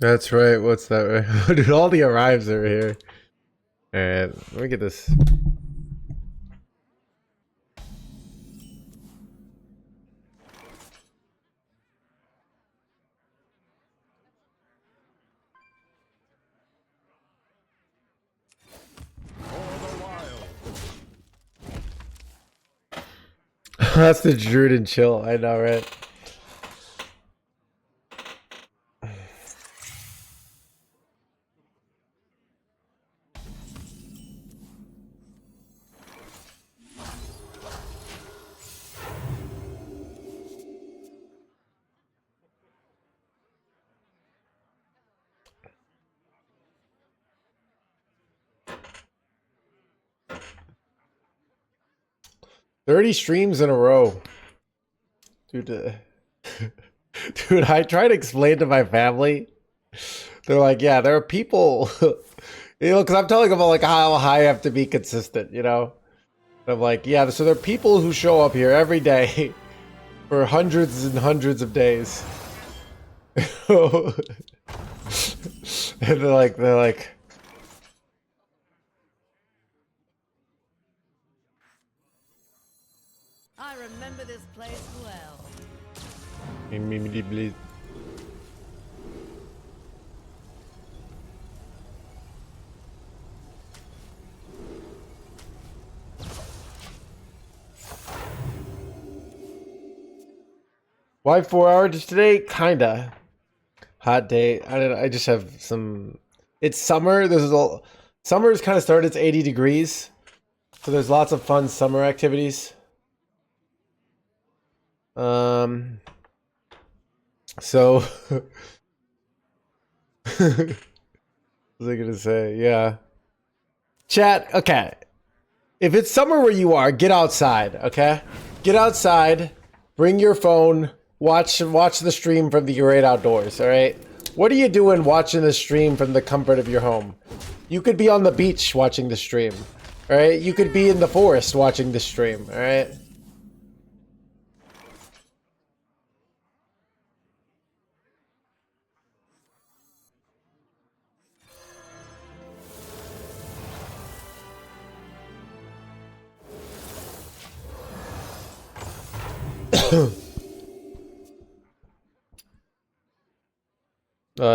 That's right. What's that? Dude, all the arrives are here. Alright, let me get this. That's the Druid and chill. I know, right? "30 streams in a row." Dude, dude, I try to explain to my family. They're like, yeah, there are people, because I'm telling them like how high I have to be consistent, And I'm like, yeah, so there are people who show up here every day for hundreds and hundreds of days. And they're like, I remember this place well. Why 4 hours today? Kinda. Hot day. I don't know. I just have some. It's summer. Summer's kind of started. It's 80 degrees. So there's lots of fun summer activities. So what was I gonna say? Yeah. Chat, okay. If it's summer where you are, get outside, okay? Get outside, bring your phone, watch the stream from the great outdoors, alright? What are you doing watching the stream from the comfort of your home? You could be on the beach watching the stream. Alright? You could be in the forest watching the stream, alright?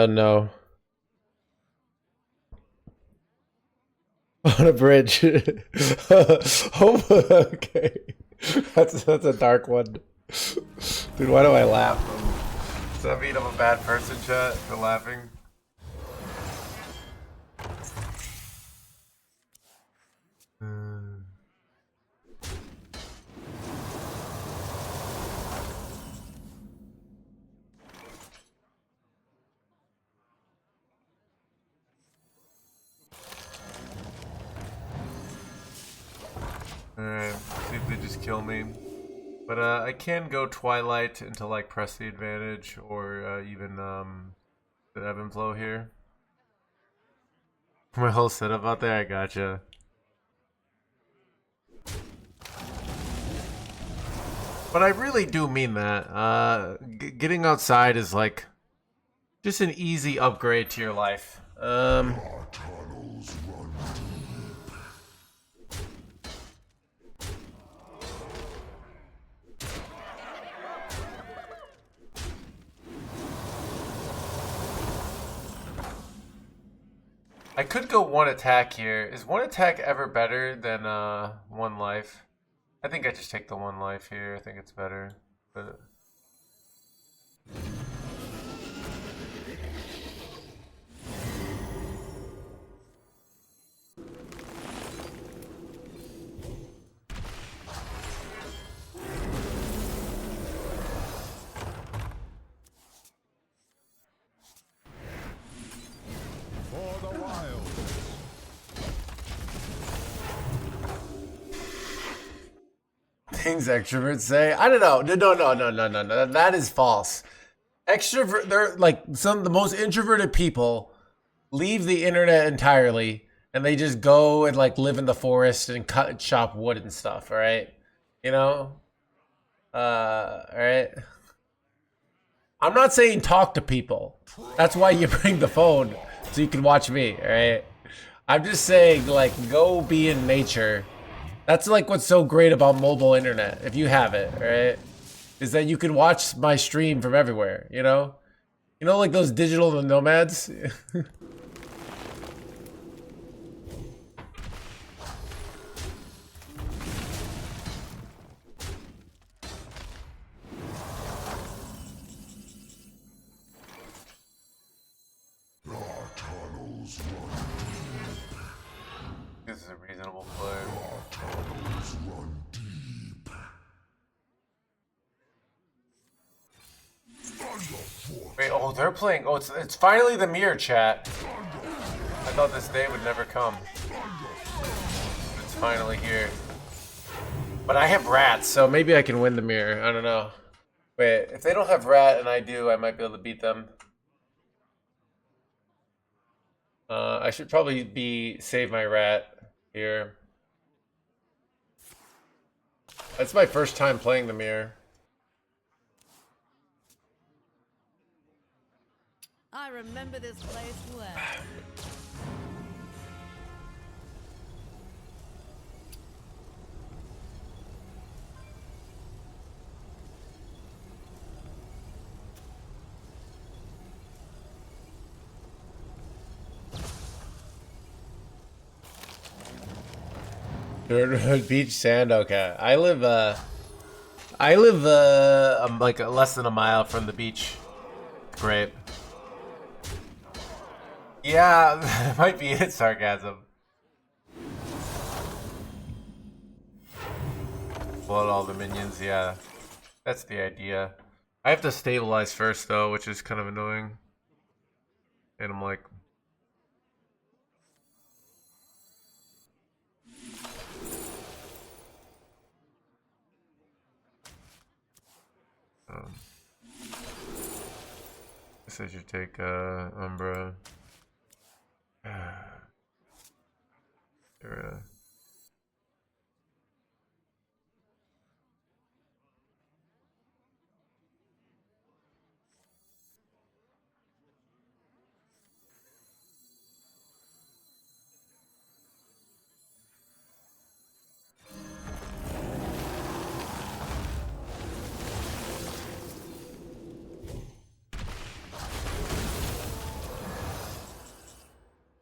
No. On a bridge. Oh, okay. That's a dark one. Dude, why do I laugh? Does that mean I'm a bad person, chat, for laughing? Alright, see if they just kill me. But I can go Twilight until like press the advantage or even the ebb and flow here. My whole setup out there, I gotcha. But I really do mean that. Getting outside is like just an easy upgrade to your life. I could go one attack here. Is one attack ever better than one life? I think I just take the one life here. I think it's better. But things extroverts say. I don't know. No. That is false. Extrovert. They're like some of the most introverted people leave the internet entirely and they just go and like live in the forest and cut and chop wood and stuff. All right, you know. All right. I'm not saying talk to people. That's why you bring the phone, so you can watch me, alright? I'm just saying, like, go be in nature. That's like what's so great about mobile internet, if you have it, alright? Is that you can watch my stream from everywhere, you know? You know, like those digital nomads? This is a reasonable player. Wait, oh, they're playing. Oh, it's finally the mirror, chat. I thought this day would never come. It's finally here. But I have rats, so maybe I can win the mirror. I don't know. Wait, if they don't have rat and I do, I might be able to beat them. I should probably save my rat here. That's my first time playing the mirror. I remember this place well. Beach sand, okay. I live like less than a mile from the beach. Great. Yeah, that might be it, sarcasm. Flood all the minions, yeah. That's the idea. I have to stabilize first though, which is kind of annoying. And I'm like, guess I should take Umbra. There,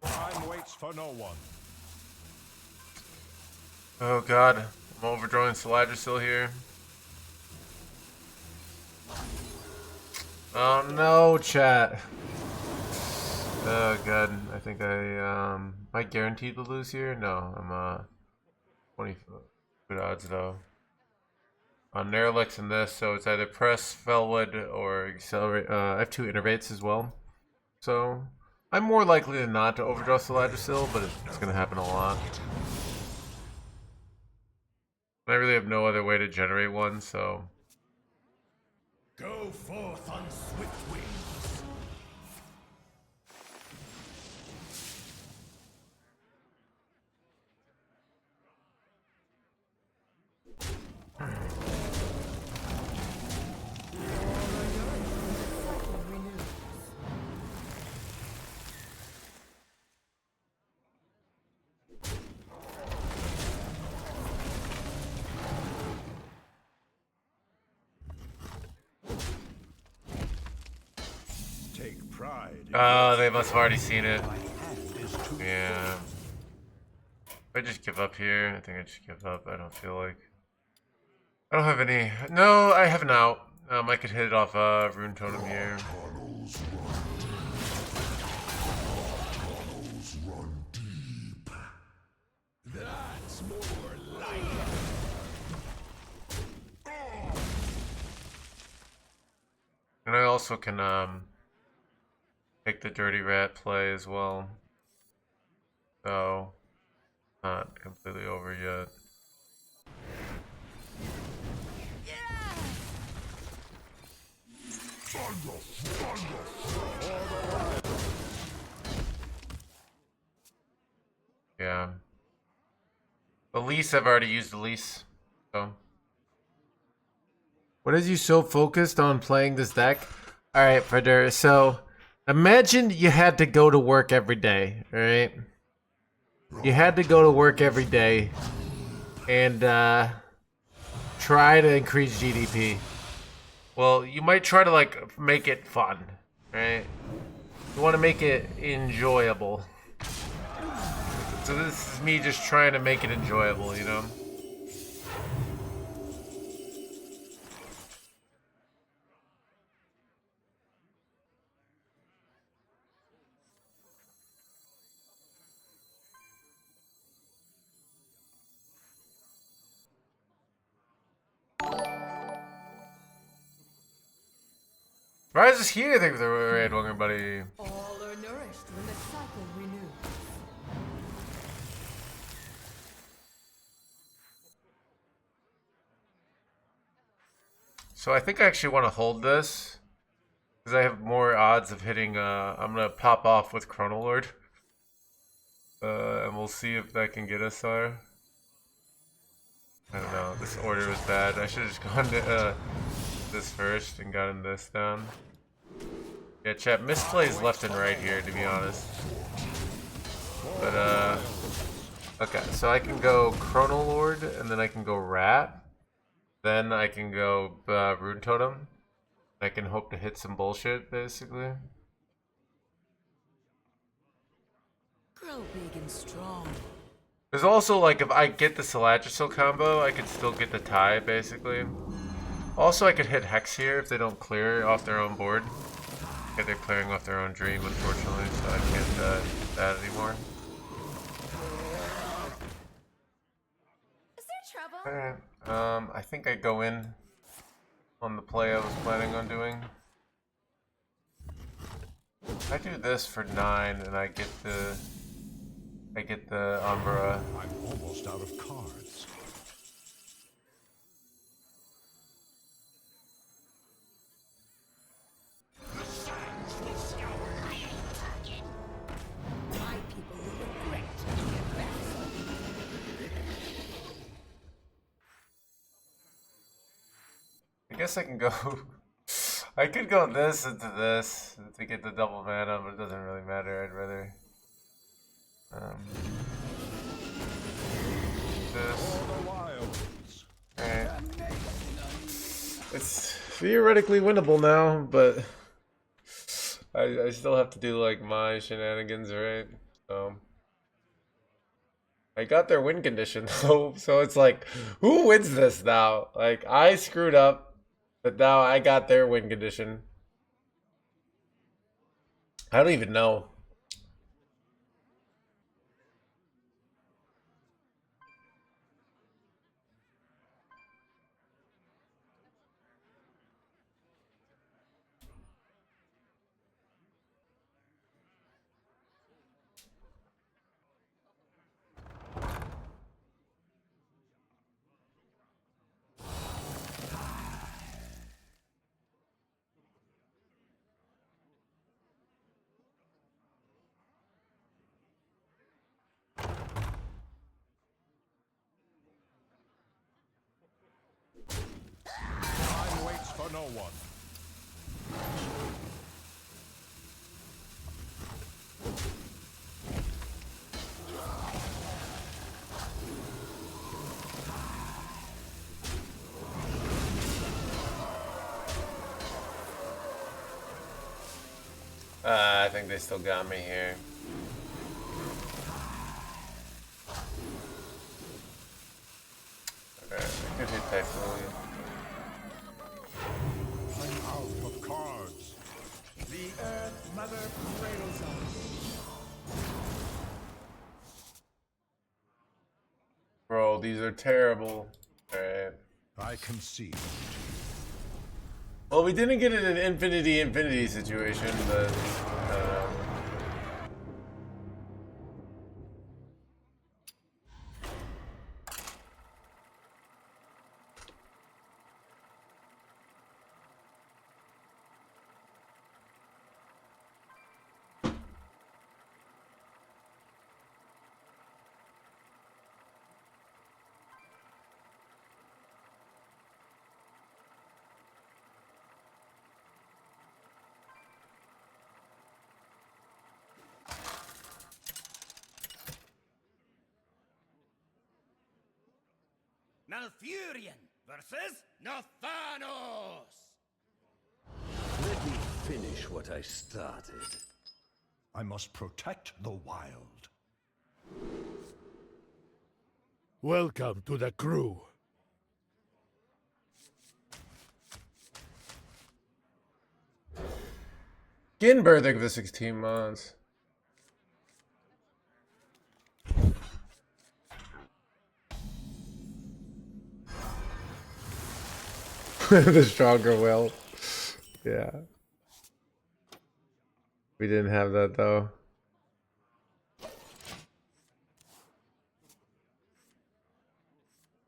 Time waits for no one. Oh god, I'm overdrawing Yggdrasil here. Oh no, chat. Oh god, I think am I guaranteed to lose here? No, I'm 20 good odds though. On Nerlex in this, so it's either press, Felwood, or accelerate. I have 2 innervates as well. So I'm more likely than not to overdraw Yggdrasil, but it's gonna happen a lot. I really have no other way to generate one, so. Go forth on swift wings. Take pride. Oh, they must have already seen it. Yeah. I just give up here. I think I just give up. I don't feel like. I don't have any. No, I have an out. I could hit it off Rune Totem here. That's more like And I also can take the Dirty Rat play as well. So, not completely over yet. Yeah. The lease, I've already used the lease. So. What is you so focused on playing this deck? All right, Fredder. So imagine you had to go to work every day, all right? You had to go to work every day and try to increase GDP. Well, you might try to like make it fun, right? You want to make it enjoyable. So this is me just trying to make it enjoyable, you know? Rise is here, thank you for the raid, welcome everybody. All are nourished when the cycle renews. So I think I actually want to hold this because I have more odds of hitting. I'm gonna pop off with Chronolord, and we'll see if that can get us there. I don't know. This order was bad. I should have just gone to this first and gotten this down. Yeah, chat, misplays left and right here, to be honest. But okay. So I can go Chronolord, and then I can go Rat. Then I can go Rune Totem. I can hope to hit some bullshit, basically. Grow big and strong. There's also, like, if I get the Salatrasil combo, I could still get the tie, basically. Also, I could hit Hex here if they don't clear off their own board. Okay, they're clearing off their own Dream, unfortunately, so I can't do that anymore. Is there trouble? Alright, I think I go in on the play I was planning on doing. I do this for 9 and I get the Umbra. I'm almost out of cards. My people will regret their best. I guess I can go. I could go this into this to get the double mana, but it doesn't really matter. I'd rather this. Alright. It's theoretically winnable now, but I still have to do like my shenanigans, right? So I got their win condition though, so it's like, who wins this now? Like, I screwed up, but now I got their win condition. I don't even know. Time waits for no one. I think they still got me here. Okay, I could hit Typhoon. I'm out of cards. The Earth Mother cradles us. Bro, these are terrible. Alright. I concede. Well, we didn't get in an infinity situation, but Malfurion versus Nothanos! Let me finish what I started. I must protect the wild. Welcome to the crew. Getting birthing for 16 months. The stronger will. Yeah. We didn't have that though.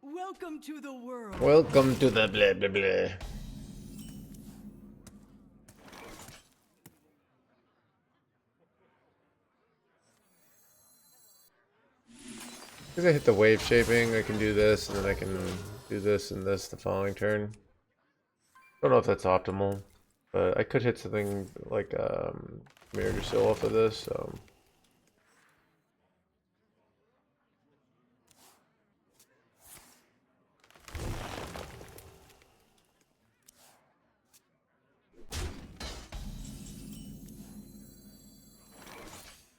Welcome to the world. Welcome to the blah blah blah. Because I hit the wave shaping, I can do this, and then I can do this and this the following turn. Don't know if that's optimal, but I could hit something like Mirror Seal off of this, so.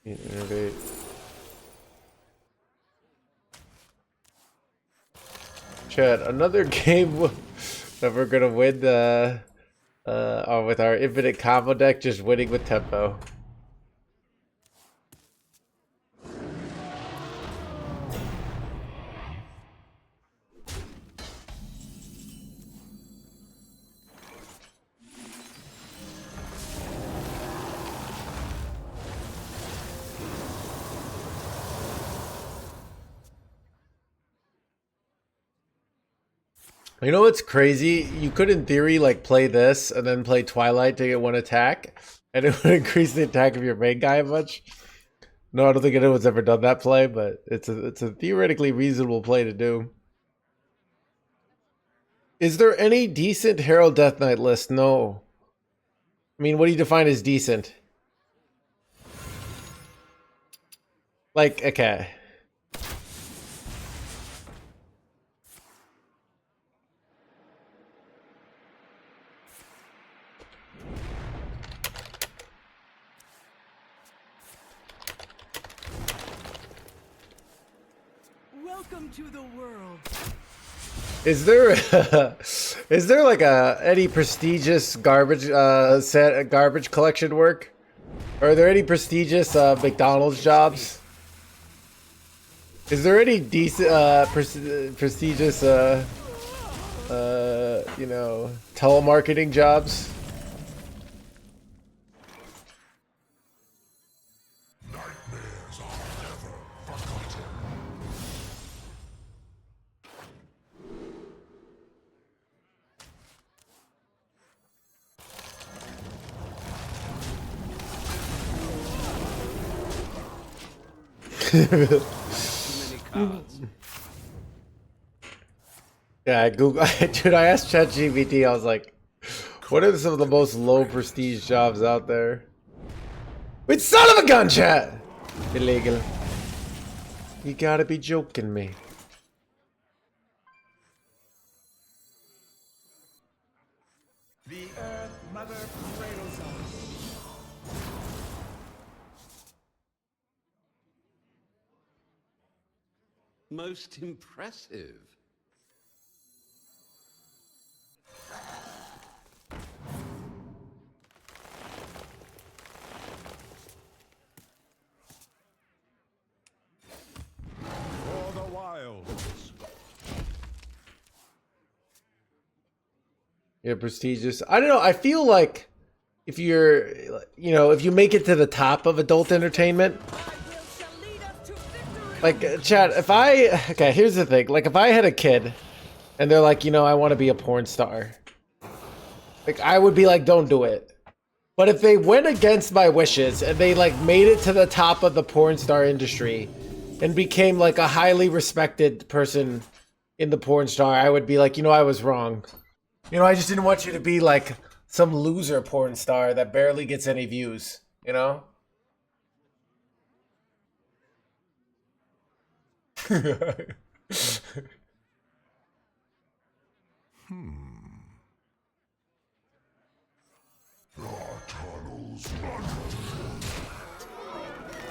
Innovate. Chat, another game that we're gonna win with our infinite combo deck, just winning with tempo. You know what's crazy? You could, in theory, like play this and then play Twilight to get one attack, and it would increase the attack of your main guy a bunch. No, I don't think anyone's ever done that play, but it's a theoretically reasonable play to do. Is there any decent Herald Death Knight list? No. I mean, what do you define as decent? Like, okay. Welcome to the world. Is there is there like any prestigious garbage garbage collection work? Are there any prestigious McDonald's jobs? Is there any decent prestigious you know, telemarketing jobs? Nightmares are never forgotten. Too many cards. Yeah, I Google. Dude, I asked ChatGPT. I was like, "What are some of the most low prestige jobs out there?" Wait, son of a gun, chat! Illegal. You gotta be joking me. The Earth Mother cradles us. Most impressive. For the wilds. Yeah, prestigious. I don't know. I feel like if you're, you know, if you make it to the top of adult entertainment, like, Chad, if okay, here's the thing. Like, if I had a kid and they're like, you know, I want to be a porn star, like, I would be like, don't do it. But if they went against my wishes and they, like, made it to the top of the porn star industry and became, like, a highly respected person in the porn star, I would be like, you know, I was wrong. You know, I just didn't want you to be, like, some loser porn star that barely gets any views, you know? You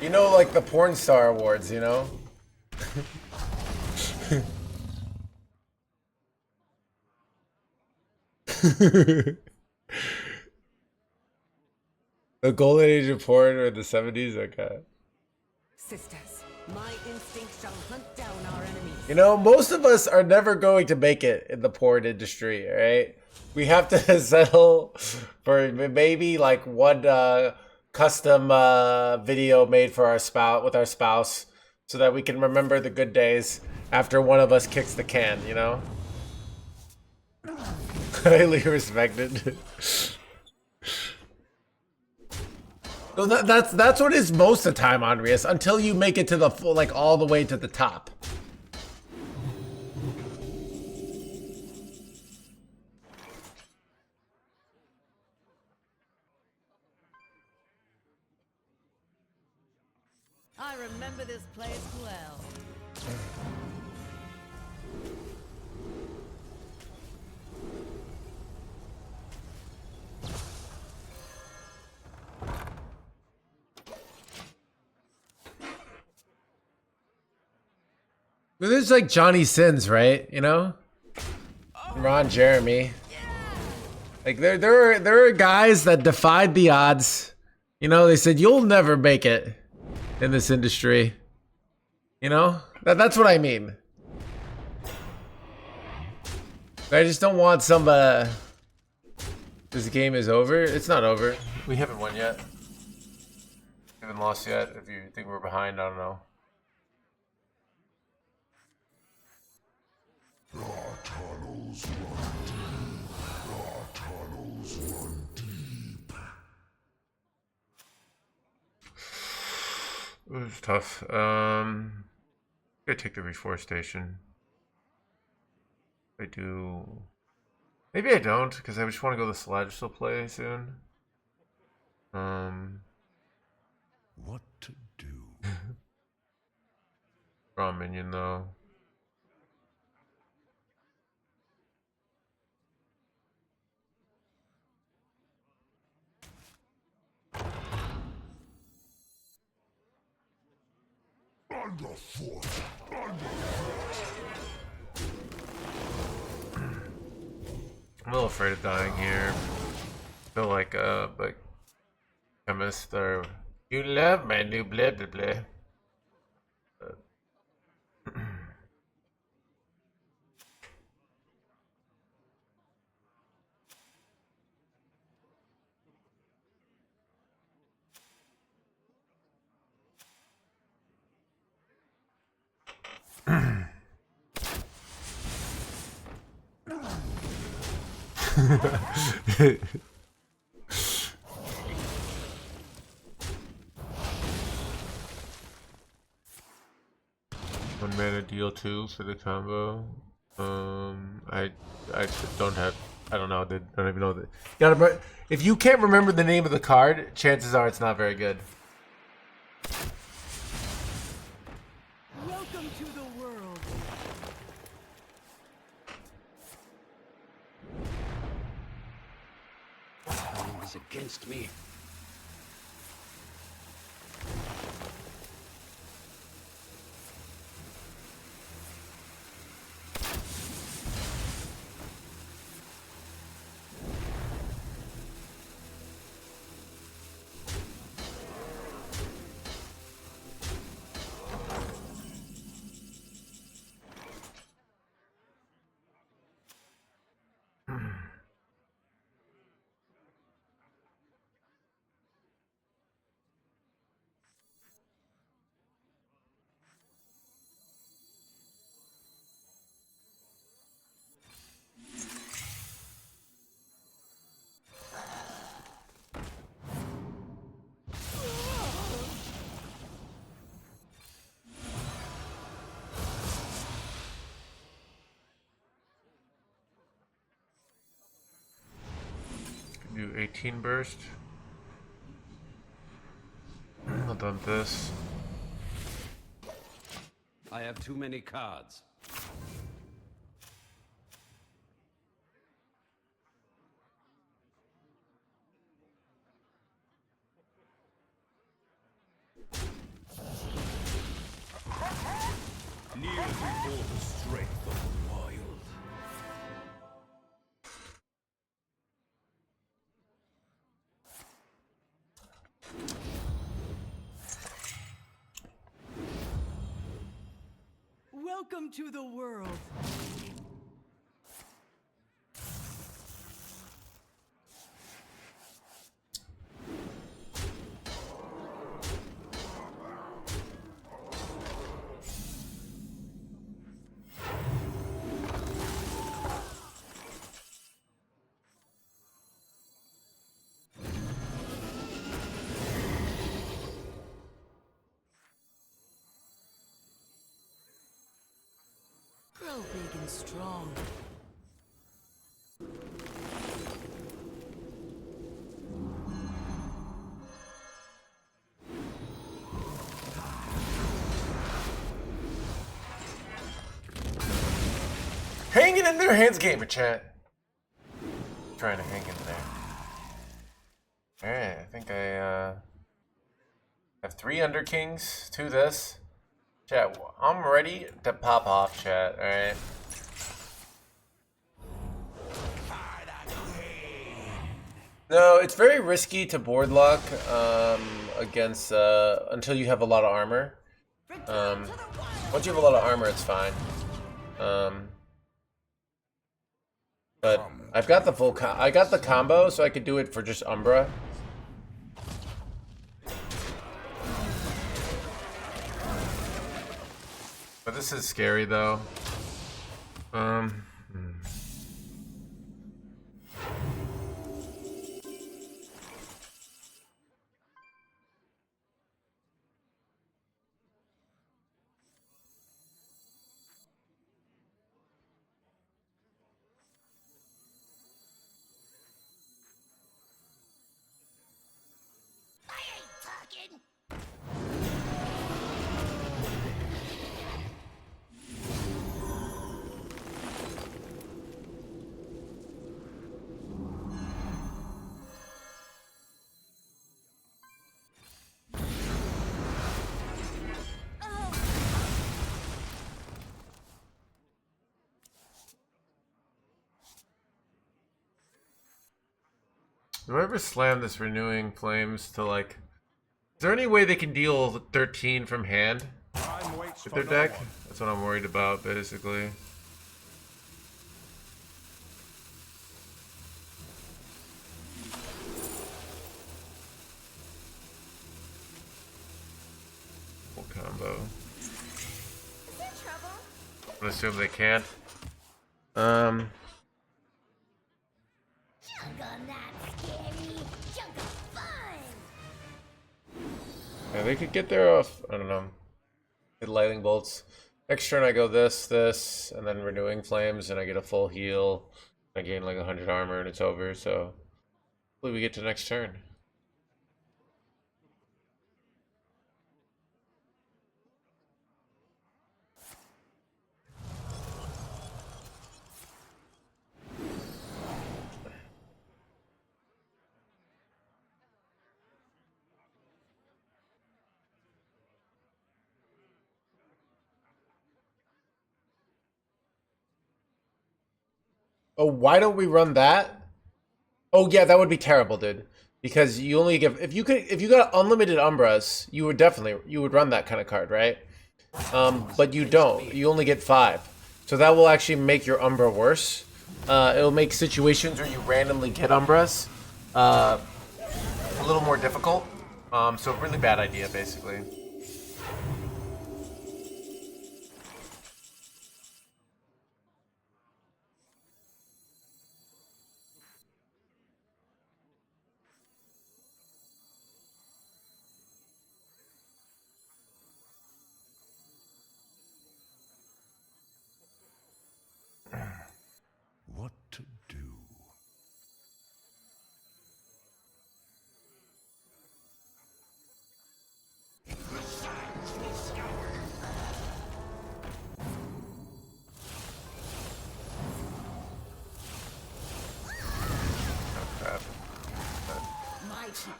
know, like the porn star awards, you know? The golden age of porn or the 70s? Okay. Sisters, my instinct shall hunt down our enemies. You know, most of us are never going to make it in the porn industry, right? We have to settle for maybe like one custom video made for our spouse with our spouse so that we can remember the good days after one of us kicks the can, you know? Highly respected. No, that's what is most of the time, Andreas, until you make it to the full, like all the way to the top. I remember this place well. But there's like Johnny Sins, right? You know? Ron Jeremy. Like there are guys that defied the odds. You know, they said you'll never make it in this industry. You know? That's what I mean. I just don't want some this game is over. It's not over. We haven't won yet. We haven't lost yet. If you think we're behind, I don't know. Our tunnels run deep. Our tunnels run deep. It was tough. I'm gonna take the reforestation. I do. Maybe I don't, because I just want to go to the Celestial play soon. What to do? Draw a minion though. Underfoot. I'm a little afraid of dying here. Feel like chemist or you love my new blah blah blah. One mana deal 2 for the combo. I don't have. I don't know. I don't even know that. Gotta. If you can't remember the name of the card, chances are it's not very good. Welcome to the world. Time is against me. Do 18 burst. I've done this. I have too many cards. Kneel before the strength of the wild. Welcome to the world. Grow big and strong. Hanging in there, NoHandsGamer chat. Trying to hang in there. Alright, I think I have 3 Underkings, 2 this. Chat, I'm ready to pop off, chat, alright? No, it's very risky to board lock against until you have a lot of armor. Once you have a lot of armor, it's fine. But I've got the full I got the combo, so I could do it for just Umbra. But this is scary though. Do I ever slam this Renewing Flames to like... Is there any way they can deal 13 from hand with their deck? That's what I'm worried about, basically. Full combo. I'm gonna assume they can't. Yeah, they could get there off, I don't know, hit lightning bolts. Next turn I go this, and then Renewing Flames, and I get a full heal. I gain like 100 armor and it's over, so hopefully we get to next turn. Oh, why don't we run that? Oh yeah, that would be terrible, dude. Because you only give if you got unlimited Umbras, you would run that kind of card, right? But you don't. You only get 5. So that will actually make your Umbra worse. It'll make situations where you randomly get Umbras a little more difficult. So really bad idea, basically. What to do?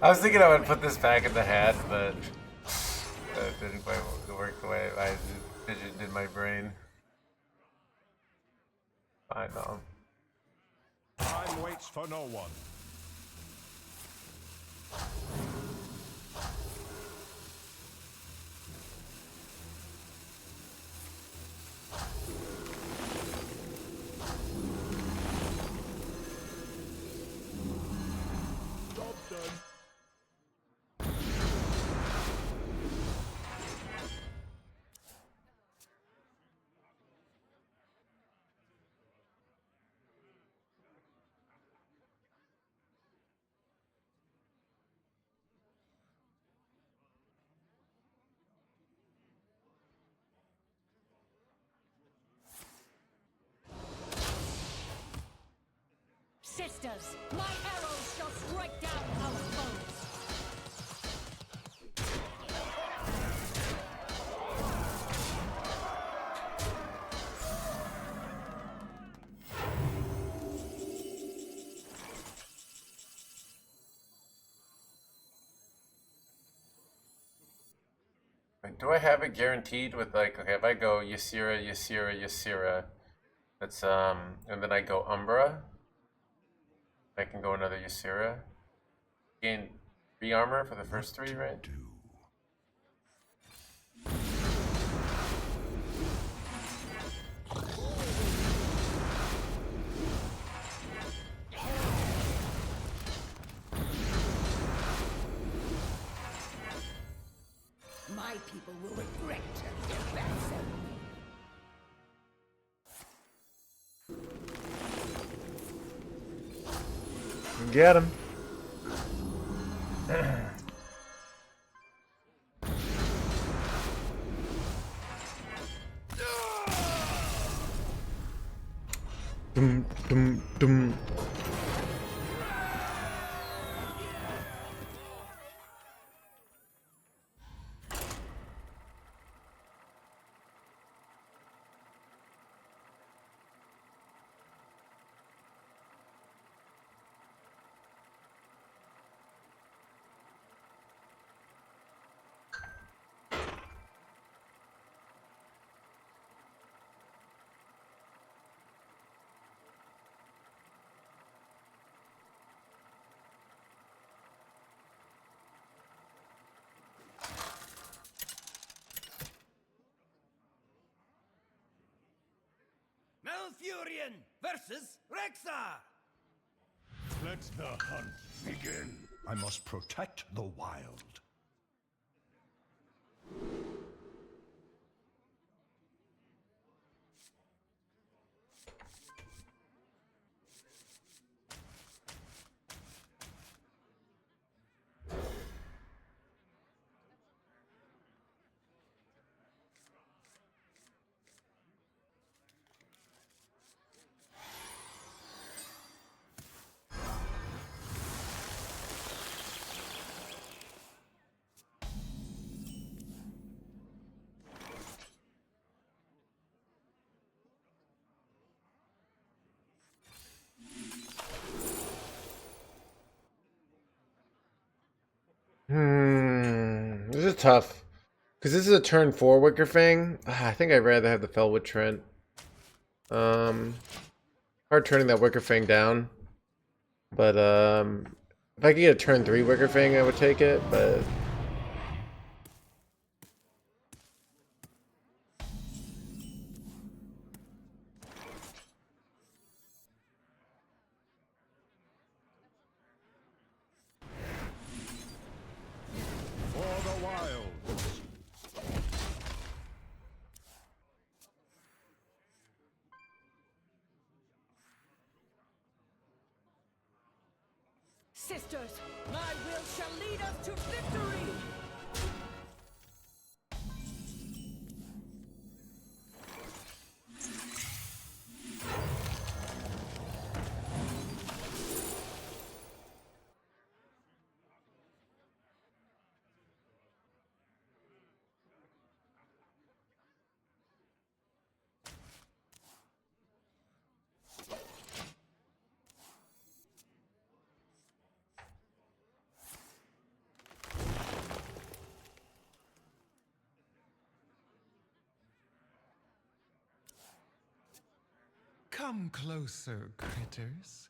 I was thinking I would put this back in the hat, but that didn't quite work the way I envisioned in my brain. I know. Time waits for no one. Job done. Sisters, my arrows shall strike down our foes. Wait, do I have it guaranteed with like, okay, if I go Ysera, Ysera, Ysera, that's and then I go Umbra, I can go another Ysera. Gain 3 armor for the first 3, right? My people will regret their ceremony. Get him. Dum dum dum. Malfurion versus Rexar! Let the hunt begin. I must protect the wild. This is tough. Because this is a turn 4 Wicker Fang. I think I'd rather have the Felwood Trent. Hard turning that Wicker Fang down. But if I could get a turn 3 Wicker Fang, I would take it, but For the wilds. Sisters, my will shall lead us to victory! Come closer, critters.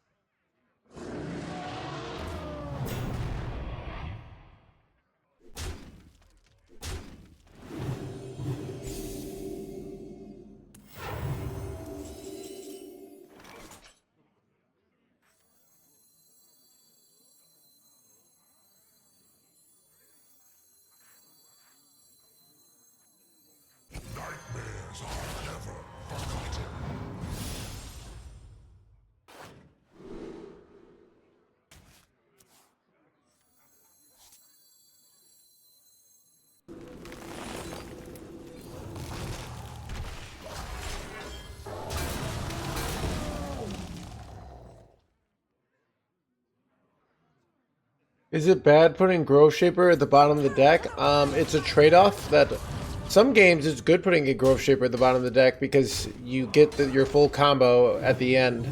Nightmares are never forgotten. Is it bad putting Grove Shaper at the bottom of the deck? It's a trade-off that some games it's good putting a Grove Shaper at the bottom of the deck because you get your full combo at the end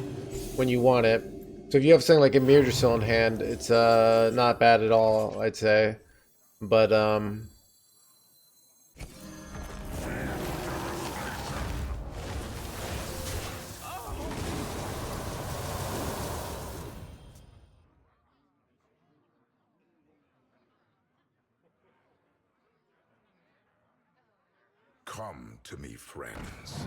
when you want it. So if you have something like a Mirdrasil in hand, it's not bad at all, I'd say. But Come to me, friends.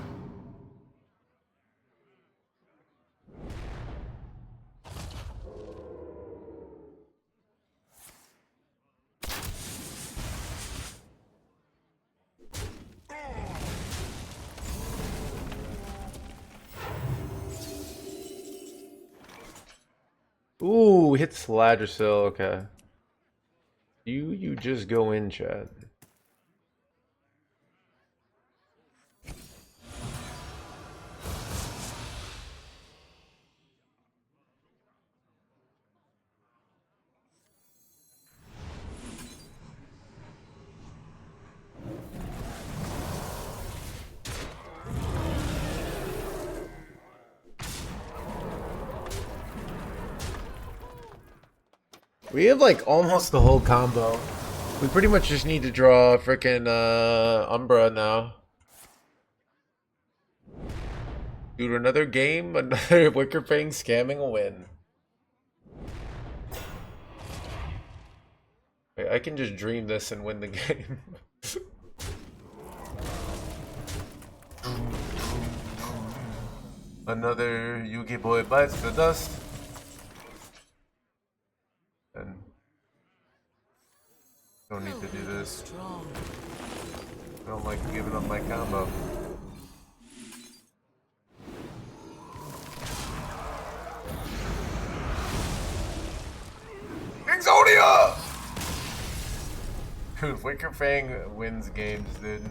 ooh, hit Sladrasil, okay. You just go in, chat. We have like almost the whole combo. We pretty much just need to draw frickin' Umbra now. Dude, another game, another Wicker Fang scamming a win. Wait, I can just dream this and win the game. Another Yugi boy bites the dust. And don't need to do this. I don't like giving up my combo. Exodia! Dude, Wicker Fang wins games, dude.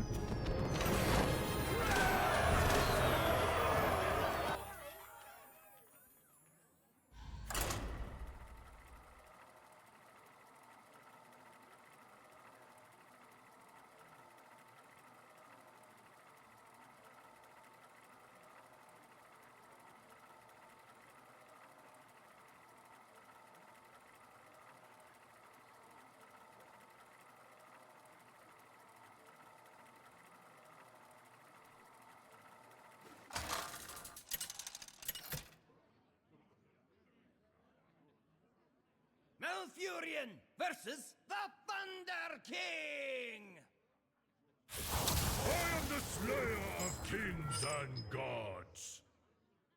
Malfurion versus the Thunder King! I am the slayer of kings and gods.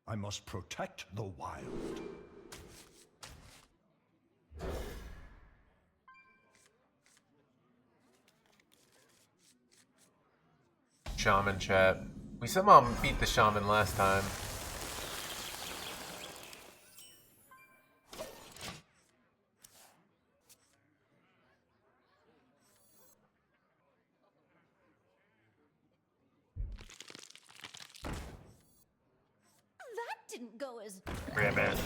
I must protect the wild. Shaman chat. We somehow beat the Shaman last time. That didn't go as... Ribbon.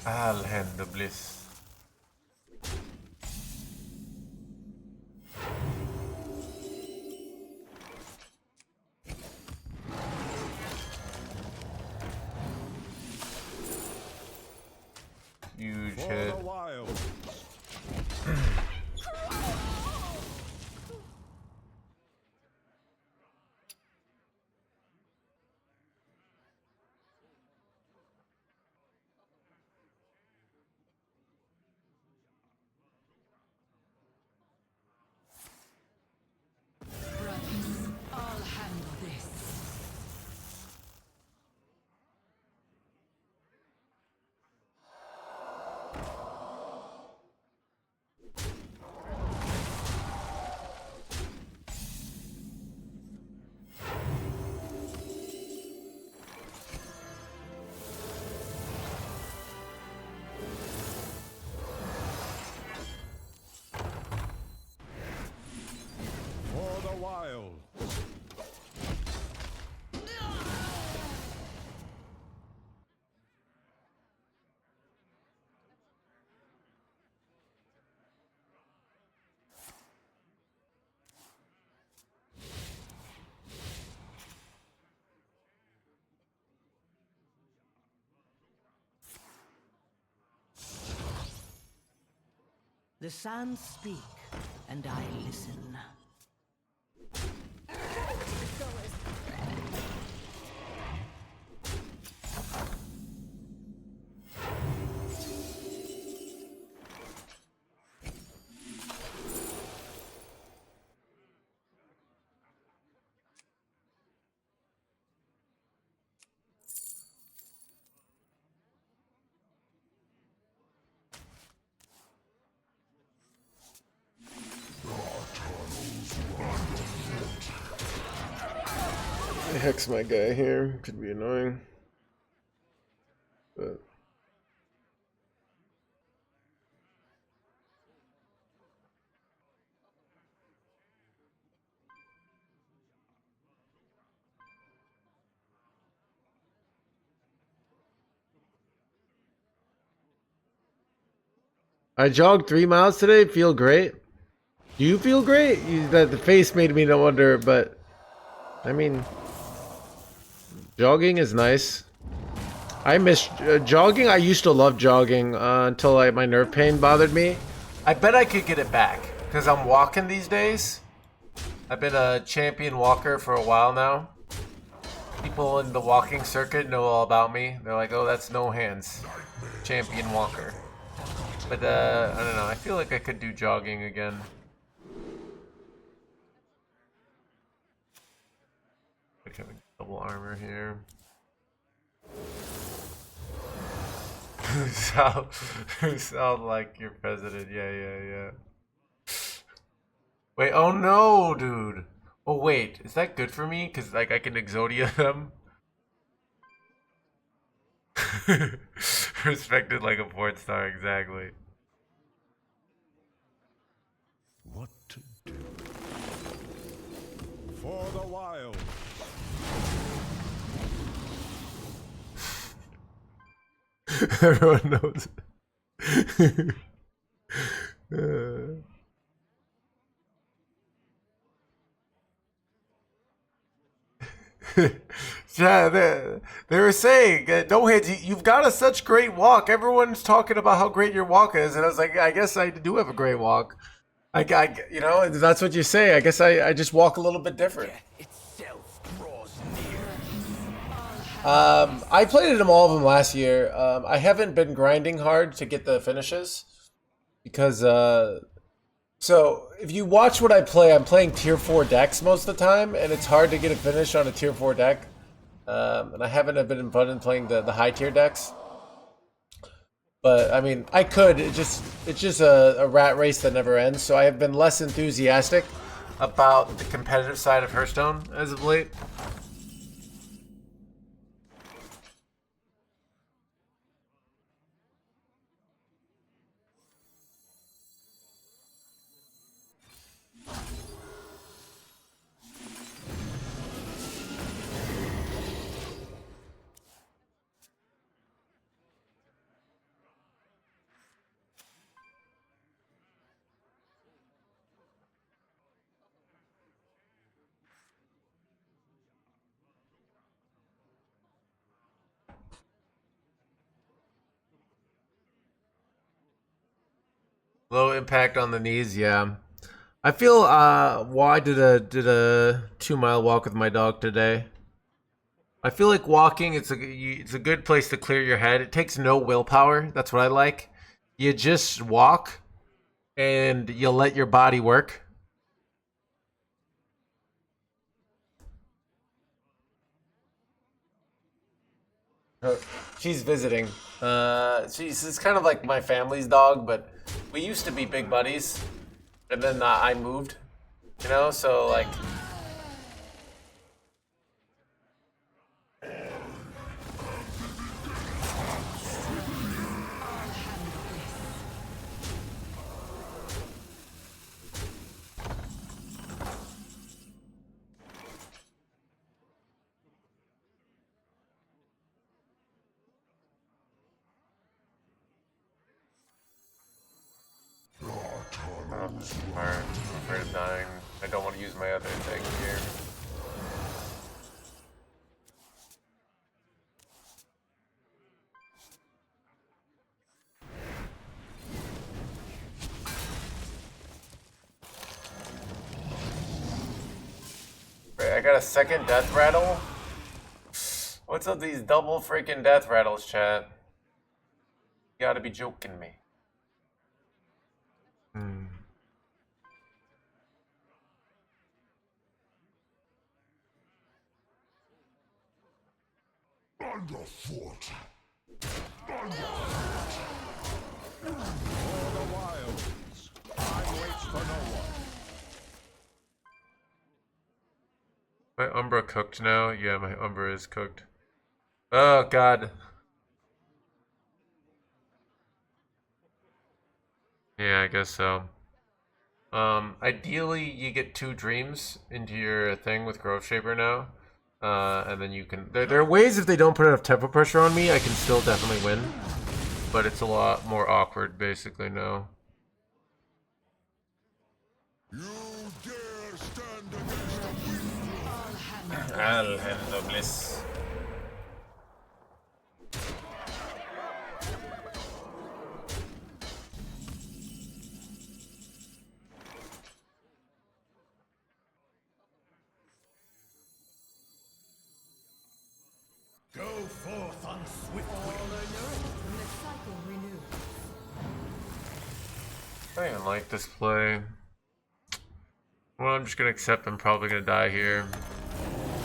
I'll handle bliss. wild. The sands speak, and I listen. Hex my guy here. Could be annoying. But I jogged 3 miles today. Feel great. Do you feel great? That the face made me wonder, but I mean, jogging is nice. I miss jogging. I used to love jogging until my nerve pain bothered me. I bet I could get it back because I'm walking these days. I've been a champion walker for a while now. People in the walking circuit know all about me. They're like, oh, that's No Hands, champion walker. But I don't know. I feel like I could do jogging again. Like having double armor here. who sound like your president? Yeah. Wait, oh no, dude. Oh wait, is that good for me? Cause like I can Exodia them. Respected like a 4-star, exactly. What to do? For the wild. Everyone knows. Yeah, they were saying, No Hands, you've got such great walk. Everyone's talking about how great your walk is, and I was like, I guess I do have a great walk. You know, that's what you say. I guess I just walk a little bit different. I played them all of them last year. I haven't been grinding hard to get the finishes because so if you watch what I play, I'm playing tier 4 decks most of the time, and it's hard to get a finish on a tier 4 deck. And I haven't been fun playing the high tier decks. But I mean, I could. It's just a rat race that never ends. So I have been less enthusiastic about the competitive side of Hearthstone as of late. Low impact on the knees, yeah. I feel well, I did a 2-mile walk with my dog today. I feel like walking it's a good place to clear your head. It takes no willpower. That's what I like. You just walk and you let your body work. She's visiting. It's kind of like my family's dog, but we used to be big buddies, and then I moved. You know, so like. Or I'm afraid of dying. I don't want to use my other thing here. Wait, I got a second death rattle? What's up these double freaking death rattles, chat? You gotta be joking me. Underfoot. For the wilds. Time waits for no one. My Umbra cooked now? Yeah, my Umbra is cooked. Oh god. Yeah, I guess so. Ideally you get 2 dreams into your thing with Growth Shaper now. And then you can... There are ways if they don't put enough tempo pressure on me, I can still definitely win. But it's a lot more awkward, basically, now. You dare stand against a queen? I'll handle bliss. Go forth on swift wing. And the cycle renews. I don't even like this play. Well, I'm just gonna accept I'm probably gonna die here.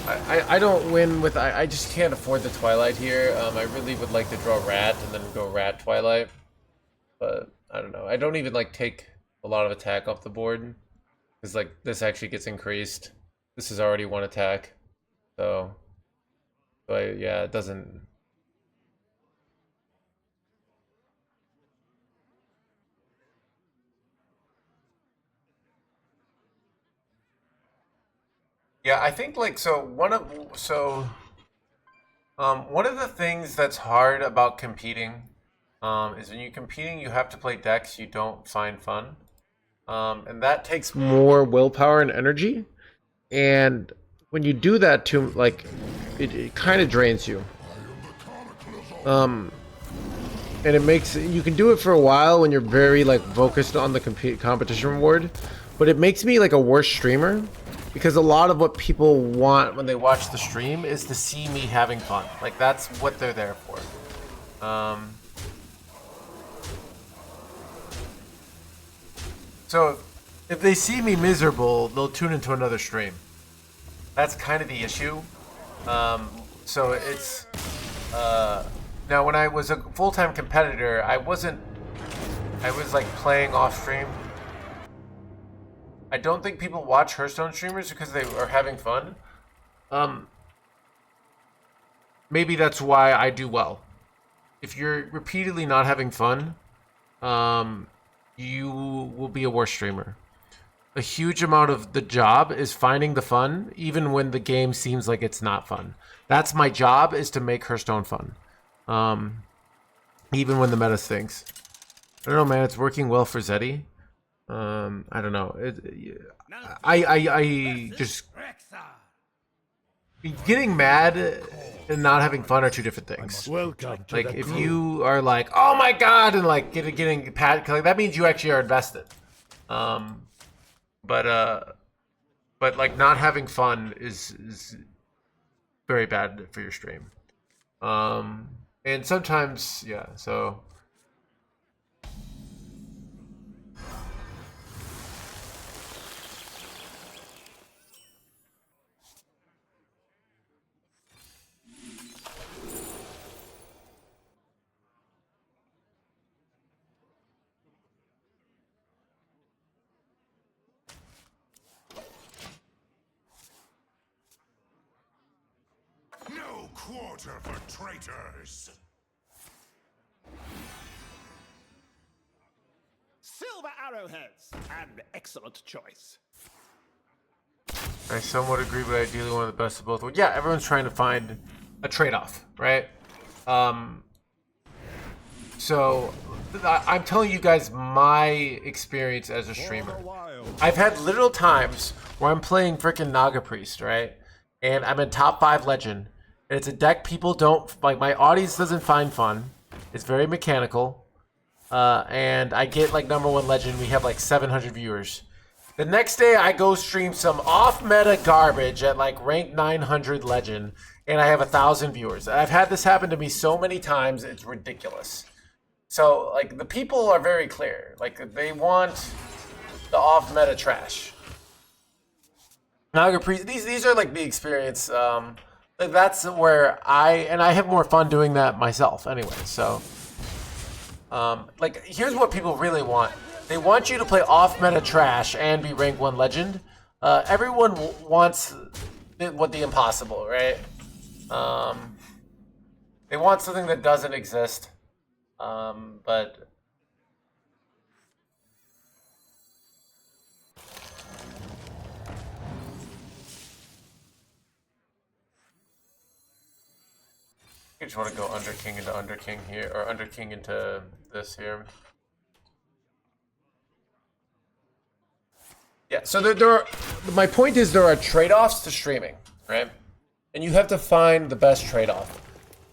I don't win with... I just can't afford the Twilight here. I really would like to draw Rat and then go Rat Twilight. But, I don't know. I don't even, like, take a lot of attack off the board. Because, like, this actually gets increased. This is already 1 attack. So yeah, it doesn't... Yeah, I think like one of the things that's hard about competing is when you're competing you have to play decks you don't find fun. And that takes more willpower and energy. And when you do that too, like it kind of drains you. And it makes you can do it for a while when you're very like focused on the competition reward, but it makes me like a worse streamer. Because a lot of what people want when they watch the stream is to see me having fun. Like, that's what they're there for. So, if they see me miserable, they'll tune into another stream. That's kind of the issue. So, it's... now, when I was a full-time competitor, I was, like, playing off-stream. I don't think people watch Hearthstone streamers because they are having fun. Maybe that's why I do well. If you're repeatedly not having fun, you will be a worse streamer. A huge amount of the job is finding the fun, even when the game seems like it's not fun. That's my job, is to make Hearthstone fun. Even when the meta stinks. I don't know, man. It's working well for Zeddy. I don't know. I just getting mad and not having fun are 2 different things. Welcome to Like the if crew. you are like, oh my god, and like getting pat, like that means you actually are invested. But like not having fun is very bad for your stream. And sometimes, yeah. So. No quarter for traitors. Silver arrowheads. An excellent choice. I somewhat agree, but ideally one of the best of both worlds. Yeah, everyone's trying to find a trade-off, right? So I'm telling you guys my experience as a streamer. Wild. I've had literal times where I'm playing freaking Naga Priest, right? And I'm in top 5 legend. And it's a deck people don't like. My audience doesn't find fun. It's very mechanical. And I get like #1 legend. We have like 700 viewers. The next day I go stream some off-meta garbage at like rank 900 legend. And I have 1,000 viewers. I've had this happen to me so many times. It's ridiculous. So like the people are very clear. Like they want the off-meta trash. Naga Priest, these are like the experience. Like that's where I have more fun doing that myself anyway. So, like here's what people really want. They want you to play off-meta trash and be rank 1 legend. Everyone wants the impossible, right? They want something that doesn't exist. But I just want to go under king into under king here, or under king into this here. Yeah, so there are, my point is there are trade-offs to streaming, right? And you have to find the best trade-off.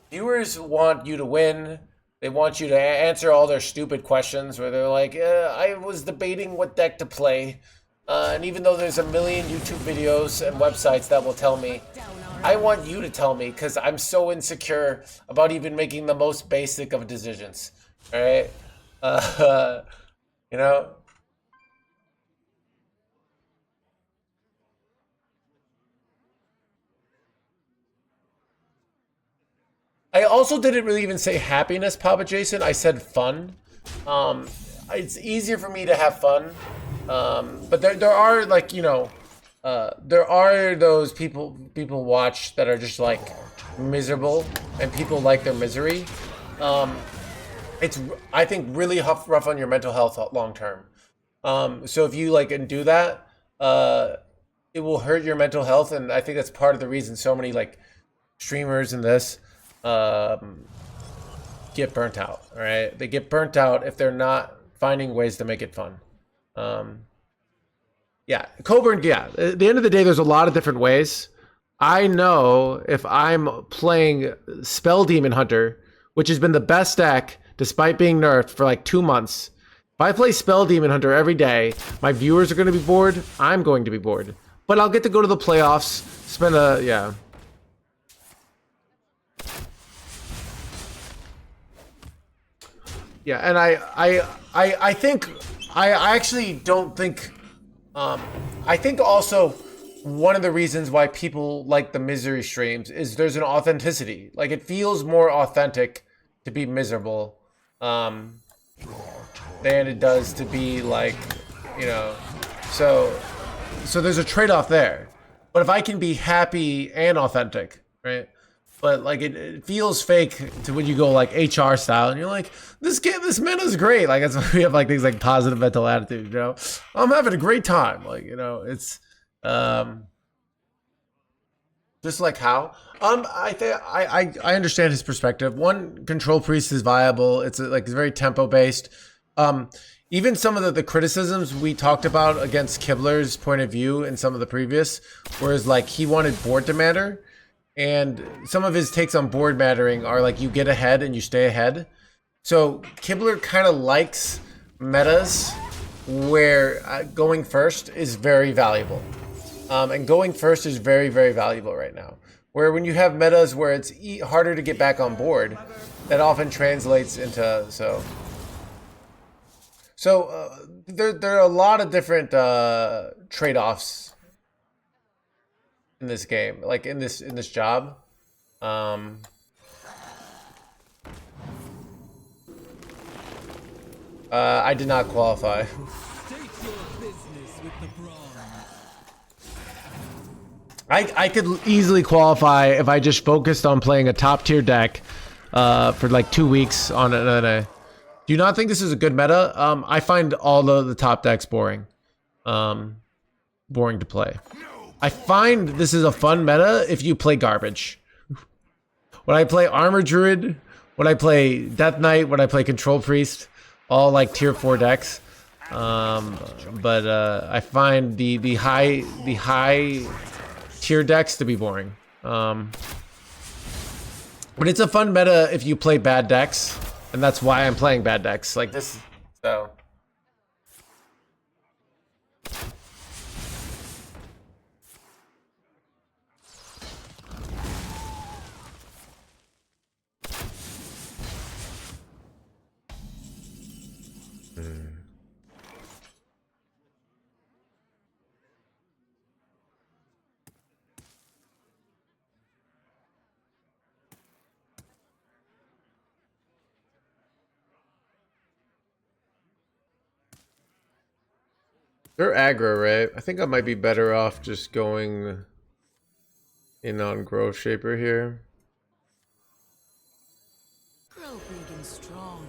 Viewers want you to win. They want you to answer all their stupid questions where they're like, I was debating what deck to play. And even though there's a million YouTube videos and websites that will tell me, I want you to tell me because I'm so insecure about even making the most basic of decisions. All right? You know? I also didn't really even say happiness, Papa Jason. I said fun. It's easier for me to have fun. But there are like, you know, there are those people watch that are just like miserable, and people like their misery. It's I think really rough on your mental health long term. So if you like and do that, it will hurt your mental health, and I think that's part of the reason so many like streamers in this get burnt out. All right, they get burnt out if they're not finding ways to make it fun. Yeah, Coburn, yeah. At the end of the day, there's a lot of different ways. I know if I'm playing Spell Demon Hunter, which has been the best deck despite being nerfed for like 2 months. If I play Spell Demon Hunter every day, my viewers are going to be bored. I'm going to be bored. But I'll get to go to the playoffs, spend a, yeah. Yeah, and I think, I actually don't think, I think also one of the reasons why people like the misery streams is there's an authenticity. Like it feels more authentic to be miserable than it does to be like, you know, so there's a trade-off there. But if I can be happy and authentic, right? But like it feels fake to when you go like HR style and you're like, this meta's great. Like that's why we have like things like positive mental attitude, you know. I'm having a great time. Like, you know, it's just like how. I understand his perspective. One, control priest is viable. It's like very tempo based. Even some of the criticisms we talked about against Kibler's point of view in some of the previous, whereas like he wanted board demander. And some of his takes on board mattering are like you get ahead and you stay ahead. So Kibler kind of likes metas where going first is very valuable. And going first is very, very valuable right now. Where when you have metas where it's harder to get back on board, that often translates into there are a lot of different trade-offs in this game, like in this job. I did not qualify. I could easily qualify if I just focused on playing a top tier deck for like 2 weeks on an. Do you not think this is a good meta? I find all of the top decks boring. Boring to play. I find this is a fun meta if you play garbage. When I play Armor Druid, when I play Death Knight, when I play Control Priest, all like tier 4 decks. But I find the high tier decks to be boring. But it's a fun meta if you play bad decks, and that's why I'm playing bad decks like this. So. They're aggro, right? I think I might be better off just going in on Growth Shaper here. Grow big and strong.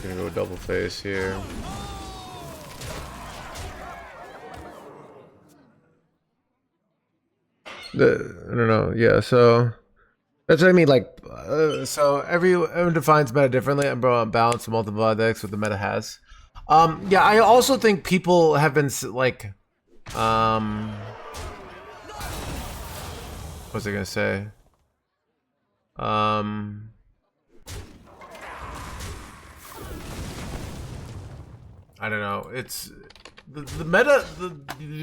Gonna go double face here. I don't know. Yeah, so that's what I mean. Like, so everyone defines meta differently, and balance multiple decks what the meta has. Yeah, I also think people have been like, what was I gonna say? I don't know. It's the meta.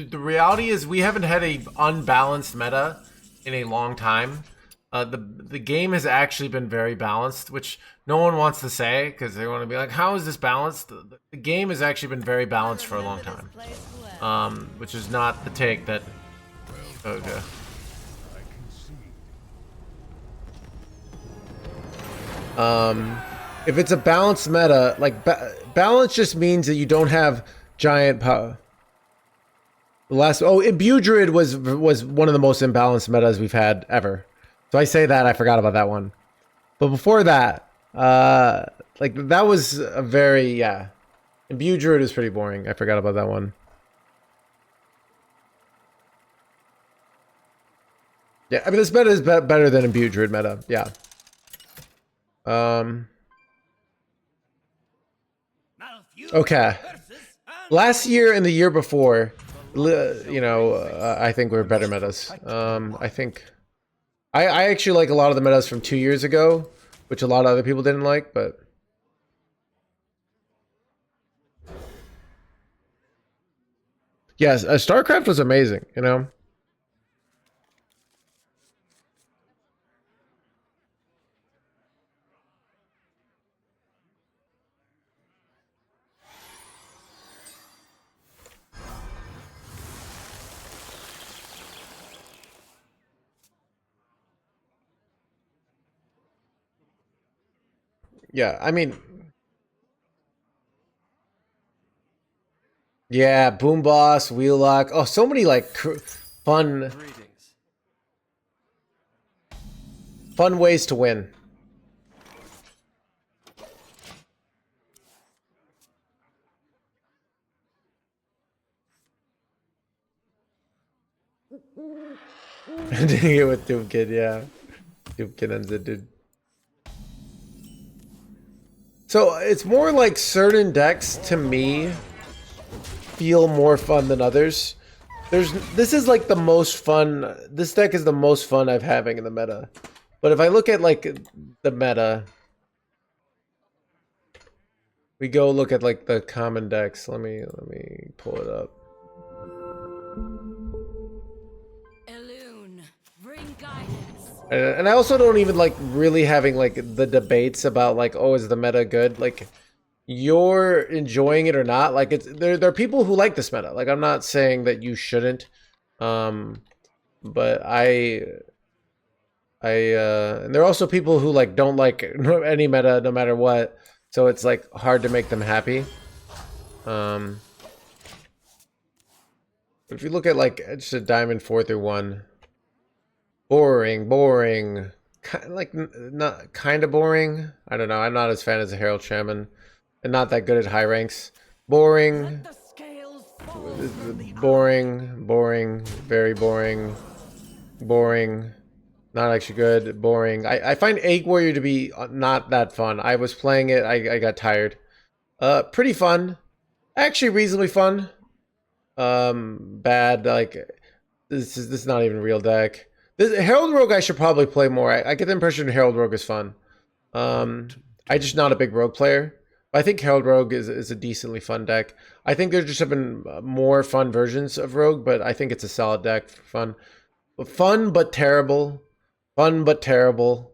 The reality is we haven't had a unbalanced meta in a long time. The game has actually been very balanced, which no one wants to say because they want to be like, "How is this balanced?" The game has actually been very balanced for a long time, which is not the take that. Okay. If it's a balanced meta, like balance just means that you don't have giant power. The last Imbue Druid was one of the most imbalanced metas we've had ever. So I say that I forgot about that one. But before that, like that was a very Imbue Druid is pretty boring. I forgot about that one. Yeah, I mean this meta is better than Imbue Druid meta. Yeah. Okay. Last year and the year before, you know, I think we're better metas. I think I actually like a lot of the metas from 2 years ago, which a lot of other people didn't like, but yes, StarCraft was amazing, you know. Yeah, I mean, yeah, Boom Boss, Wheelock. Oh, so many like fun ways to win. Doing it with Doom Kid, yeah. Doom Kid ends it, dude. So it's more like certain decks to me feel more fun than others. This is like the most fun. This deck is the most fun I've having in the meta. But if I look at like the meta, we go look at like the common decks. Let me pull it up. Elune, bring guidance. And I also don't even like really having like the debates about like, oh, is the meta good? Like you're enjoying it or not. Like it's there are people who like this meta. Like I'm not saying that you shouldn't. But and there are also people who like don't like any meta no matter what. So it's like hard to make them happy. If you look at like just a diamond 4 through 1. Boring. not kind of boring. I don't know. I'm not as fan as a Herald Shaman, and not that good at high ranks. Boring, Let the scales fall from the boring, very boring, boring. Not actually good. Boring. I find Egg Warrior to be not that fun. I was playing it. I got tired. Pretty fun. Actually, reasonably fun. Bad. Like this is not even a real deck. This Herald Rogue I should probably play more. I get the impression Herald Rogue is fun. I'm just not a big Rogue player. I think Herald Rogue is a decently fun deck. I think there just have been more fun versions of Rogue, but I think it's a solid deck for fun. Fun but terrible. Fun but terrible.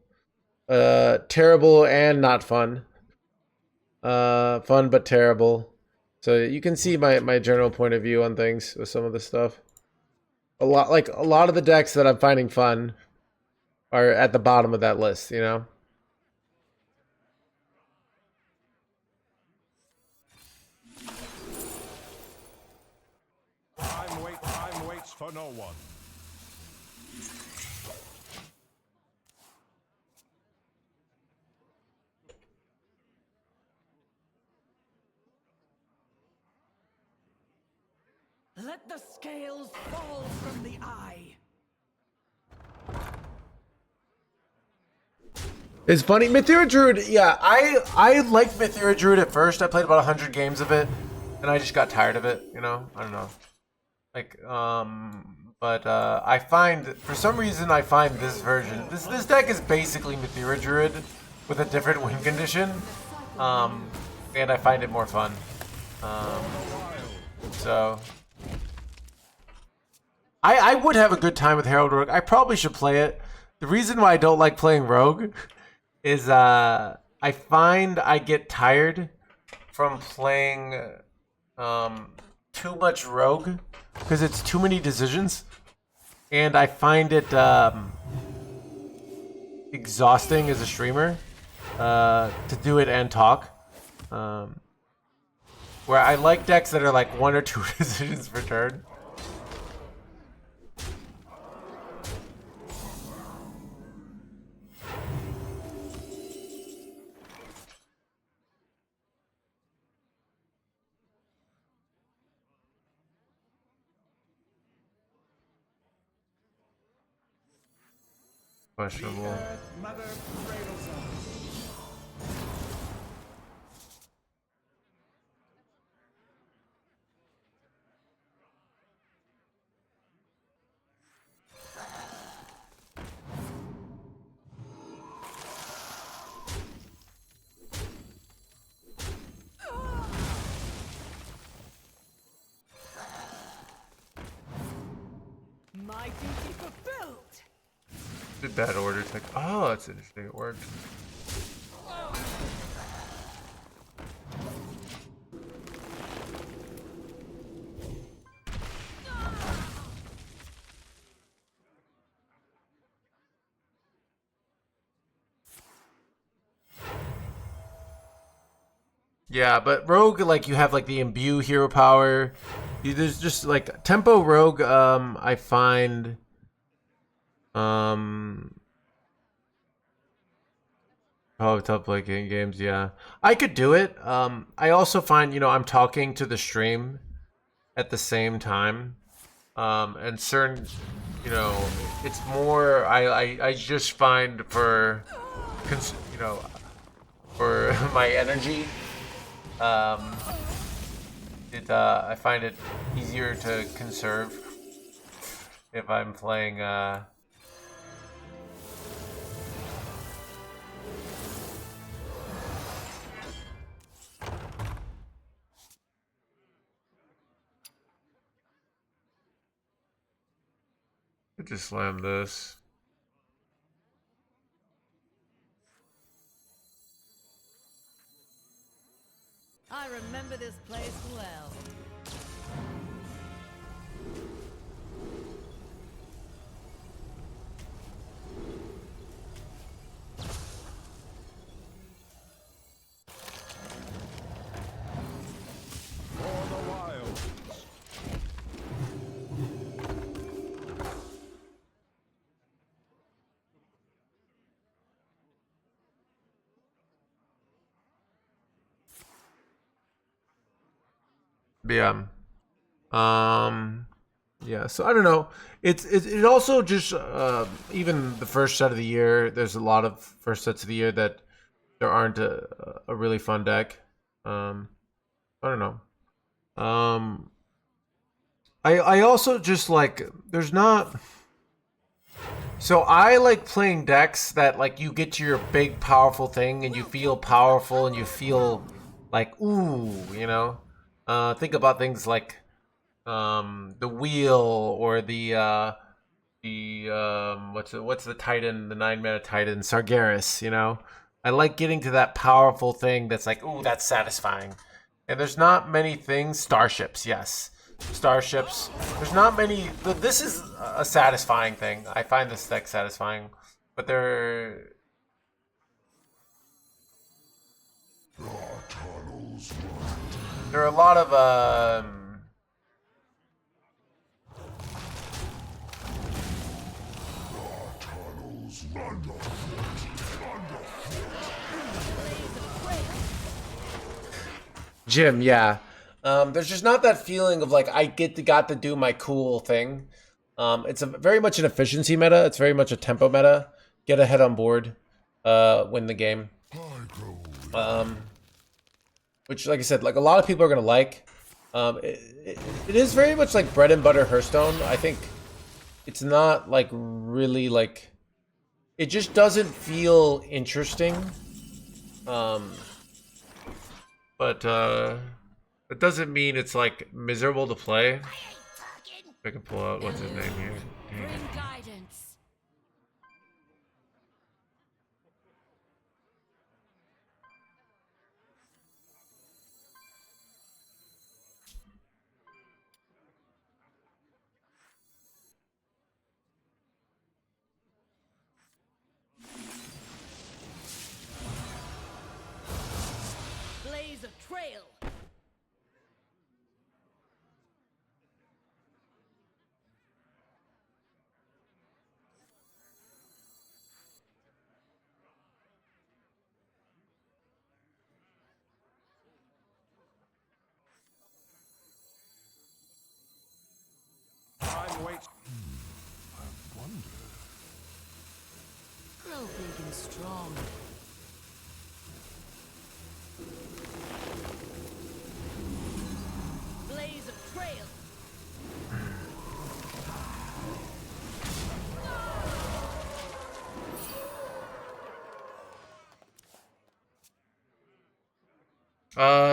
Terrible and not fun. Fun but terrible. So you can see my general point of view on things with some of this stuff. A lot of the decks that I'm finding fun are at the bottom of that list, you know? Time waits for no one. Let the scales fall from the eye. It's funny. Mythera Druid, yeah, I liked Mythera Druid at first. I played about 100 games of it, and I just got tired of it, you know? I don't know. Like, but I find, for some reason, I find this version, this deck is basically Mythera Druid with a different win condition, and I find it more fun. So... I would have a good time with Herald Rogue. I probably should play it. The reason why I don't like playing Rogue is I find I get tired from playing too much Rogue because it's too many decisions, and I find it exhausting as a streamer to do it and talk. Where I like decks that are like 1 or 2 decisions per turn. Questionable. Mother cradles us. My duty fulfilled. Did that order take? Oh, that's interesting. It worked. Yeah, but Rogue, like, you have like the imbue hero power. There's just like tempo Rogue. I find oh, tough play games. Yeah, I could do it. I also find, you know, I'm talking to the stream at the same time, and certain, you know, it's more. I just find for, you know, for my energy. I find it easier to conserve if I'm playing just slam this. I remember this place well. For the wilds. But yeah. Yeah, so I don't know. It also just even the first set of the year. There's a lot of first sets of the year that there aren't a really fun deck. I don't know. I also just like there's not. So I like playing decks that like you get to your big powerful thing and you feel powerful and you feel like ooh, you know. Think about things like the wheel or the what's the Titan, the 9-mana Titan, Sargeras, you know? I like getting to that powerful thing that's like, ooh, that's satisfying. And there's not many things. Starships, yes. Starships. There's not many. This is a satisfying thing. I find this deck satisfying. But there are a lot of Jim, yeah. There's just not that feeling of like I got to do my cool thing. It's very much an efficiency meta. It's very much a tempo meta. Get ahead on board, win the game. Which, like I said, like a lot of people are gonna like. It is very much like bread and butter Hearthstone. I think it's not like really like. It just doesn't feel interesting. But it doesn't mean it's like miserable to play. If I can pull out what's his name here. Bring guidance. Blaze a trail. Time waits. Grow big and strong. Blaze a trail.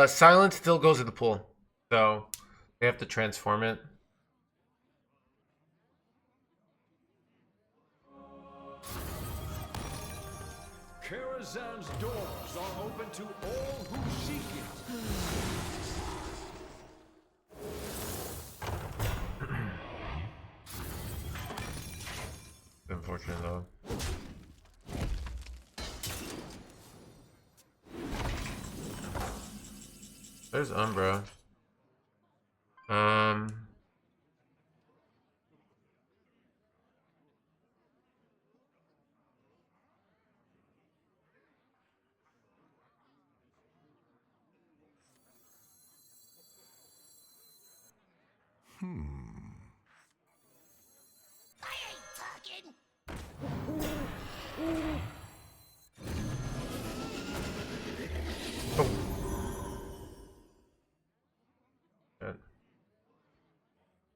Silent still goes in the pool, so they have to transform it. Karazhan's doors are open to all who seek it. Unfortunate though. There's Umbra.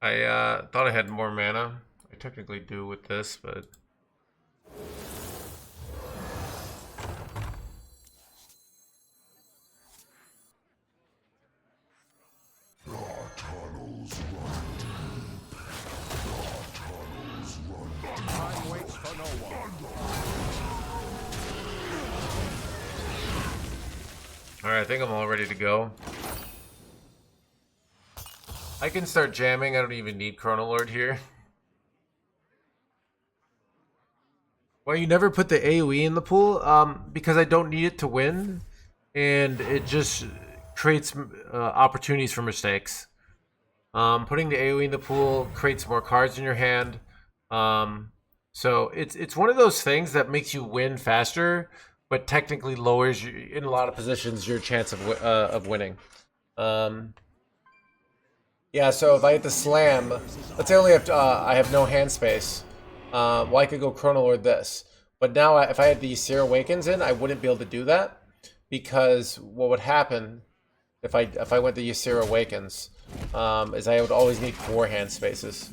I thought I had more mana. I technically do with this, but Time waits for no one. alright, I think I'm all ready to go. I can start jamming. I don't even need Chrono Lord here. Well, you never put the AoE in the pool? Because I don't need it to win, and it just creates opportunities for mistakes. Putting the AoE in the pool creates more cards in your hand. So it's one of those things that makes you win faster, but technically lowers in a lot of positions your chance of winning. Yeah, so if I hit the slam, let's say I have no hand space. Well, I could go Chrono Lord this. But now if I had the Seer Awakens in, I wouldn't be able to do that. Because what would happen if I went the Ysera Awakens is I would always need 4 hand spaces.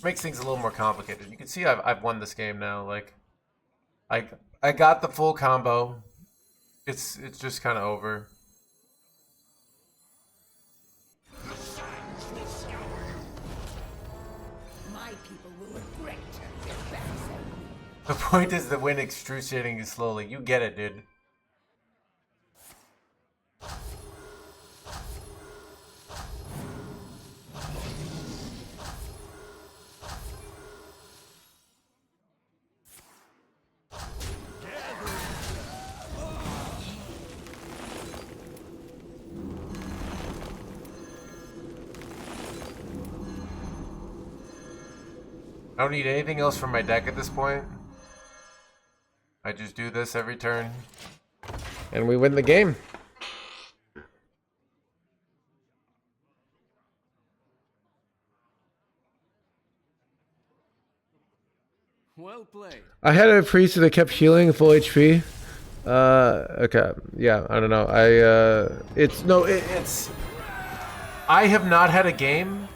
Makes things a little more complicated. You can see I've won this game now. Like I got the full combo. It's just kind of over. My people will regret their backs on me. The point is the wind extrudating you slowly. You get it, dude. I don't need anything else from my deck at this point. I just do this every turn. And we win the game. Well played. I had a priest that kept healing full HP. Okay. Yeah, I don't know. It's I have not had a game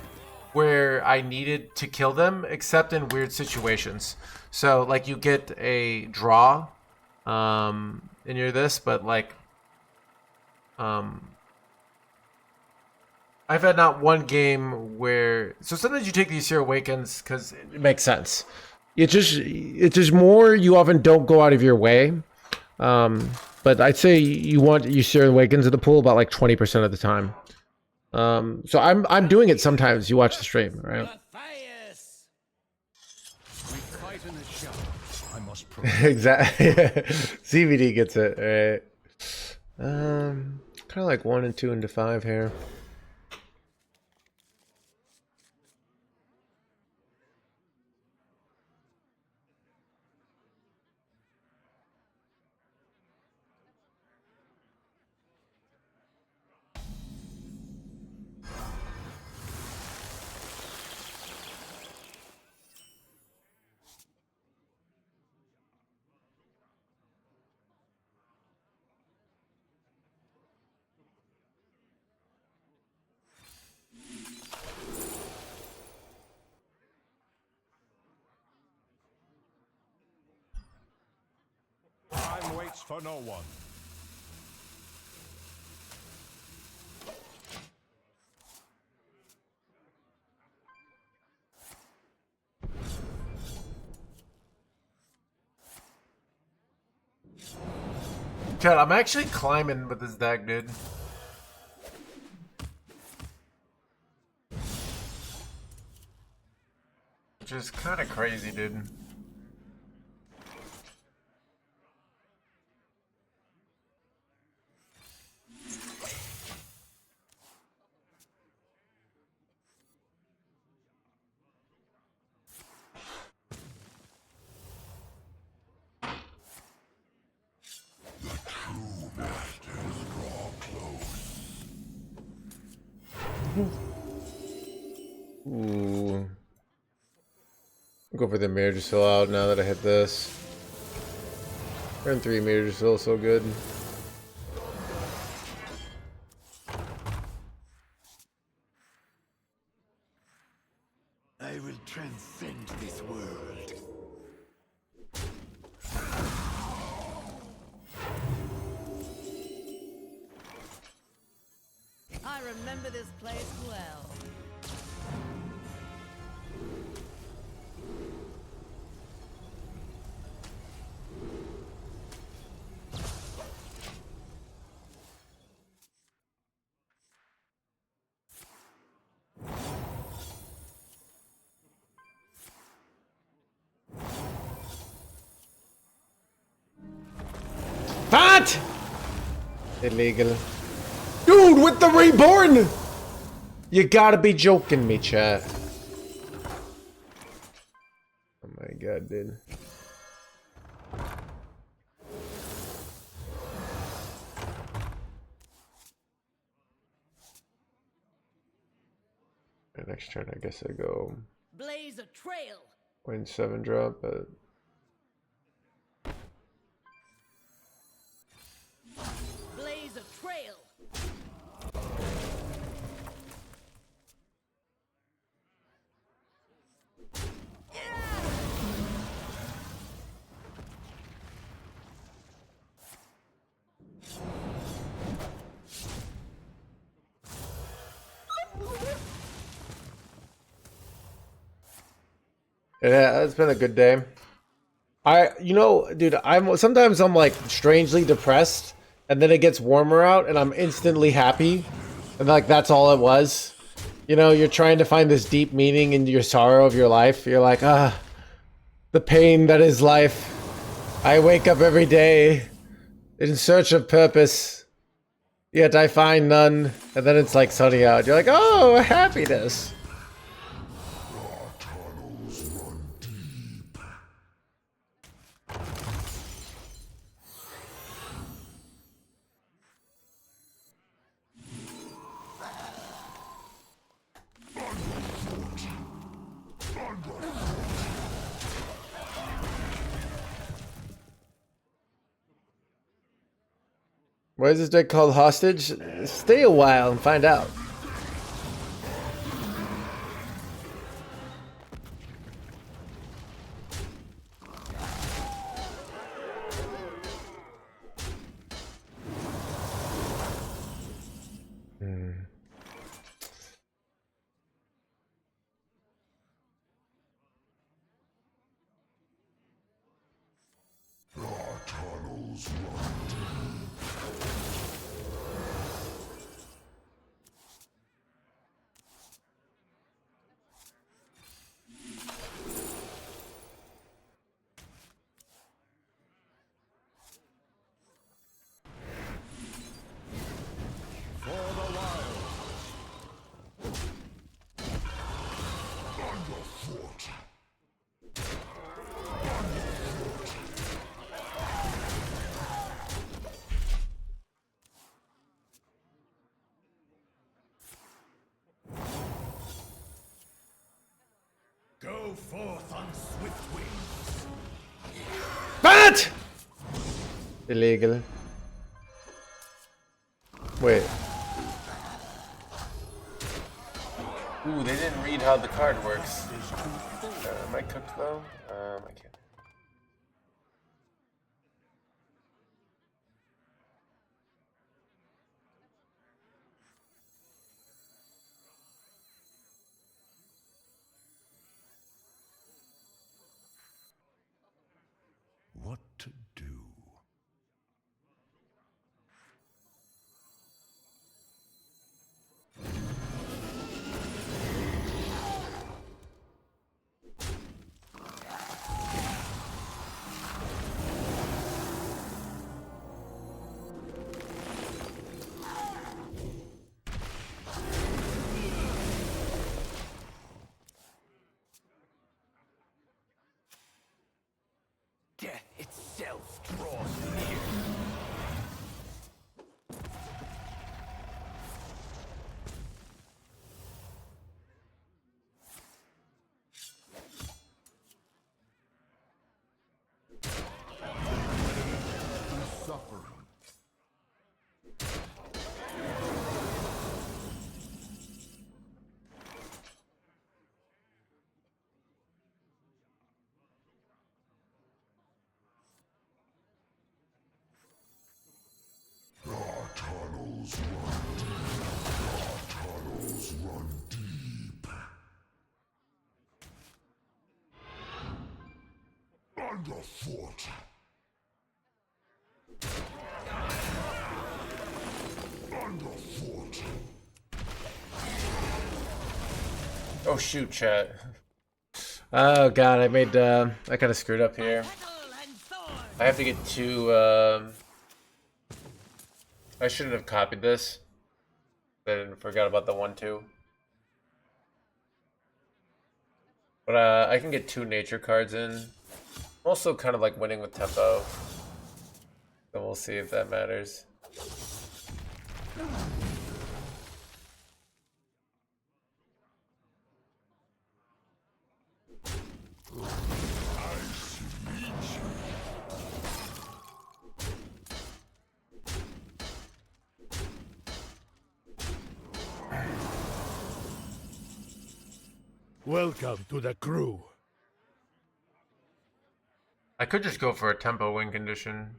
where I needed to kill them except in weird situations. So like you get a draw and you're this, but like I've had not one game where so sometimes you take these Seer Awakens because it makes sense. It's just more you often don't go out of your way. But I'd say you Seer Awakens in the pool about like 20% of the time. So I'm doing it sometimes. You watch the stream, right? Matthias! We fight in the shadows. I must Exactly. CVD gets it. All right. Kind of like 1 and 2 into 5 here. Time waits for no one. Chad, I'm actually climbing with this deck, dude. Which is kind of crazy, dude. Ooh. I'll go for the Mirror Still out now that I hit this. Turn 3 Mirror Still so good. I will transcend this world. I remember this place well. What? Illegal. Dude, with the Reborn! You gotta be joking me, chat. Oh my god, dude. And next turn, I guess I go Blaze a trail. win 7 drop, but Blaze a trail. yeah, it's been a good day. Dude, sometimes I'm like strangely depressed, and then it gets warmer out, and I'm instantly happy, and like that's all it was. You know, you're trying to find this deep meaning in your sorrow of your life. You're like, the pain that is life. I wake up every day in search of purpose, yet I find none. And then it's like sunny out. You're like, oh, happiness. Why is this deck called Hostage? Stay a while and find out. Go forth on swift wings. Bat! Illegal. Wait. Ooh, they didn't read how the card works. Am I cooked though? I can't. What to do? Death itself draws near. Suffering. Our tunnels run deep. Our tunnels run deep. Underfoot. Underfoot. Oh shoot, chat. Oh god, I made I kind of screwed up here. I have to get two. I shouldn't have copied this. I forgot about the 1-2. But I can get 2 nature cards in. I'm also kind of like winning with tempo. So we'll see if that matters. Welcome to the crew. I could just go for a tempo win condition.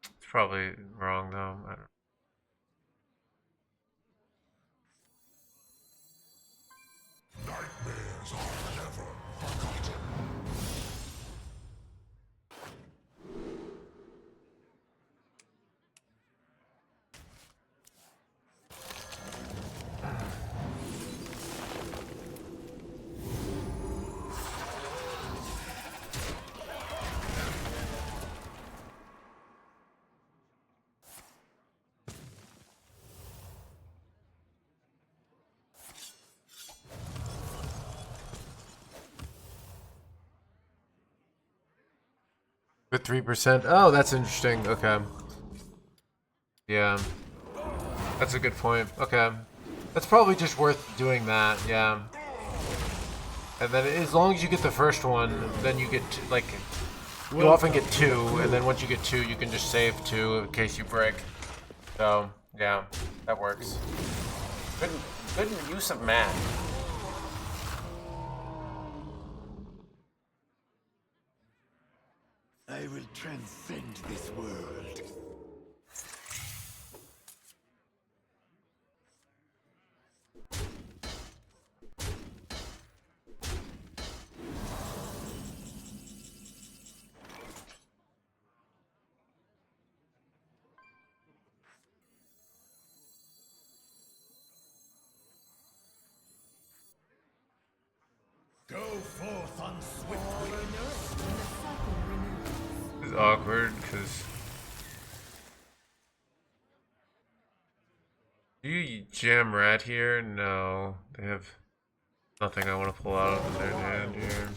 It's probably wrong though. I don't. Nightmares are never forgotten. With 3%. Oh, that's interesting. Okay. Yeah. That's a good point. Okay. That's probably just worth doing that. Yeah. And then as long as you get the first one, then you get, like, you often get 2, and then once you get 2, you can just save 2 in case you break. So, yeah. That works. Good use of math. I will transcend this world. Go forth on swift wings. It's awkward, because... Do you jam rat here? No. They have nothing I want to pull out of their hand here.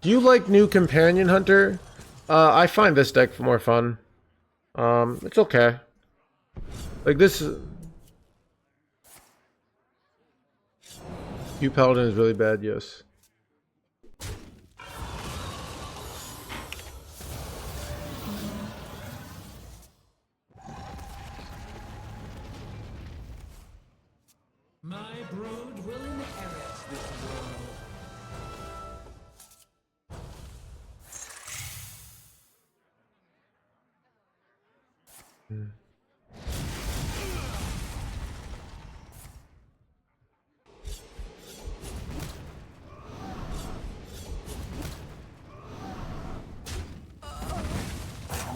Do you like new Companion Hunter? I find this deck more fun. It's okay. Like this... You Paladin is really bad, yes. My brood will inherit this world.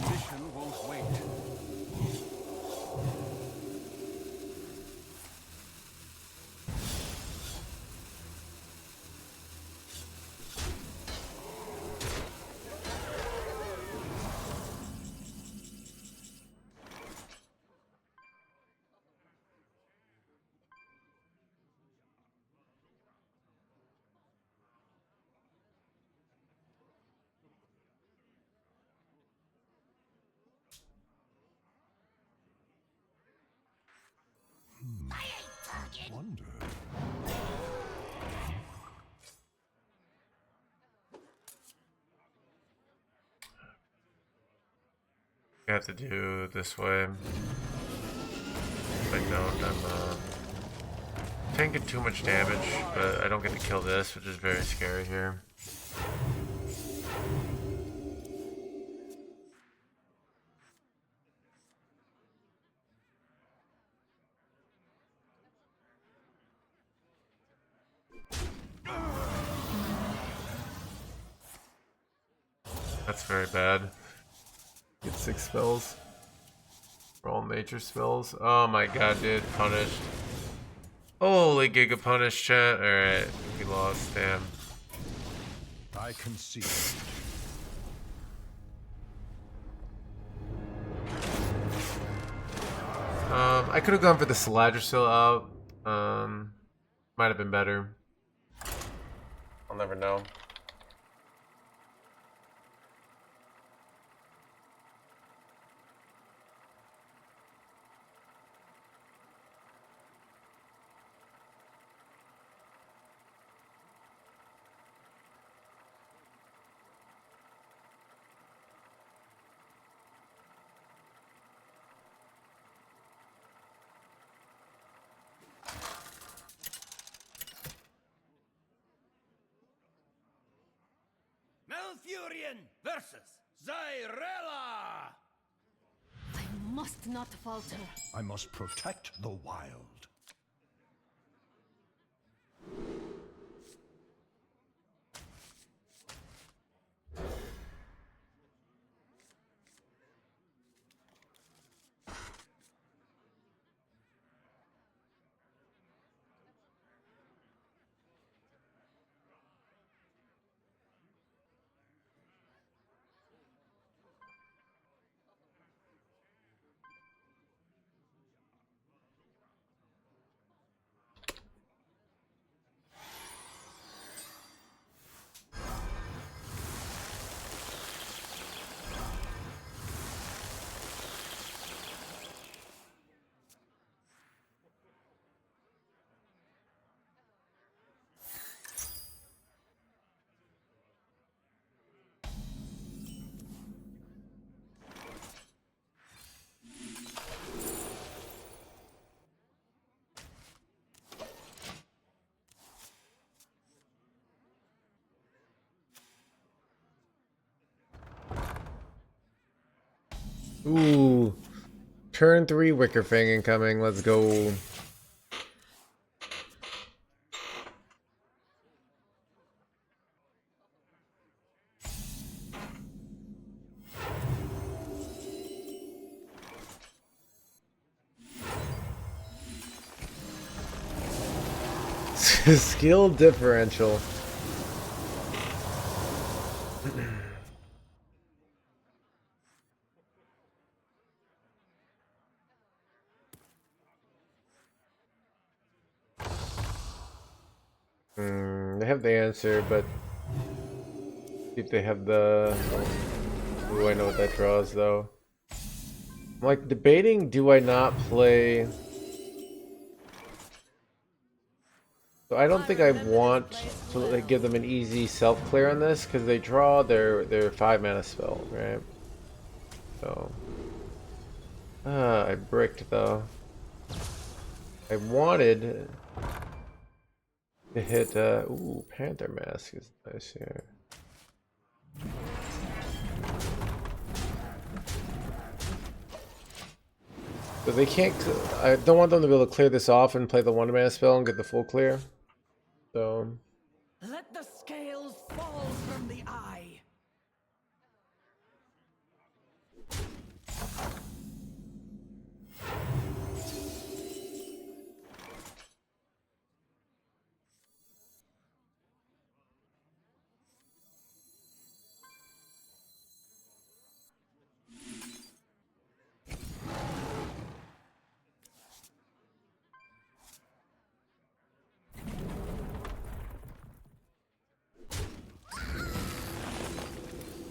Mission won't wait. Wonder. You have to do it this way. If I don't, I'm taking too much damage, but I don't get to kill this, which is very scary here. That's very bad. Get 6 spells. For all nature spells. Oh my god, dude. Punished. Holy giga punish, chat. Alright. We lost. Damn. I concede. I could have gone for the Saladrisil out. Might have been better. I'll never know. Malfurion versus Zyrella! I must not falter. I must protect the wild. Ooh. Turn 3 Wicker Fang incoming. Let's go. Skill differential. They have the answer, but see if they have the. Ooh, I know what that draws though. I'm like debating, do I not play? So I don't think I want to like, give them an easy self clear on this because they draw their 5-mana spell, right? So I bricked though. I wanted to hit ooh, Panther Mask is nice here. But they can't. I don't want them to be able to clear this off and play the 1-mana spell and get the full clear. So Let the scales fall from the eye.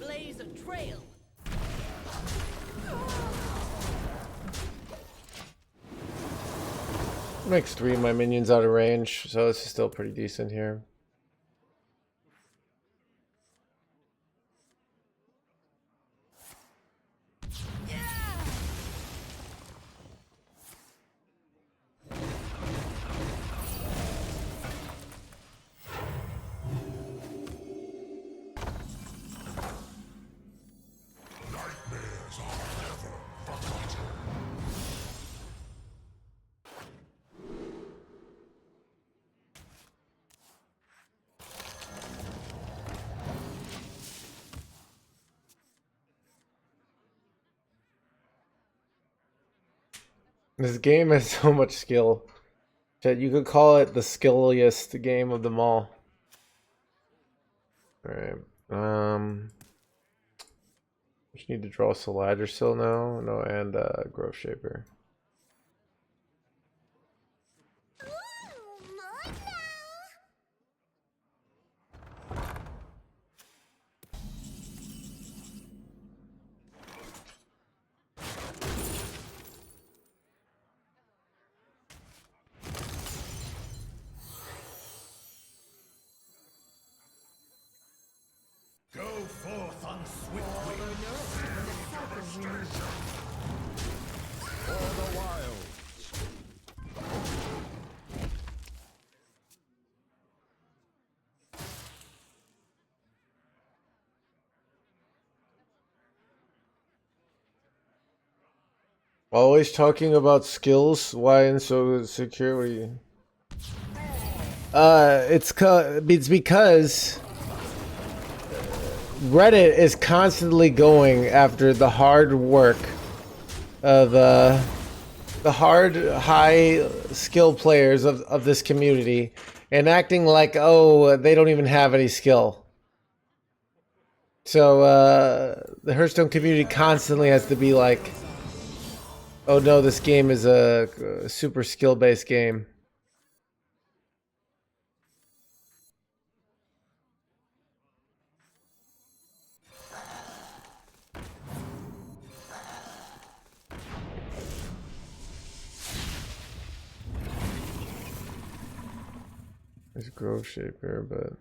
Blaze a trail. makes 3 of my minions out of range, so this is still pretty decent here. This game has so much skill that you could call it the skilliest game of them all. Alright. Just need to draw Soladger still now. No, and Growth Shaper. Go forth on swift wings. For the wild. Always talking about skills. Why and so secure? What are you? It's because Reddit is constantly going after the hard work of the hard high skill players of this community and acting like, oh, they don't even have any skill. So the Hearthstone community constantly has to be like, oh no, this game is a super skill based game. There's Grove Shaper, but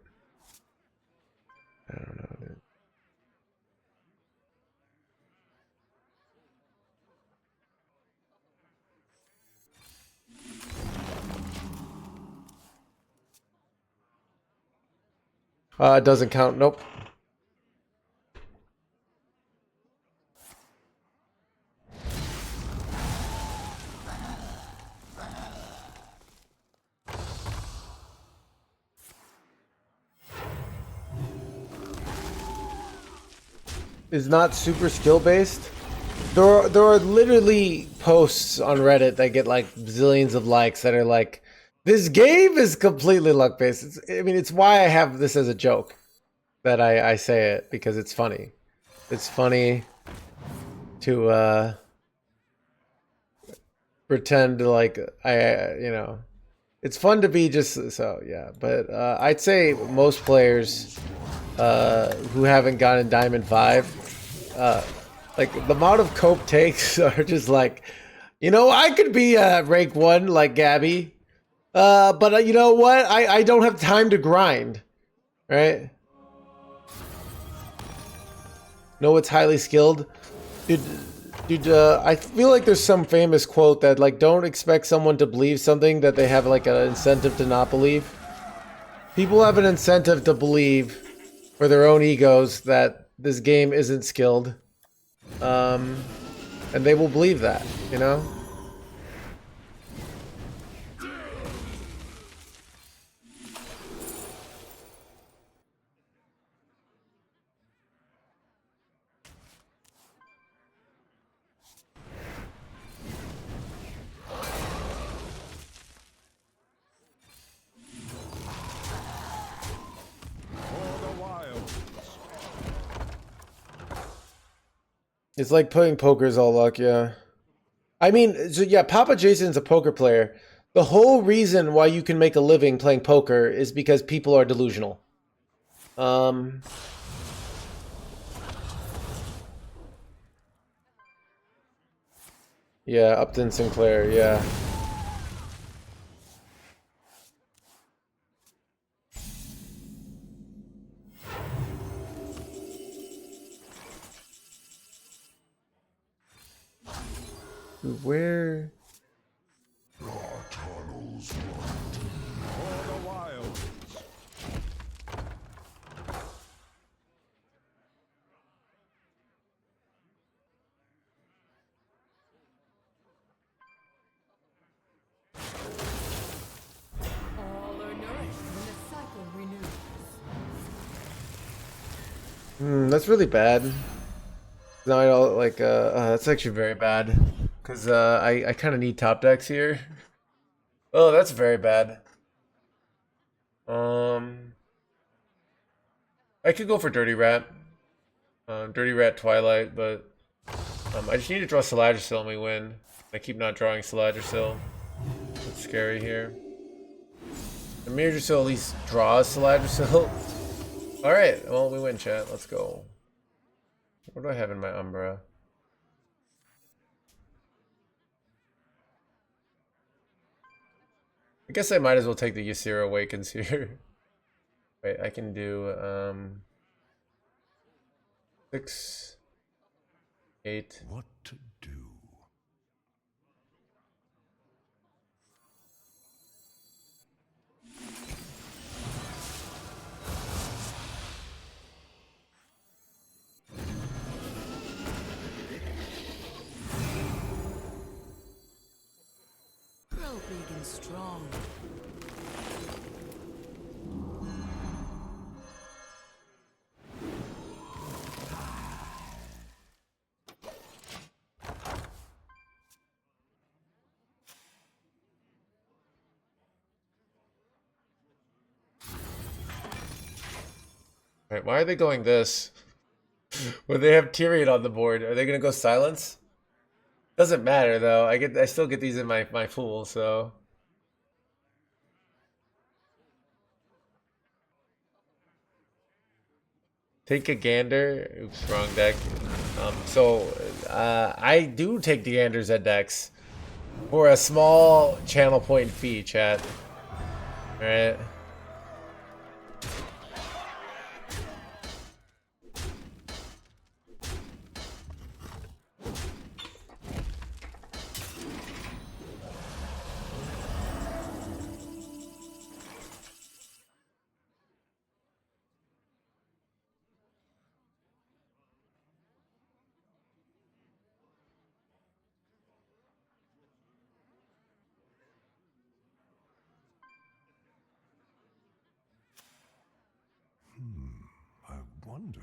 I don't know, dude. It doesn't count. Nope. Is not super skill based. There are literally posts on Reddit that get like zillions of likes that are like, this game is completely luck based. I mean, it's why I have this as a joke that I say it, because it's funny. It's funny to pretend like you know, it's fun to be just so, yeah. But I'd say most players who haven't gotten Diamond 5, like the amount of cope takes are just like, you know, I could be rank 1 like Gabby, but you know what? I don't have time to grind, right? No, it's highly skilled, dude. I feel like there's some famous quote that like, don't expect someone to believe something that they have like an incentive to not believe. People have an incentive to believe for their own egos that this game isn't skilled, and they will believe that, you know. It's like playing poker's all luck, yeah. I mean, so yeah, Papa Jason's a poker player. The whole reason why you can make a living playing poker is because people are delusional. Yeah, Upton Sinclair, yeah. Dude, where? All are nourished when the cycle renews. That's really bad. No, I don't like. That's actually very bad, because I kind of need top decks here. Oh, that's very bad. I could go for Dirty Rat, Dirty Rat Twilight, but I just need to draw Saladrasil and we win. I keep not drawing Saladrasil. That's scary here. The Mirdrasil at least draws Saladrasil. All right, well we win, chat. Let's go. What do I have in my Umbra? I guess I might as well take the Ysera Awakens here. Wait, I can do 6, 8. What to do? strong. Alright, why are they going this? When they have Tyrion on the board, are they gonna go silence? Doesn't matter though. I still get these in my pool, so take a gander. Oops, wrong deck. I do take the ganders at decks for a small channel point fee, chat. Alright. I wonder.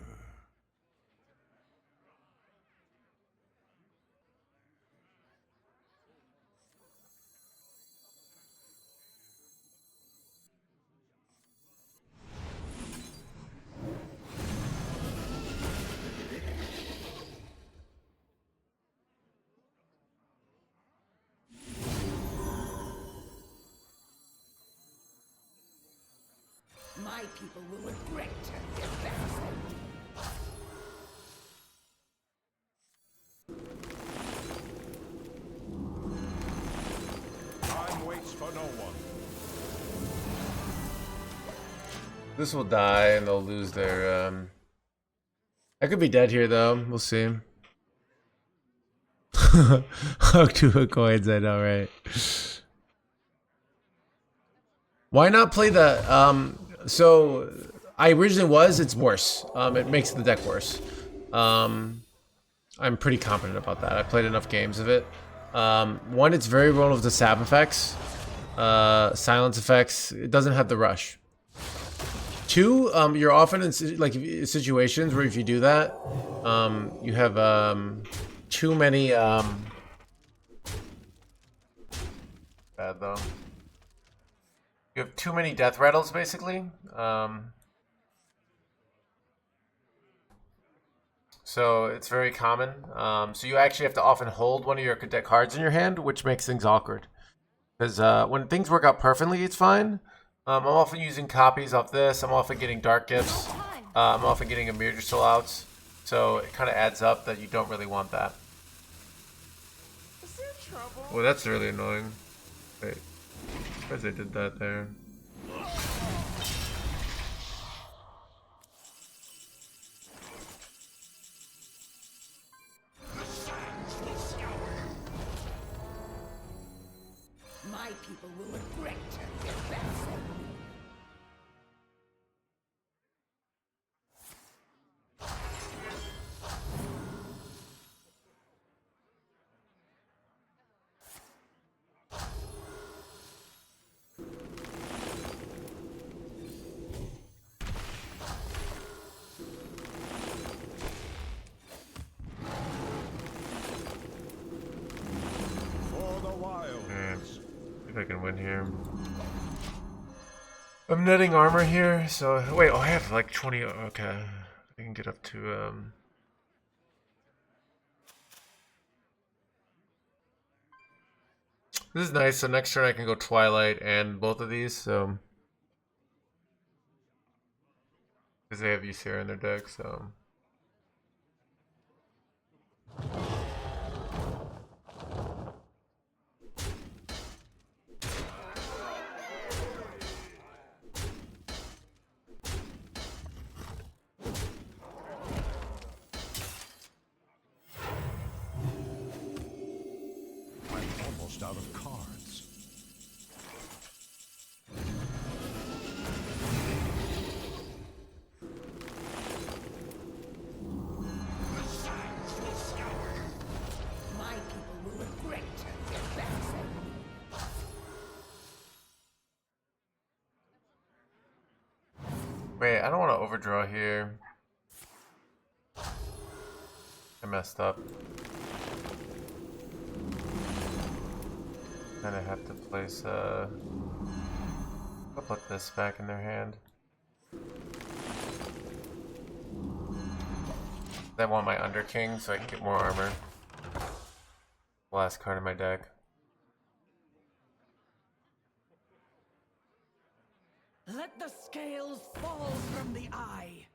My people will regret their bastard. Time waits for no one. This will die and they'll lose their I could be dead here though. We'll see. Oh, 2 coins, I know, right? Why not play the so I originally was, it's worse. It makes the deck worse. I'm pretty confident about that. I played enough games of it. One, it's very vulnerable to sap effects, silence effects. It doesn't have the rush. 2, you're often in situations where if you do that, you have too many bad though. You have too many death rattles, basically. So it's very common. So you actually have to often hold one of your deck cards in your hand, which makes things awkward. Because when things work out perfectly, it's fine. I'm often using copies off this. I'm often getting dark gifts. I'm often getting Amir disalloweds. So it kind of adds up that you don't really want that. Is there trouble? Well, that's really annoying. Wait. Because they did that there. My people will regret their bastard. For the wild. See if I can win here. I'm netting armor here, so wait, oh I have like 20, okay. I can get up to this is nice, so next turn I can go Twilight and both of these, so because they have Ysera in their deck, so I'm almost out of cards. My people will regret their bastard. Wait, I don't want to overdraw here. I messed up. Then I have to place I'll put this back in their hand. I want my Under King so I can get more armor. Last card in my deck. Let the scales fall from the eye.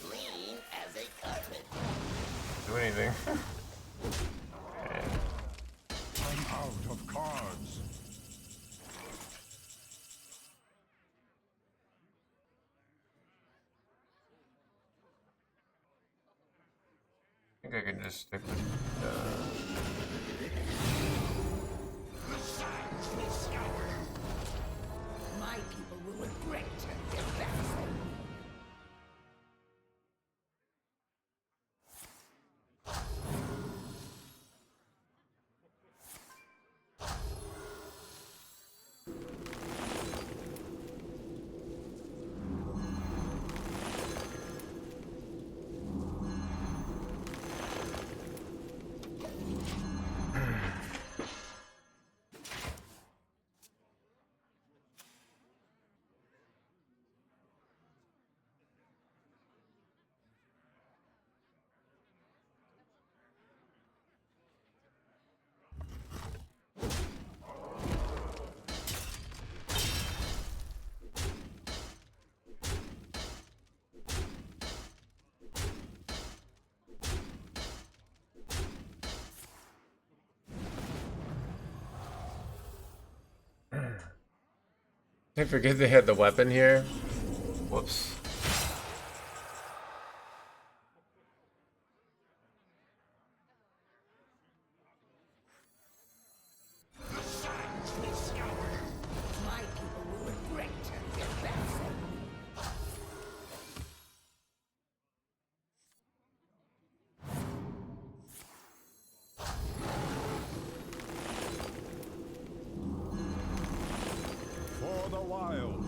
Clean as a carpet. Do anything. I'm out of cards. I think I can just stick with My people will regret their backs. I forget they had the weapon here. Whoops. My people will regret their backs. For the wilds.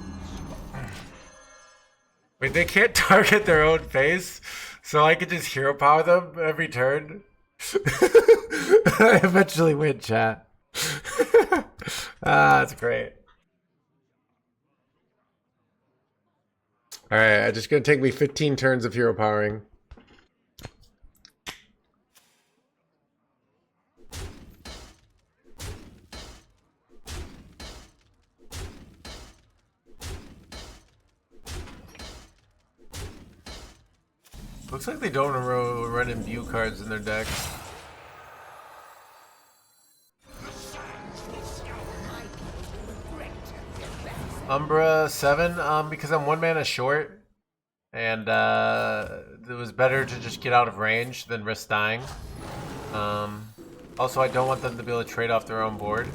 Wait, they can't target their own face, so I could just hero power them every turn. I eventually win, chat. That's great. Alright, it's just gonna take me 15 turns of hero powering. Looks like they don't run imbue cards in their deck. Umbra 7, because I'm 1 mana short, and it was better to just get out of range than risk dying. Also, I don't want them to be able to trade off their own board.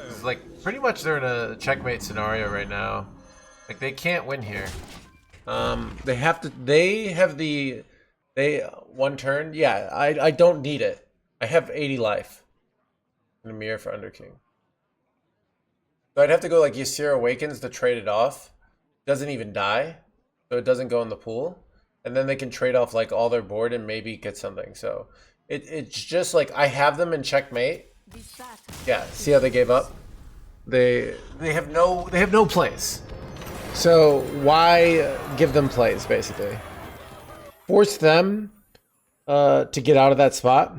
It's like pretty much they're in a checkmate scenario right now. Like they can't win here. They have to. They have the. They 1 turn. Yeah, I don't need it. I have 80 life. And a mirror for Underking. So I'd have to go like Ysir Awakens to trade it off. Doesn't even die, so it doesn't go in the pool. And then they can trade off like all their board and maybe get something. So it's just like I have them in checkmate. Yeah, see how they gave up? They have no plays. So why give them plays basically? Force them to get out of that spot.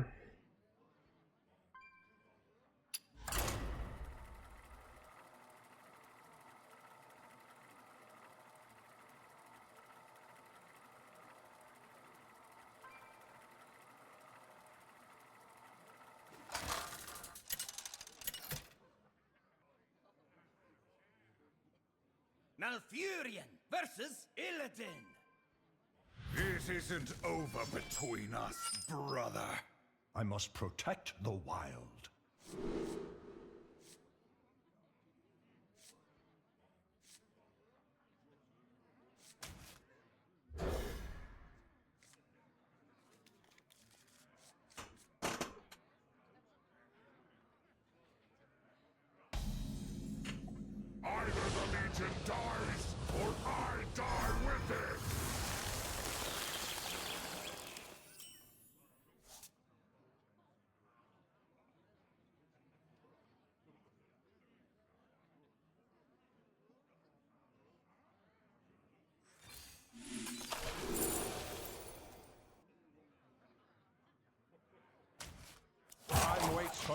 Malfurion versus Illidan. It isn't over between us, brother. I must protect the wild.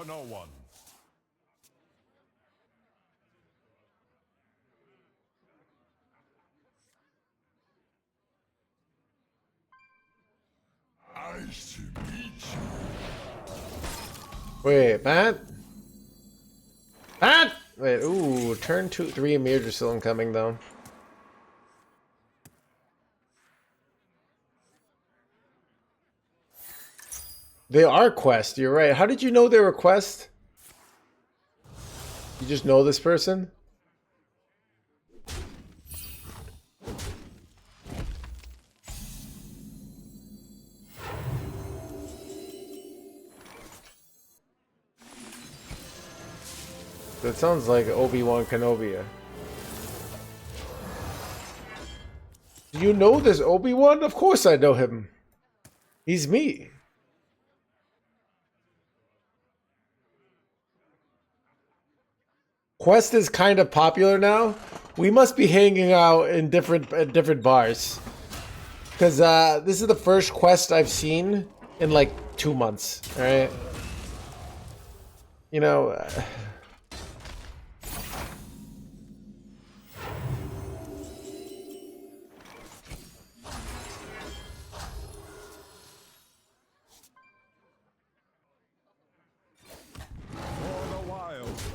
for no one. Nice to meet you. Wait, Matt? Matt! Wait, ooh, turn 2, 3 Emirs are still incoming though. They are quest, you're right. How did you know they were quest? You just know this person? That sounds like Obi-Wan Kenobi. Do you know this Obi-Wan? Of course I know him. He's me. Quest is kind of popular now. We must be hanging out in different bars. Because this is the first quest I've seen in like 2 months. Alright? You know... For the wilds.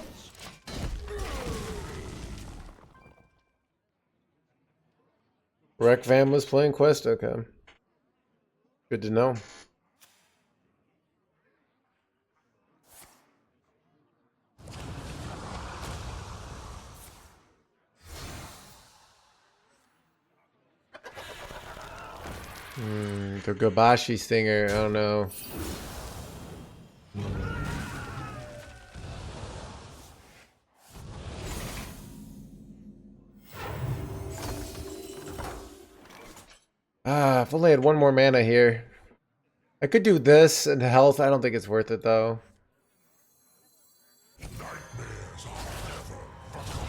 Rec Vam was playing Quest? Okay. Good to know. The Gabashi stinger, I don't know. If only I had one more mana here. I could do this and health. I don't think it's worth it though. Nightmares are never forgotten.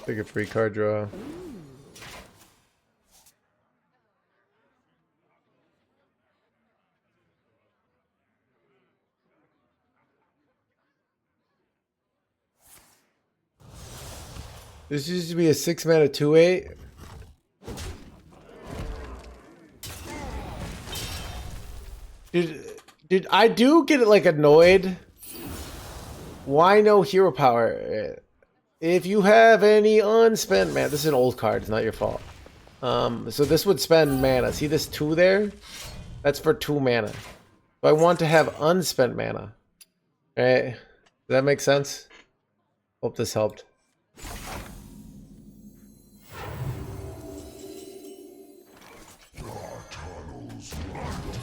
Take a free card draw. This used to be a 6 mana 2/8. Did I do get like annoyed? Why no hero power? If you have any unspent mana, this is an old card, it's not your fault. So this would spend mana. See this 2 there? That's for 2 mana. So I want to have unspent mana. Right? Does that make sense? Hope this helped. Our tunnels run deep.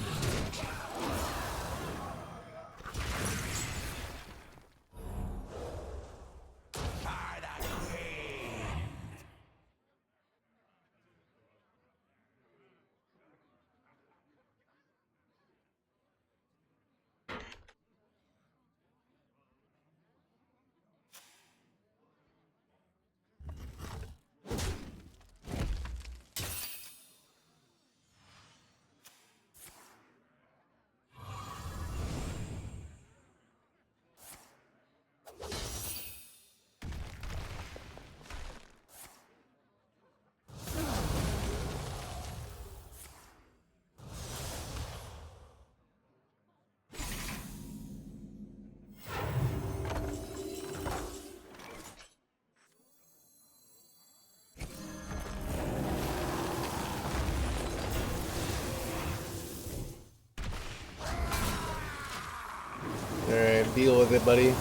Alright, deal with it, buddy.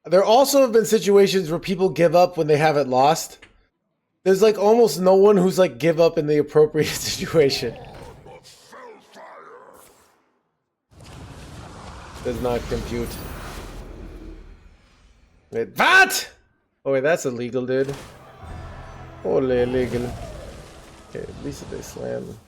There also have been situations where people give up when they haven't lost. There's like almost no one who's like give up in the appropriate situation. Does not compute. Wait, what? Oh wait, that's illegal, dude. Totally illegal. Okay, at least they slam.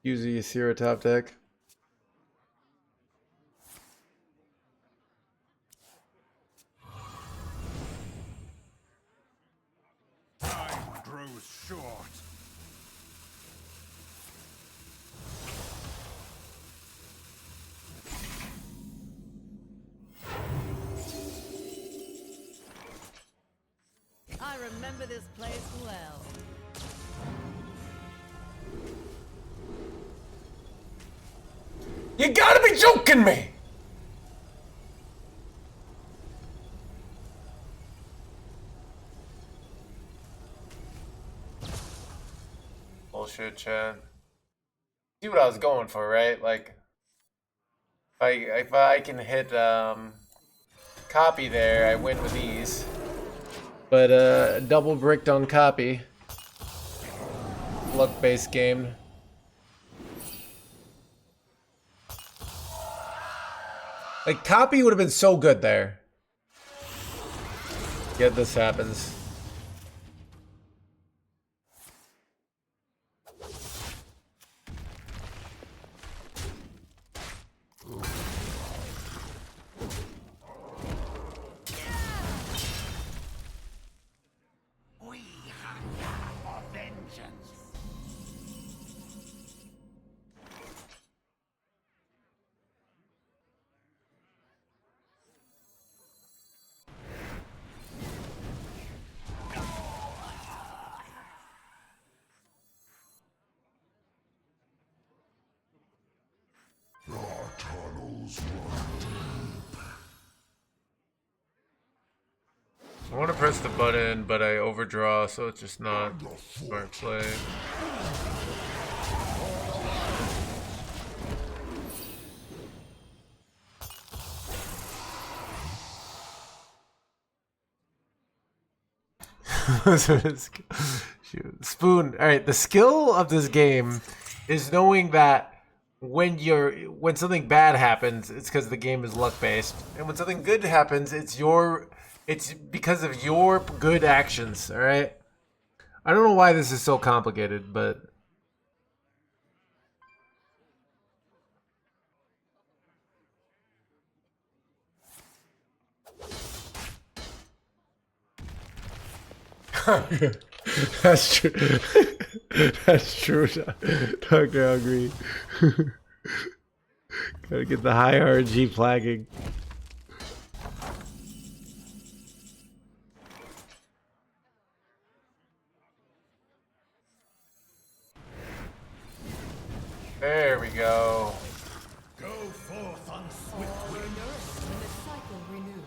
Use the Asira top deck. Time grows short. I remember this place well. You gotta be joking me! Bullshit, chat. See what I was going for, right? Like, if I can hit copy there, I win with ease. But double bricked on copy. Luck-based game. Like, copy would have been so good there. Yet this happens. We hunger for vengeance. I want to press the button, but I overdraw, so it's just not smart play. Shoot. Spoon. All right, the skill of this game is knowing that when something bad happens, it's because the game is luck based, and when something good happens, it's because of your good actions. All right. I don't know why this is so complicated, but. That's true. That's true. Dr. Hungry. Gotta get the high RNG flagging. There we go. Go forth on swift wings. And the cycle renews.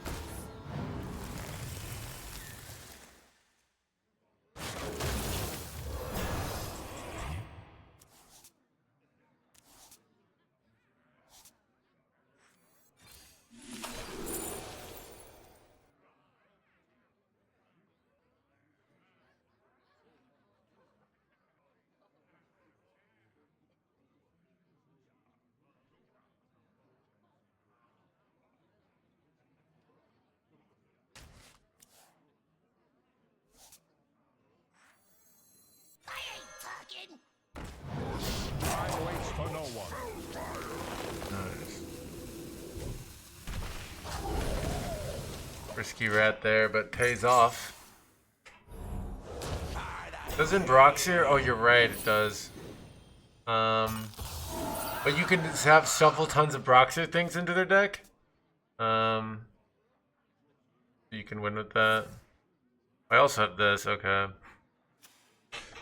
Time waits for no one. Risky rat there, but pays off. Doesn't Broxir? Oh, you're right, it does. But you can just have shuffle tons of Broxir things into their deck. You can win with that. I also have this, okay.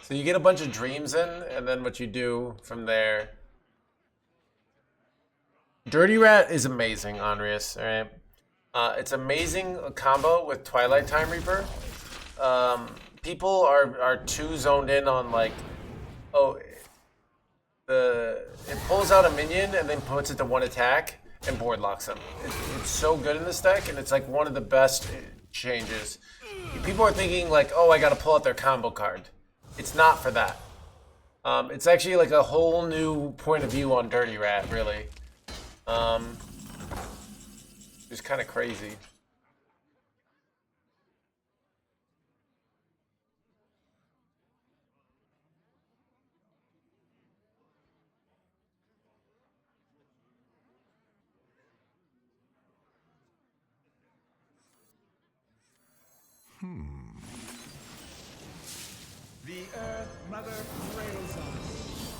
So you get a bunch of dreams in, and then what you do from there. Dirty Rat is amazing, Onrius, alright? It's amazing combo with Twilight Time Reaper. People are too zoned in on like, oh, it pulls out a minion and then puts it to one attack and board locks them. It's so good in this deck, and it's like one of the best changes. People are thinking like, oh, I gotta pull out their combo card. It's not for that. It's actually like a whole new point of view on Dirty Rat, really. It's kind of crazy. The Earth Mother prays us.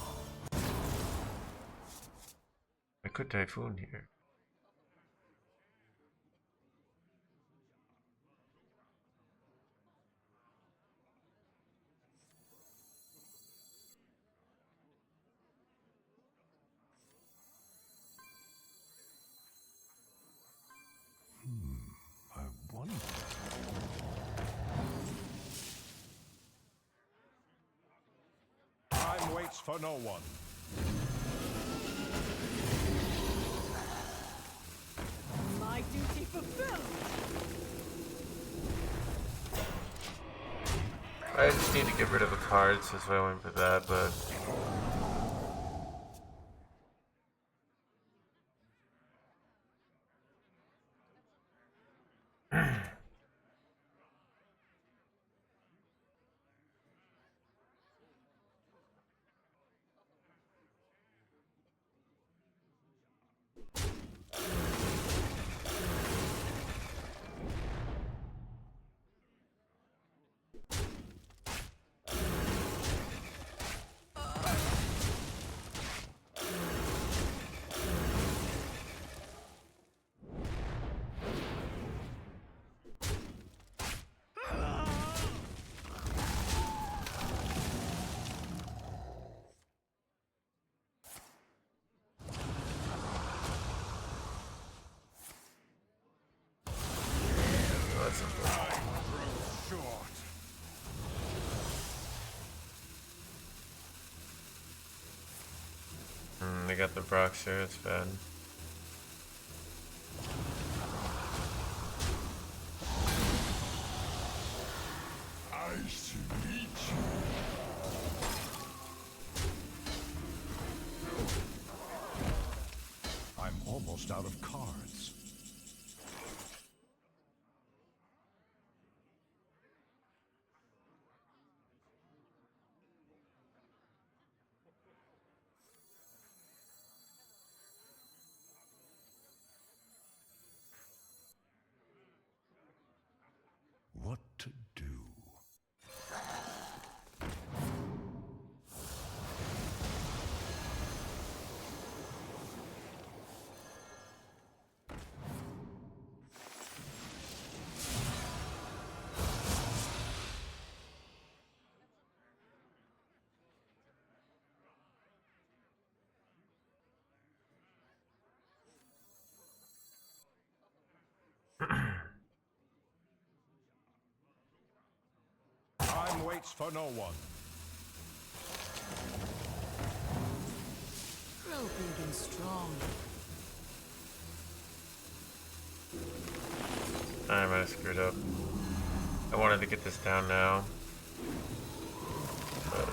I could Typhoon here. I wonder. Time waits for no one. My duty fulfilled. I just need to get rid of a card, so that's why I went for that, but... They got the Broxer, it's bad. I see each. I'm almost out of cards. What to do? Time waits for no one. Grow big and strong. I might have screwed up. I wanted to get this down now. But...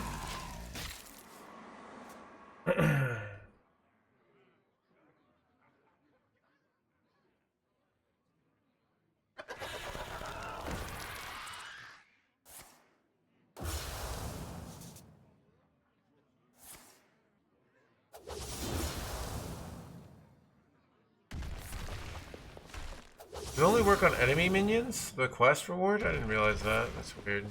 Does it only work on enemy minions? The quest reward? I didn't realize that. That's weird.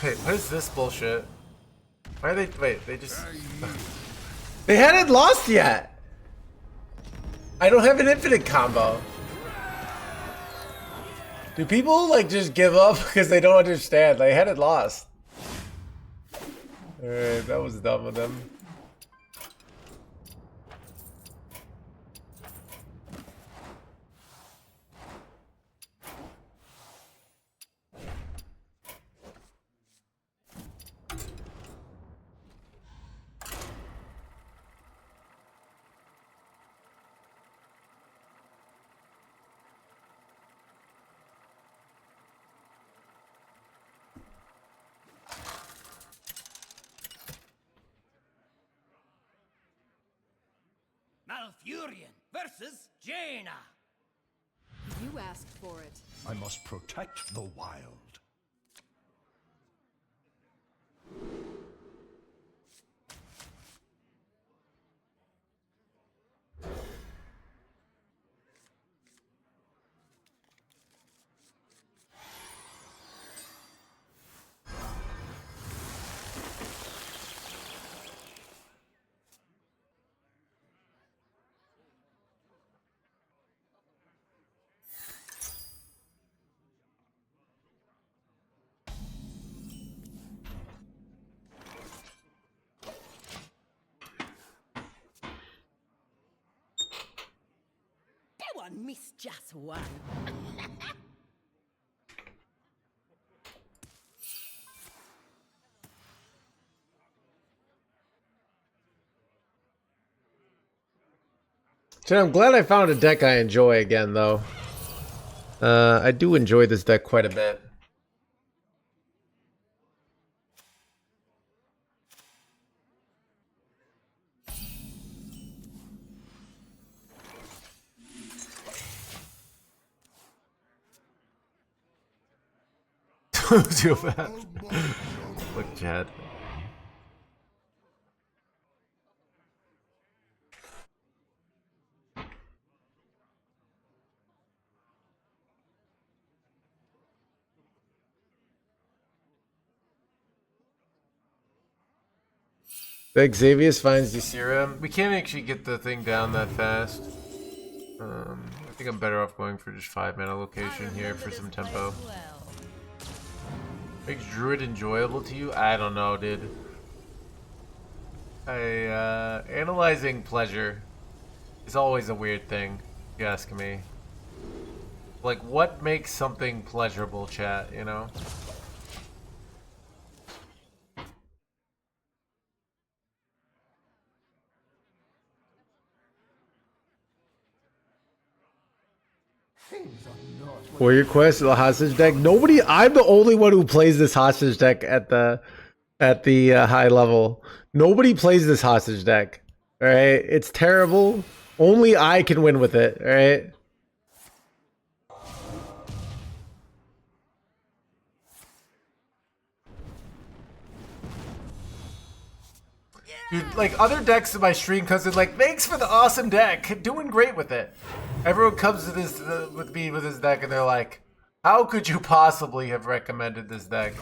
Wait, what is this bullshit? Why are they... Wait, they just... They hadn't lost yet! I don't have an infinite combo. Do people, like, just give up because they don't understand? They hadn't lost. Alright, that was dumb of them. Furion versus Jaina. You asked for it. I must protect the wild. Go on, miss just one. So I'm glad I found a deck I enjoy again, though. I do enjoy this deck quite a bit. Too fast. Look, Chad. Xavius finds the serum. We can't actually get the thing down that fast. I think I'm better off going for just 5 mana location here for some tempo. Makes Druid enjoyable to you? I don't know, dude. Analyzing pleasure is always a weird thing, if you ask me. Like, what makes something pleasurable, chat, you know? Warrior Quest, the hostage deck. Nobody. I'm the only one who plays this hostage deck at the high level. Nobody plays this hostage deck. All right, it's terrible. Only I can win with it. All right. Dude, like other decks in my stream comes in like, thanks for the awesome deck, doing great with it. Everyone comes to this with me with this deck and they're like, how could you possibly have recommended this deck?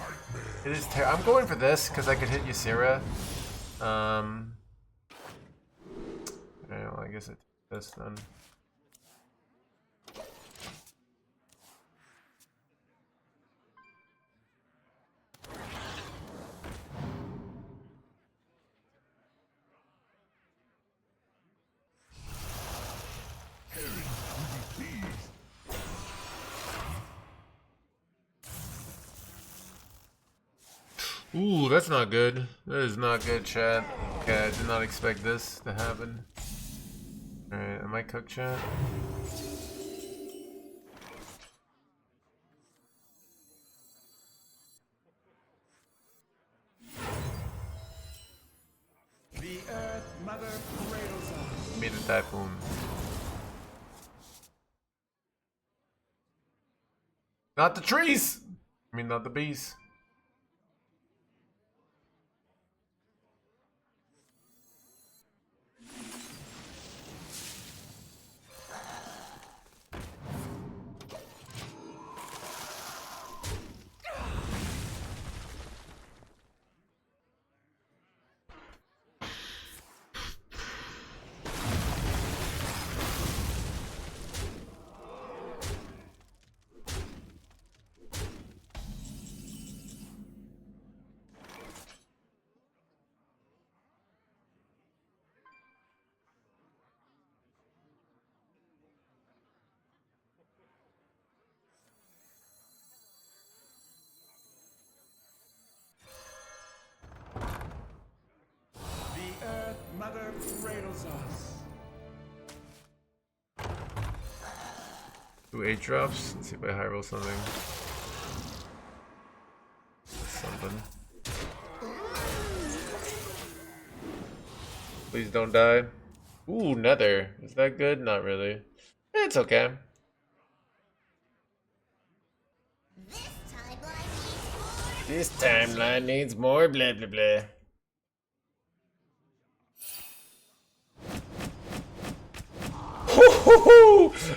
It is I'm going for this because I could hit Ysera. Well, I guess I take this then. Ooh, that's not good. That is not good, chat. Okay, I did not expect this to happen. Alright, am I cooked, chat? The Earth Mother cradles us. Made a typhoon. Not the trees! I mean, not the bees. The Earth Mother cradles us. Do 8 drops. Let's see if I high roll something. Something. Please don't die. Ooh, Nether. Is that good? Not really. It's okay. This timeline needs more blah blah blah.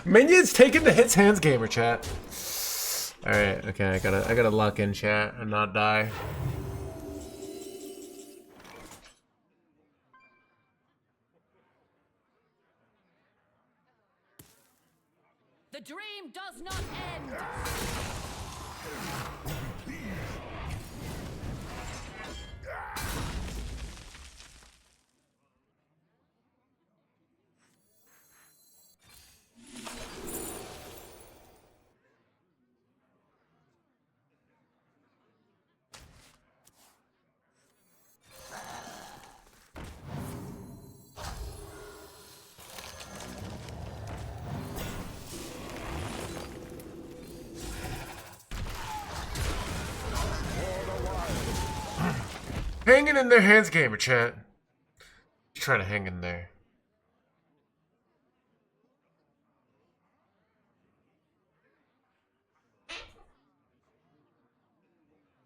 Minions taking the hits, hands gamer chat. All right, okay, I gotta lock in chat and not die. The dream does not end. Hanging in their hands gamer chat. Just trying to hang in there.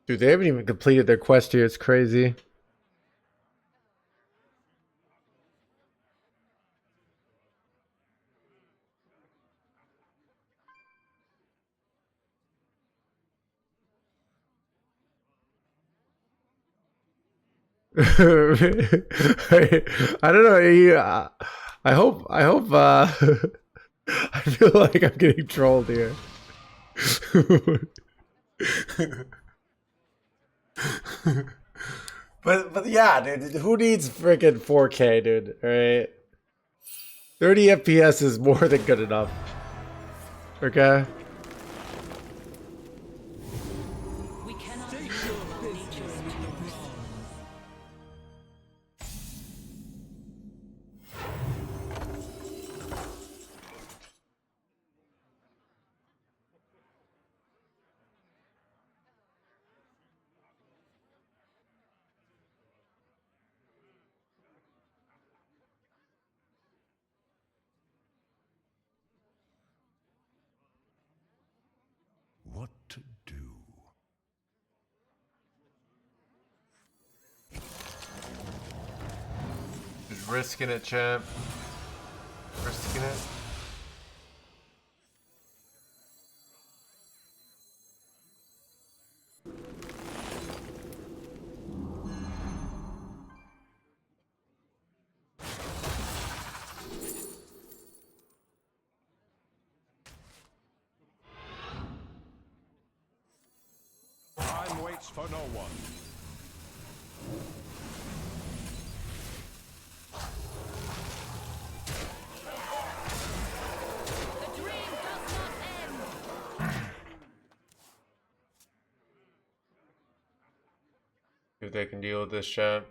Dude, they haven't even completed their quest here. It's crazy. I don't know. I hope. I feel like I'm getting trolled here. but yeah, dude. Who needs freaking 4K, dude? All right. 30 FPS is more than good enough. Okay. We cannot take your business into the wrong. What to do? Just risking it, champ. Risking it. Time waits for no one. The dream does not end. See if they can deal with this, champ.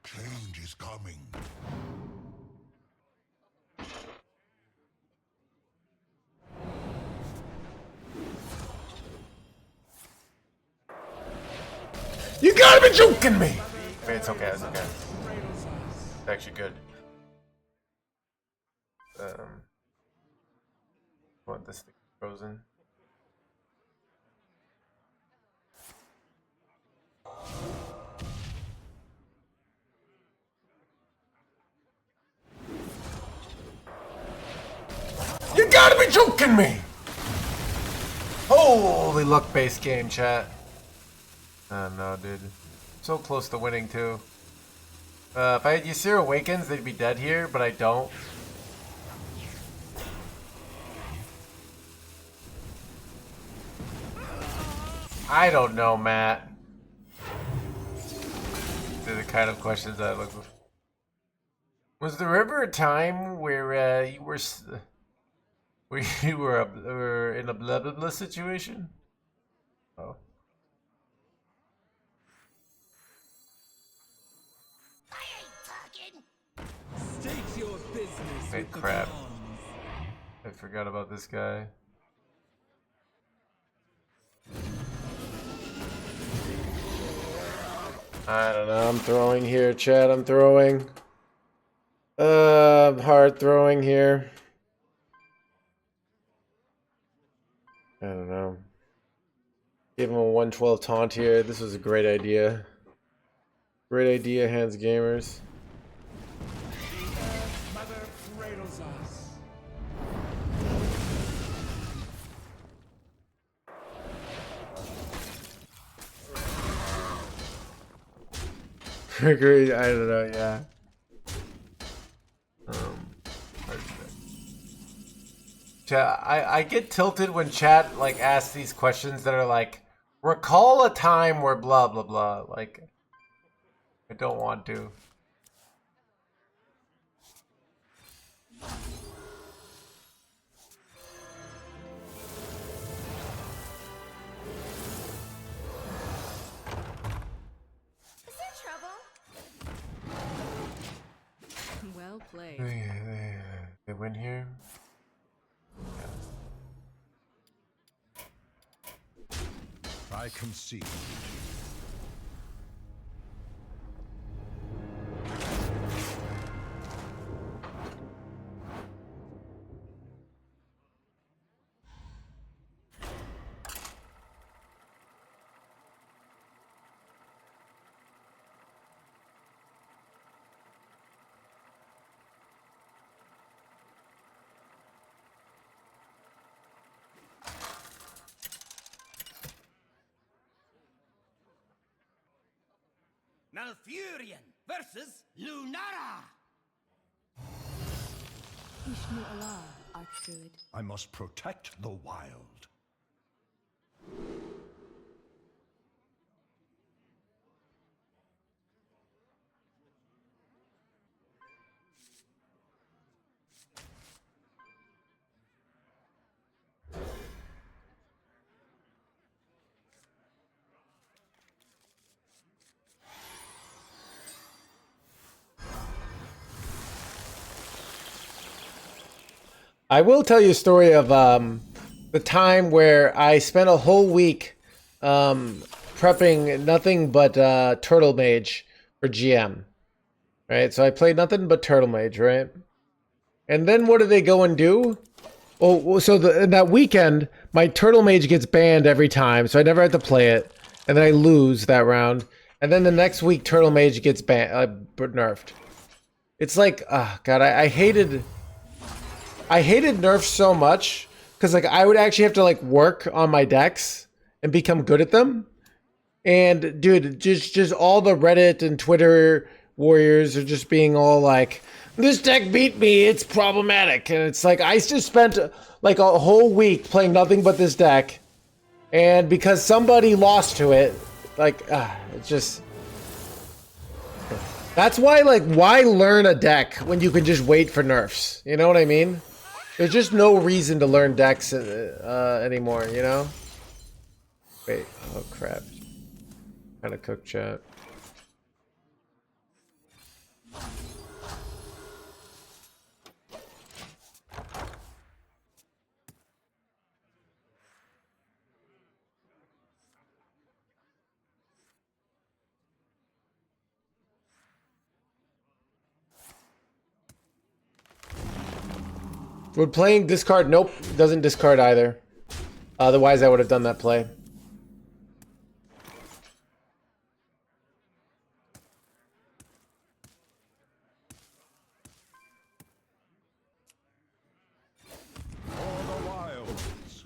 Change is coming. You gotta be joking me! Wait, it's okay, it's okay. It's actually good. Want this thing frozen? You gotta be joking me! Holy luck-based game, chat. Oh no, dude. So close to winning, too. If I had Ysir Awakens, they'd be dead here, but I don't. I don't know, Matt. These are the kind of questions I look for. Was there ever a time where you were in a blah blah blah situation? Oh. Wait, crap. I forgot about this guy. I don't know. I'm throwing here, Chad. I'm throwing. Hard throwing here. I don't know. Give him a 112 taunt here. This was a great idea. Great idea, NoHandsGamers. Mother cradles us. Great, I don't know, yeah. Chat, I get tilted when chat like asks these questions that are like, recall a time where blah blah blah. Like, I don't want to. Is there trouble? Well played. They win here. I concede. Malfurion versus Lunara! Ishnu Allah, Archdruid. I must protect the wild. I will tell you a story of the time where I spent a whole week prepping nothing but Turtle Mage for GM. Right? So I played nothing but Turtle Mage, right? And then what do they go and do? Oh, so in that weekend, my Turtle Mage gets banned every time, so I never had to play it. And then I lose that round. And then the next week, Turtle Mage gets nerfed. It's like, oh, God, I hated nerfs so much because like I would actually have to like work on my decks and become good at them. And dude, just all the Reddit and Twitter warriors are just being all like, this deck beat me, it's problematic. And it's like I just spent like a whole week playing nothing but this deck, and because somebody lost to it, like it's just, that's why, like, why learn a deck when you can just wait for nerfs? You know what I mean? There's just no reason to learn decks anymore, you know? Wait, oh crap. Kinda cooked chat. Would playing discard? Nope, doesn't discard either. Otherwise, I would have done that play. For the wilds.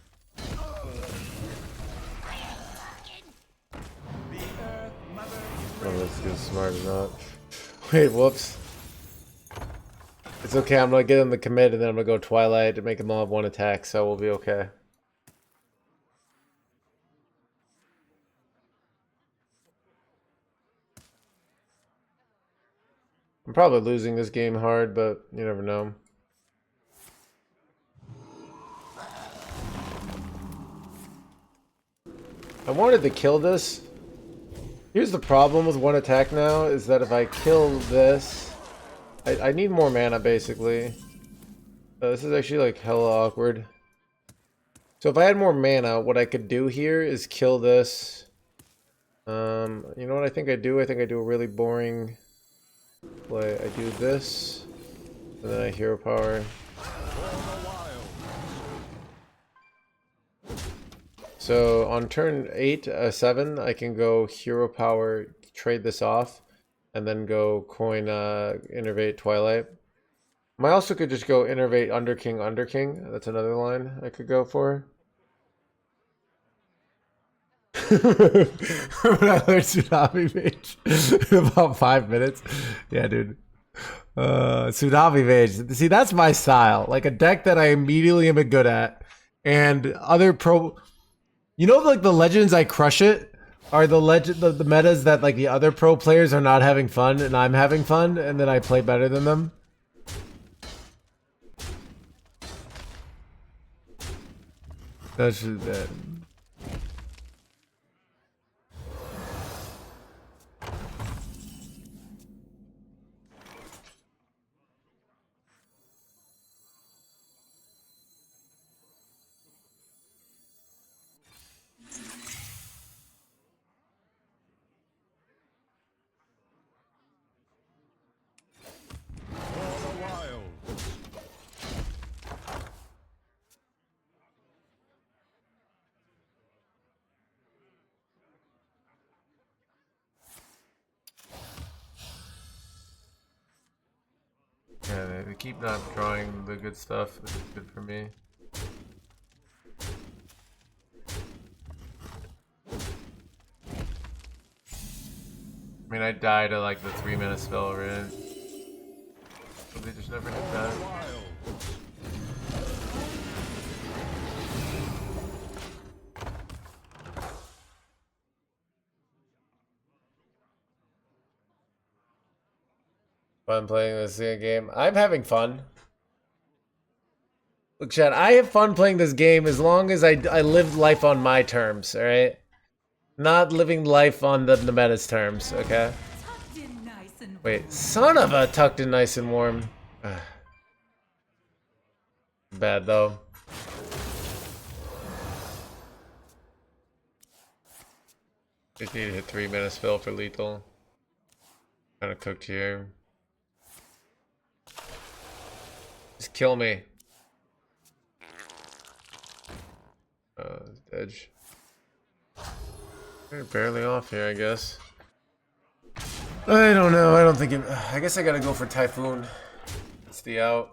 Oh, this is smart or not. Wait, whoops. It's okay, I'm gonna get him the commit and then I'm gonna go Twilight to make him all have one attack, so we'll be okay. I'm probably losing this game hard, but you never know. I wanted to kill this. Here's the problem with one attack now, is that if I kill this, I need more mana, basically. This is actually like hella awkward. So if I had more mana, what I could do here is kill this. You know what I think I do? I think I do a really boring play. I do this, and then I hero power. So on turn 8, 7, I can go hero power, trade this off, and then go coin innervate Twilight. I also could just go innervate Underking, Underking. That's another line I could go for. When I learned Tsunami Mage in about 5 minutes. Yeah, dude. Tsunami Mage. See, that's my style. Like a deck that I immediately am good at. And other pro... You know, like the legends I crush it are the metas that like the other pro players are not having fun and I'm having fun and then I play better than them. That's just that. Yeah, they keep not drawing the good stuff. This is good for me. I mean, I died to like the 3-mana spell, right? But they just never did that. Fun playing this game. I'm having fun. Look, Chad, I have fun playing this game as long as I live life on my terms, alright? Not living life on the meta's terms, okay? Wait, son of a tucked in nice and warm. Bad though. Just need to hit 3-mana spell for lethal. Kinda cooked here. Just kill me. Edge. We're barely off here, I guess. I don't know. I don't think it... I guess I gotta go for Typhoon. It's the out.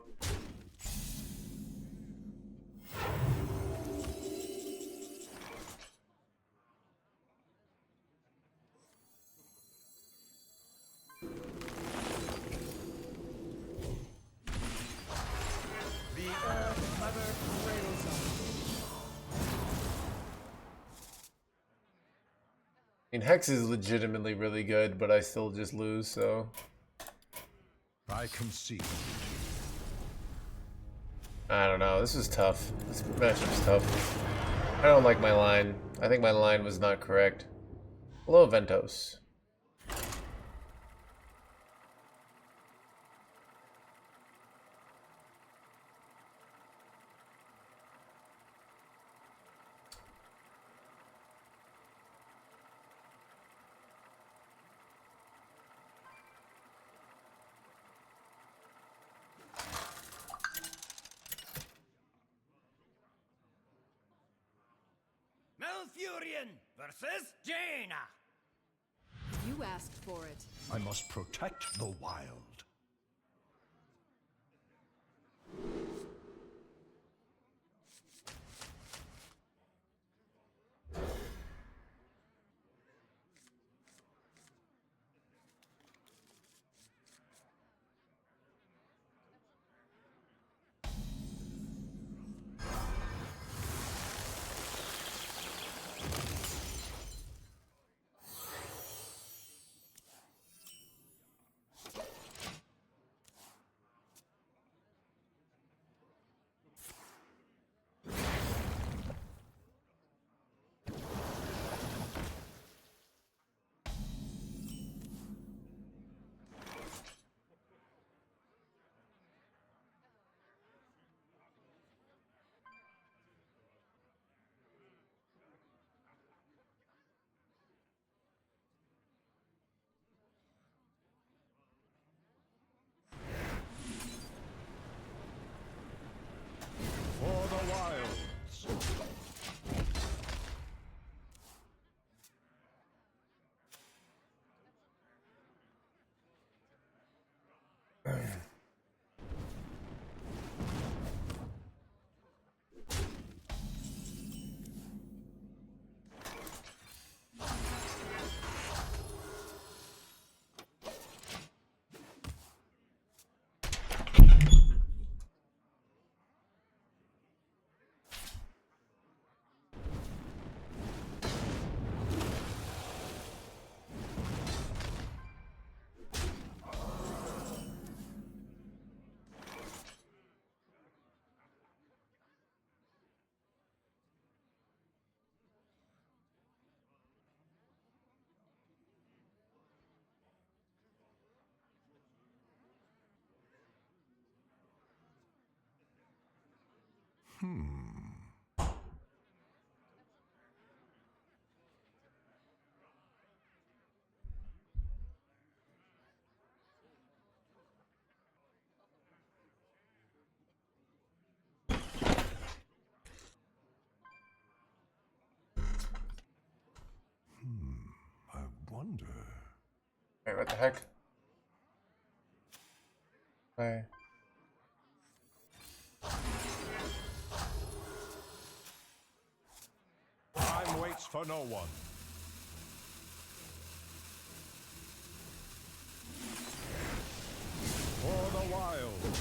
I mean, Hex is legitimately really good, but I still just lose, so... I concede. I don't know. This is tough. This matchup's tough. I don't like my line. I think my line was not correct. Hello, Ventos. Malfurion versus Jaina. You asked for it. I must protect the wild. I wonder. Wait, what the heck? Wait. Time waits for no one. For the wilds.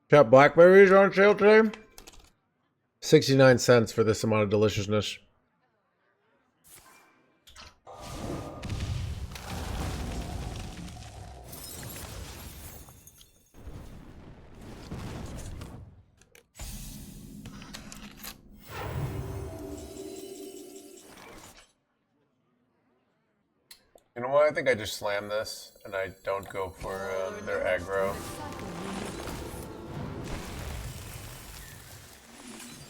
Got blackberries on sale today? 69 cents for this amount of deliciousness. You know what? I think I just slam this and I don't go for their aggro.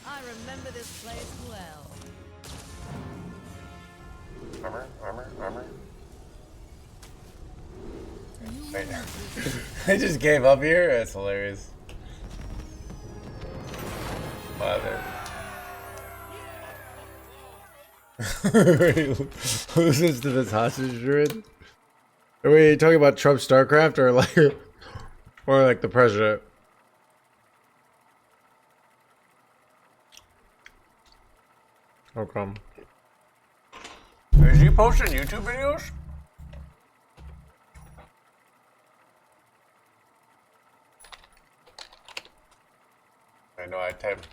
I remember this place well. Armor. Wait. I just gave up here? That's hilarious. Father. Loses to this hostage druid? Are we talking about Trump StarCraft or like the president? Oh come. Is he posting YouTube videos? I know I typed.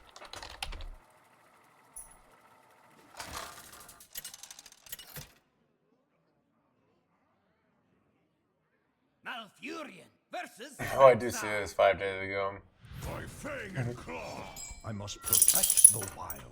Malfurion versus. Oh, I do see this 5 days ago. By fang and claw. I must protect the wild.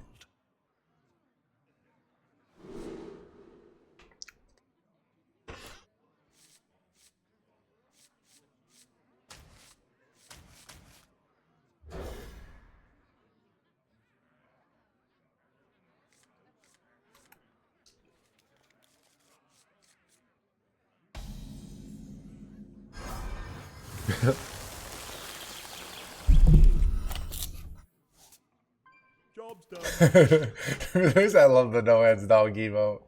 Job's done. I love the no hands dog emote.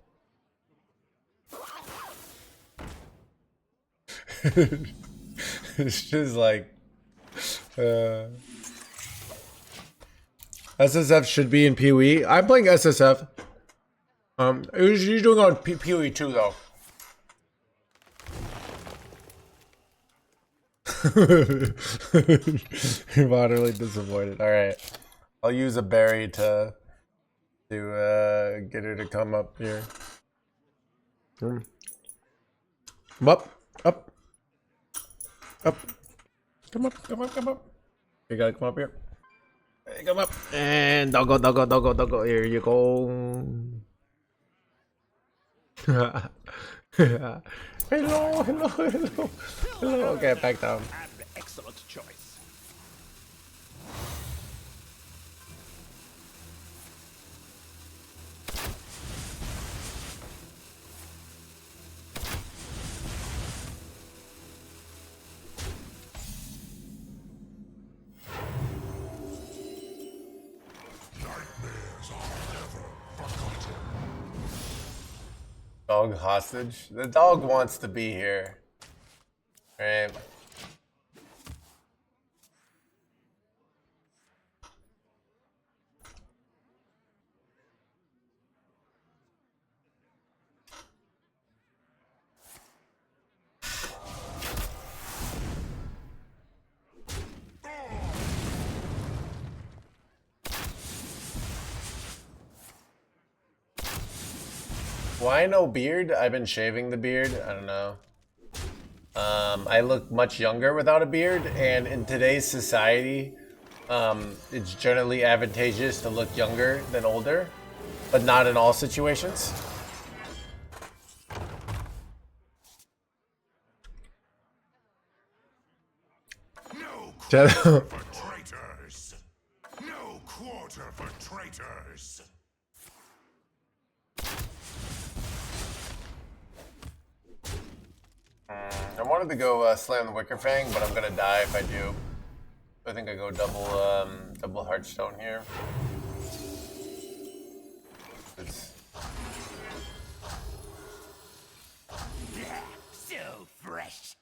It's just like SSF should be in PoE. I'm playing SSF. You're doing on PoE too though. You're utterly disappointed. All right, I'll use a berry to get her to come up here. Come up. Come up. You gotta come up here. Hey, come up. And doggo. Here you go. Hello. Okay, back down. An excellent choice. Dog hostage? The dog wants to be here. Right? Why no beard? I've been shaving the beard. I don't know. I look much younger without a beard, and in today's society, it's generally advantageous to look younger than older, but not in all situations. No quarter for traitors. No quarter for traitors. I wanted to go slam the Wicker Fang, but I'm gonna die if I do. I think I go double Hearthstone here. So fresh.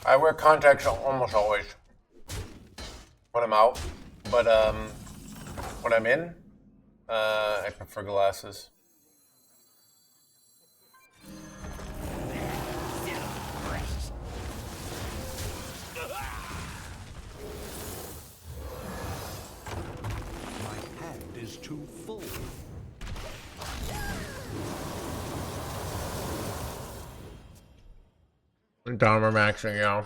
I wear contacts almost always when I'm out, but when I'm in, I prefer glasses. My hand is too full. Dharma maxing, yeah.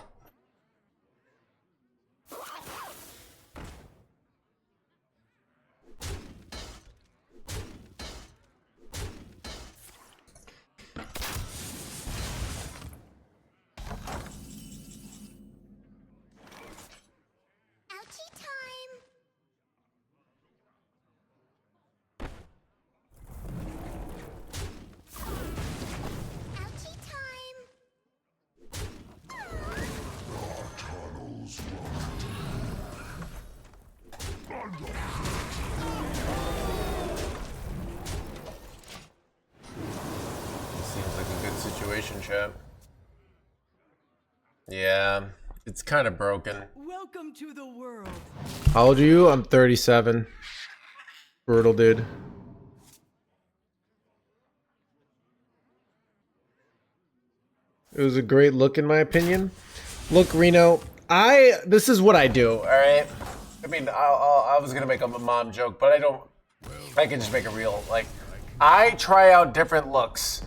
Seems like a good situation, chat. Yeah, it's kind of broken. Welcome to the world. How old are you? I'm 37. Brutal, dude. It was a great look, in my opinion. Look, Reno, this is what I do, all right? I mean, I was gonna make a mom joke, but I don't. I can just make it real. Like, I try out different looks,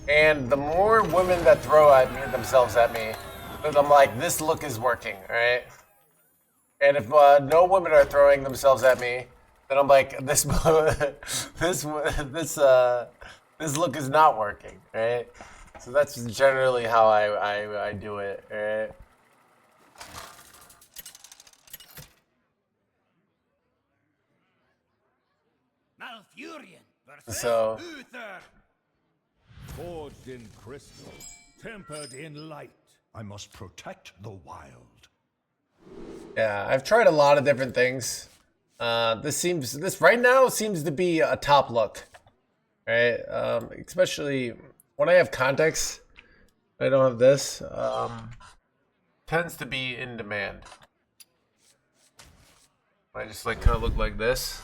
and the more women that throw themselves at me, I'm like, this look is working, all right? And if no women are throwing themselves at me, then I'm like, this look is not working, right? So that's generally how I do it, right? Malfurion So Uther. Forged in crystal, tempered in light. I must protect the wild. yeah, I've tried a lot of different things. This right now seems to be a top look, right? Especially when I have context, I don't have this. Tends to be in demand. I just like kind of look like this,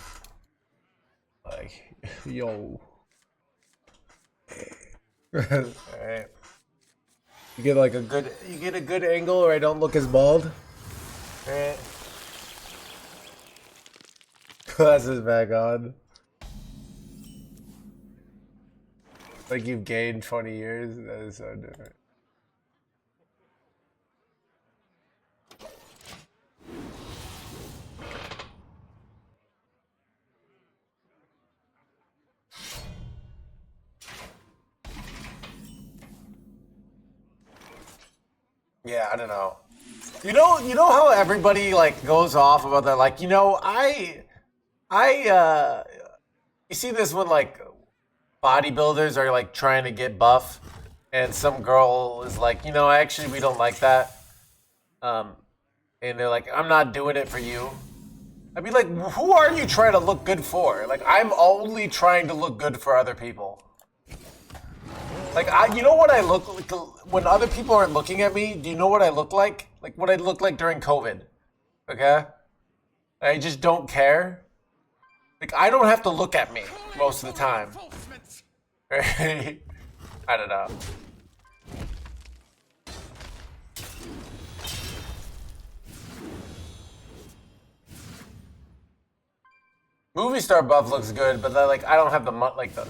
like yo. All right. You get like a good angle, or I don't look as bald. All right. Glasses back on. Like you've gained 20 years. That is so different. Yeah, I don't know. You know how everybody like goes off about that, like, you see this when like bodybuilders are like trying to get buff, and some girl is like, actually we don't like that, and they're like, I'm not doing it for you. I'd be like, who are you trying to look good for? Like, I'm only trying to look good for other people. Like, you know what I look like when other people aren't looking at me? Do you know what I look like? Like what I look like during COVID. Okay? I just don't care. Like, I don't have to look at me most of the time. Right? I don't know. movie star buff looks good, but then, like I don't have the like the.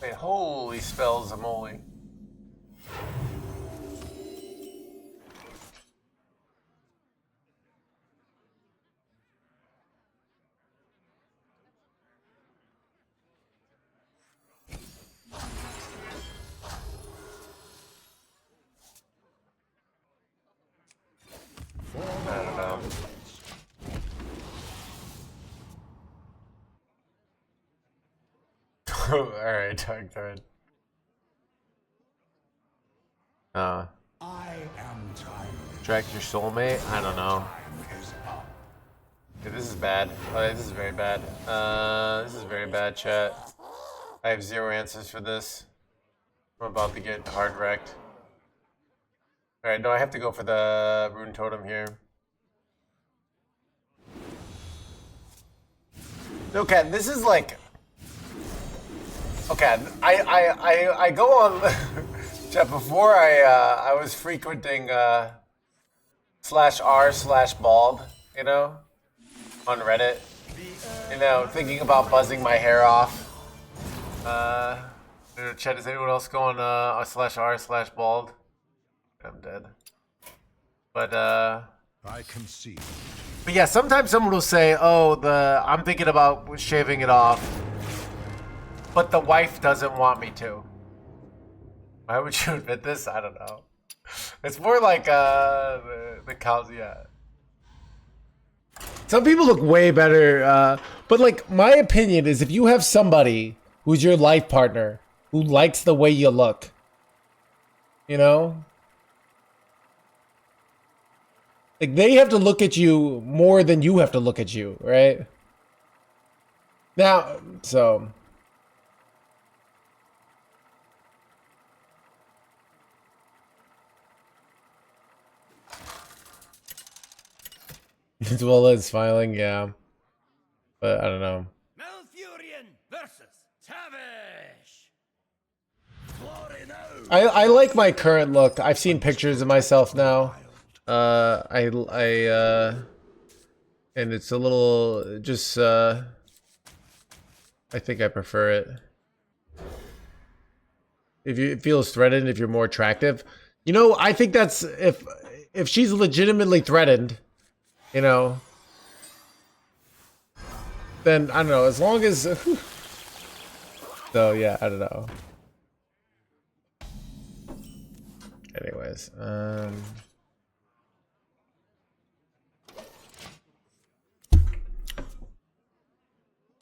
Wait, holy spells, moly. I don't know. Alright, Dark Thread. I am tired. Track your soulmate? I don't know. Time is up. Dude, this is bad. Oh, this is very bad. This is very bad, chat. I have zero answers for this. I'm about to get hard wrecked. Alright, no, I have to go for the rune totem here. Okay, this is like... Okay, I go on... Chat, before I was frequenting /r/bald, you know, on Reddit, you know, thinking about buzzing my hair off. Chat, is anyone else going /r/bald? I'm dead. But I concede. but yeah, sometimes someone will say, "Oh, I'm thinking about shaving it off, but the wife doesn't want me to." Why would you admit this? I don't know. It's more like the cows, yeah. Some people look way better, but like my opinion is if you have somebody who's your life partner who likes the way you look, you know? Like they have to look at you more than you have to look at you, right? Now, so... As well as smiling, yeah. But I don't know. Malfurion versus Tavish. I like my current look. I've seen pictures of myself now. And it's a little just I think I prefer it. If it feels threatened, if you're more attractive. You know, I think that's if she's legitimately threatened, you know, then I don't know, as long as so yeah, I don't know. Anyways,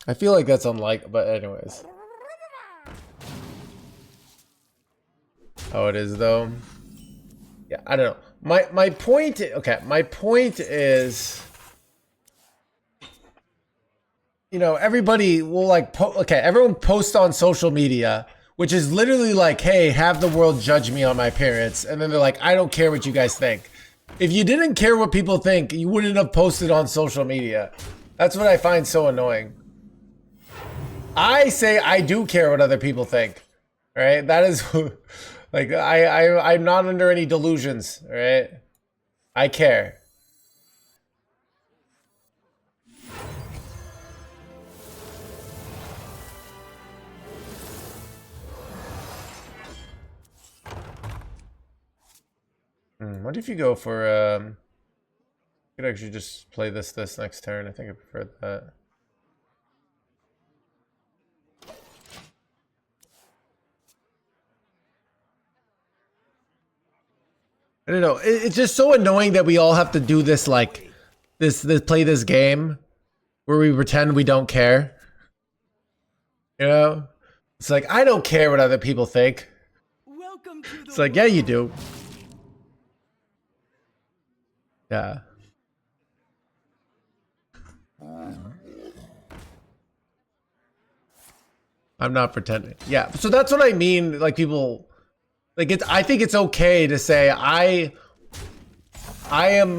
I feel like that's unlike, but anyways. Oh, it is though. Yeah, I don't know. My point, okay, my point is, you know, everybody will like, everyone posts on social media, which is literally like, hey, have the world judge me on my appearance. And then they're like, I don't care what you guys think. If you didn't care what people think, you wouldn't have posted on social media. That's what I find so annoying. I say I do care what other people think, right? That is... Like, I'm not under any delusions, right? I care. What if you go for, you could actually just play this next turn. I think I prefer that. I don't know. It's just so annoying that we all have to do this, like, play this game where we pretend we don't care. You know? It's like, I don't care what other people think. Welcome to the It's like, yeah, you do. Yeah. I'm not pretending. Yeah, so that's what I mean. Like, people... Like, I think it's okay to say I am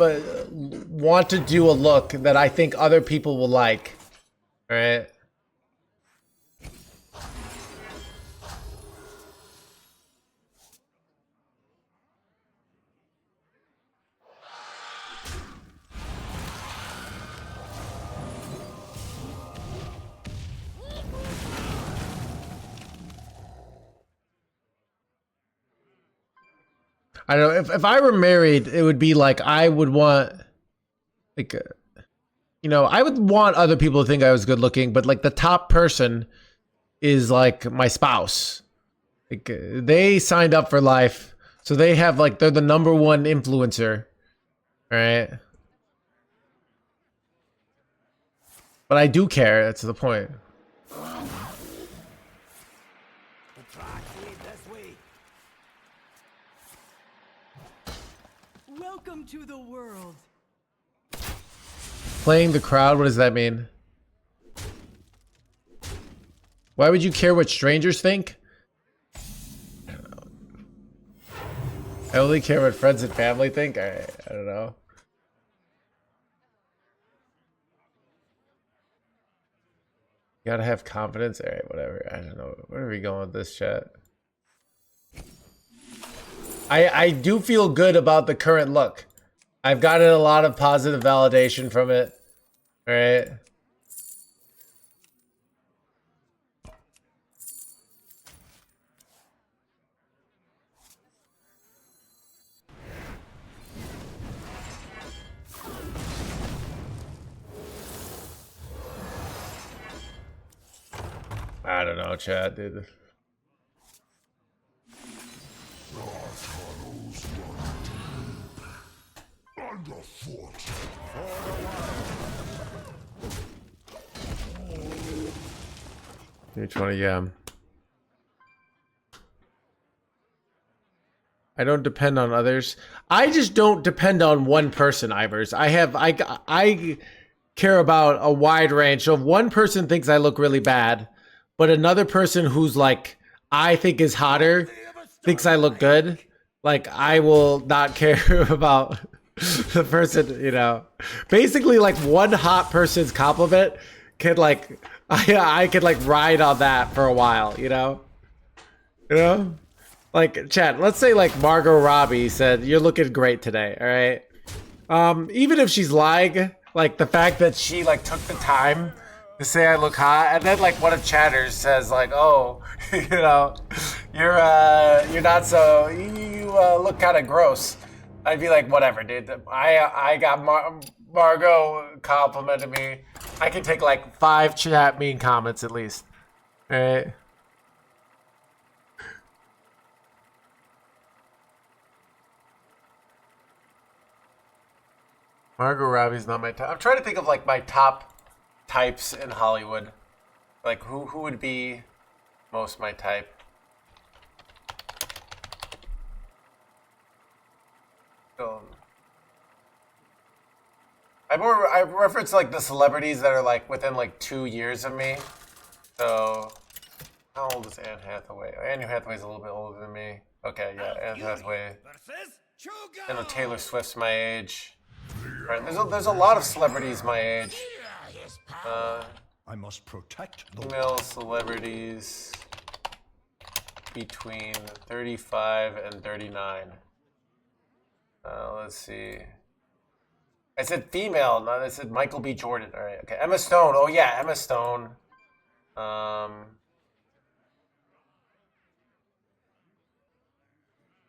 want to do a look that I think other people will like, right? I don't know, if I were married, it would be like I would want, like, you know, I would want other people to think I was good looking, but like the top person is like my spouse. Like they signed up for life, so they have like they're the number one influencer, right? But I do care. That's the point. Welcome to the world. Playing the crowd. What does that mean? Why would you care what strangers think? I don't know. I only care what friends and family think. I don't know. You gotta have confidence. All right, whatever. I don't know. Where are we going with this chat? I do feel good about the current look. I've gotten a lot of positive validation from it. All right. I don't know, chat, dude. Underfoot. 320, yeah. I don't depend on others. I just don't depend on one person, Ivers. I care about a wide range. So if one person thinks I look really bad, but another person who's like I think is hotter thinks I look good, like I will not care about the person, you know. Basically, like one hot person's compliment could like I could like ride on that for a while, you know? You know? Like, chat, let's say like Margot Robbie said, "You're looking great today," all right? Even if she's lying, like the fact that she like took the time to say I look hot, and then like one of chatters says like, "Oh, you know, you're not so, you look kind of gross." I'd be like, whatever, dude. I got Margot complimented me. I can take like 5 chat mean comments at least, all right? Margot Robbie's not my type. I'm trying to think of like my top types in Hollywood. Like who would be most my type? I reference like the celebrities that are like within like 2 years of me. So how old is Anne Hathaway? Anne Hathaway's a little bit older than me. Okay, yeah, Anne Hathaway. I know Taylor Swift's my age. Right, there's a lot of celebrities my age. I must protect the Female celebrities between 35 and 39. Let's see. I said female, no, I said Michael B. Jordan. All right, okay. Emma Stone. Oh yeah, Emma Stone.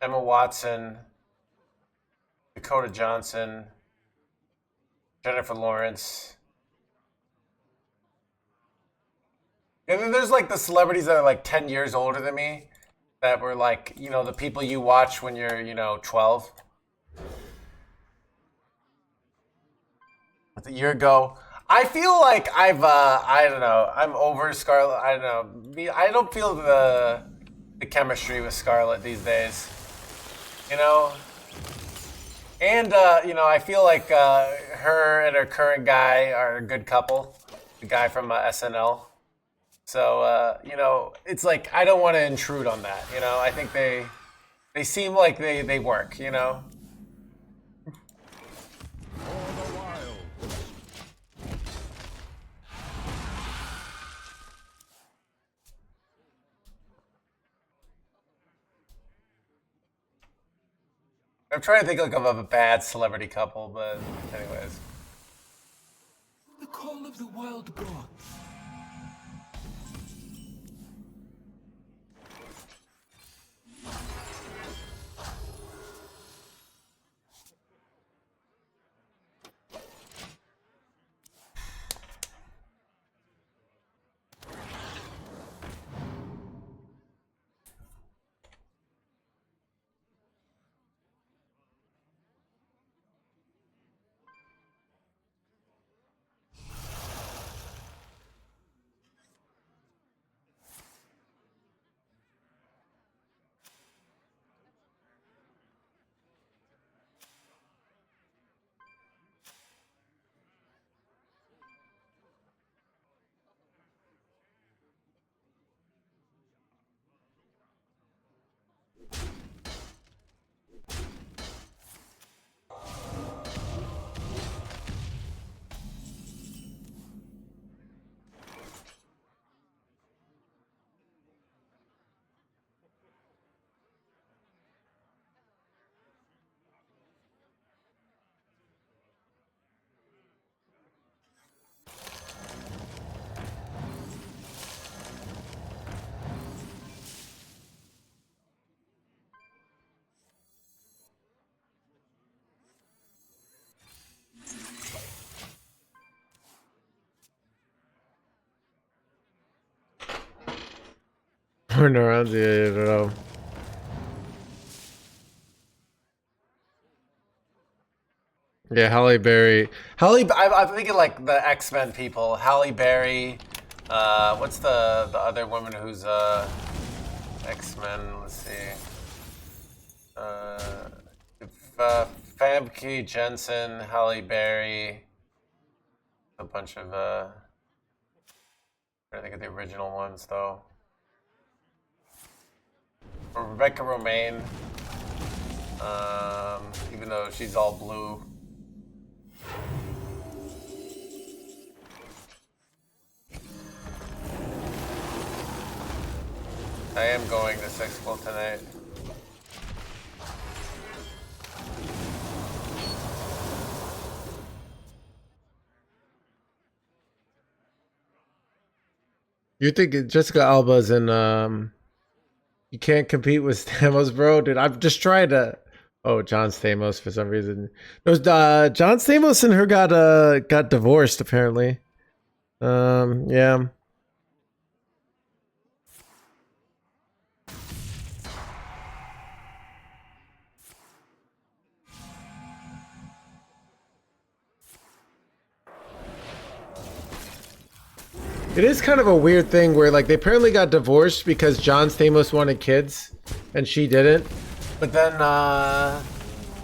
Emma Watson. Dakota Johnson. Jennifer Lawrence. And then there's like the celebrities that are like 10 years older than me that were like, you know, the people you watch when you're, you know, 12. A year ago. I feel like I don't know, I'm over Scarlett. I don't know. I don't feel the chemistry with Scarlett these days. You know? And, you know, I feel like her and her current guy are a good couple. The guy from SNL. So, you know, it's like, I don't want to intrude on that, you know? I think they seem like they work, you know? I'm trying to think like of a bad celebrity couple, but anyways. The call of the wild gods. More neurons? Yeah, I don't know. Yeah, Halle Berry. I'm thinking like the X-Men people. Halle Berry. What's the other woman who's X-Men? Let's see. Famke Jensen, Halle Berry. A bunch of I think of the original ones though. Rebecca Romaine. Even though she's all blue. I am going to Sexful tonight. You think Jessica Alba's in you can't compete with Stamos, bro? Dude, I've just tried to John Stamos for some reason. Those John Stamos and her got divorced apparently. Yeah. It is kind of a weird thing where like they apparently got divorced because John Stamos wanted kids and she didn't. But then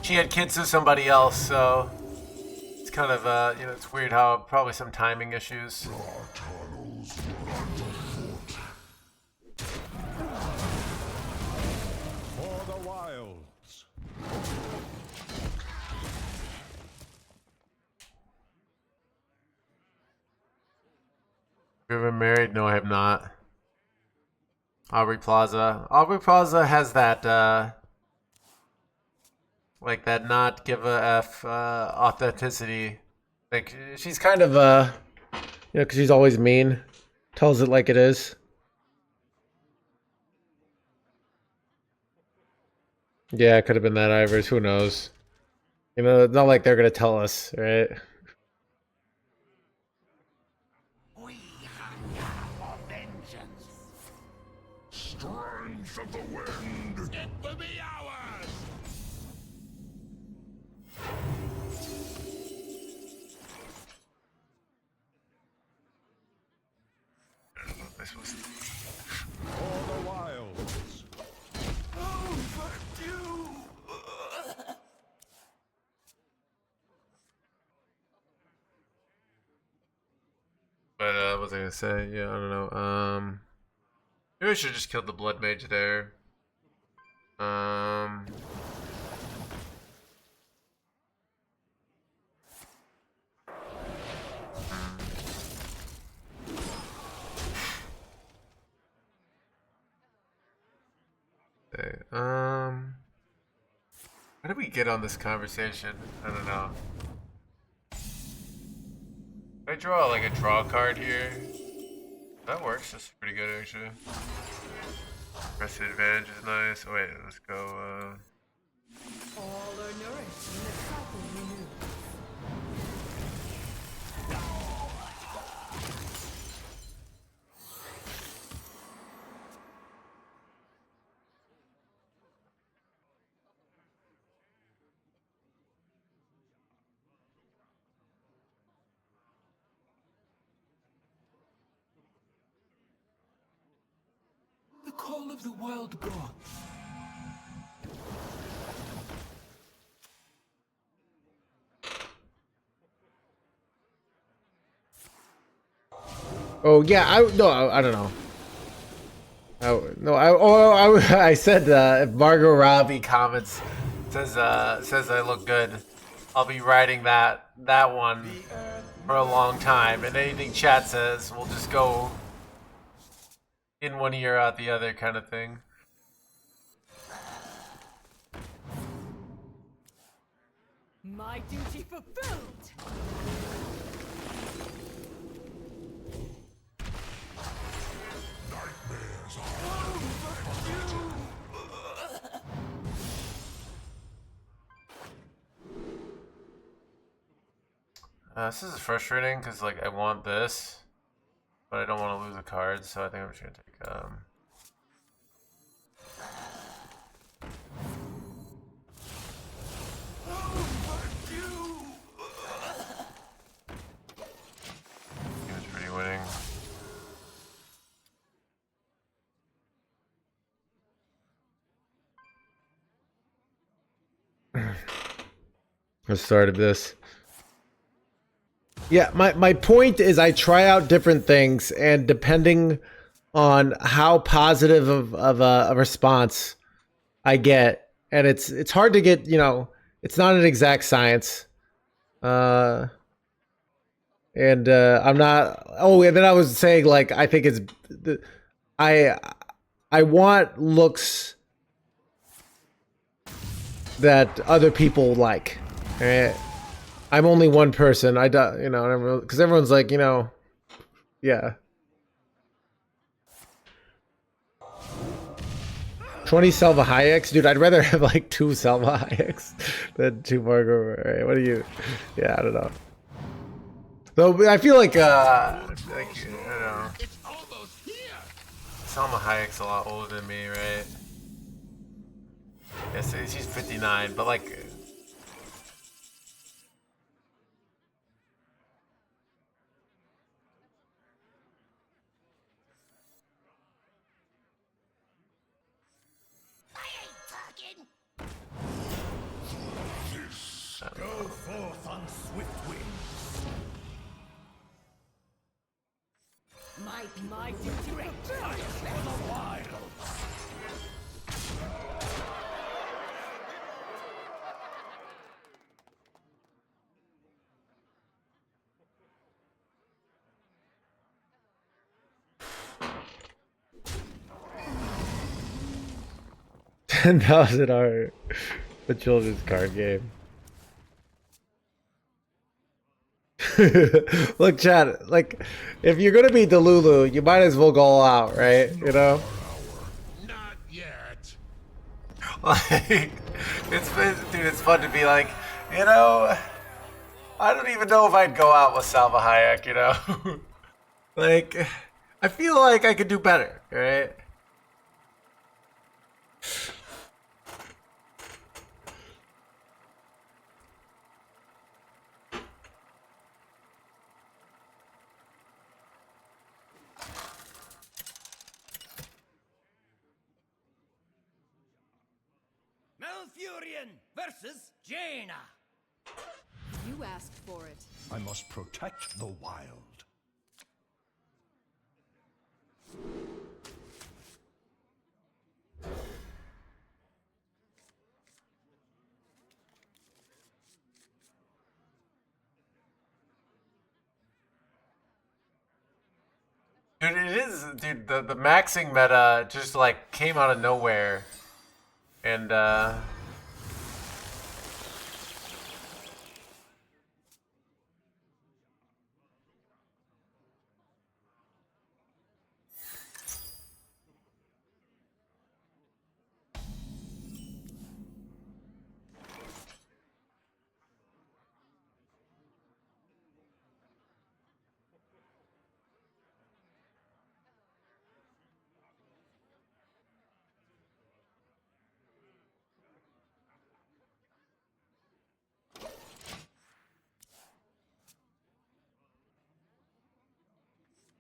she had kids with somebody else, so it's kind of you know, it's weird how probably some timing issues. For the wilds. You ever married? No, I have not. Aubrey Plaza. Aubrey Plaza has that like that not give a F authenticity. Like she's kind of you know, because she's always mean. Tells it like it is. Yeah, it could have been that Ivers. Who knows? You know, it's not like they're gonna tell us, right? Strength of the wind. It will be ours. This was For the wilds. Overdue. But what was I gonna say? Yeah, I don't know. Maybe I should have just killed the blood mage there. Okay, how did we get on this conversation? I don't know. I draw like a draw card here. That works. That's pretty good actually. Press advantage is nice. Oh, wait, let's go. All are nourished and the cycle renewed. The call of the wild gods. Oh yeah, I don't know. I said if Margot Robbie comments says I look good, I'll be writing that one for a long time, and anything chat says will just go in one ear out the other kind of thing. My duty fulfilled. This is frustrating because like I want this, but I don't want to lose a card, so I think I'm just gonna take I started this. Yeah, my point is I try out different things, and depending on how positive of a response I get, and it's hard to get, you know, it's not an exact science. I'm not. Oh, and then I was saying, like, I think it's I I want looks that other people like. Right? I'm only one person. I do, you know, because everyone's like, you know, yeah. 20 Selva Hayeks? Dude, I'd rather have like 2 Selva Hayeks than 2 Margot. Right? What do you... Yeah, I don't know. Though, I feel like I don't know. Selma Hayek's a lot older than me, right? Yes, she's 59, but like... Go forth on swift wings. My director For the wilds. $10,000 a children's card game. Look, Chad, like, if you're gonna be Delulu, you might as well go all out, right? You know? Not yet. Like, dude, it's fun to be like, you know, I don't even know if I'd go out with Salma Hayek, you know? Like, I feel like I could do better, right? Malfurion versus Jaina. You asked for it. I must protect the wild. Dude, it is, dude, the maxing meta just, like, came out of nowhere. And,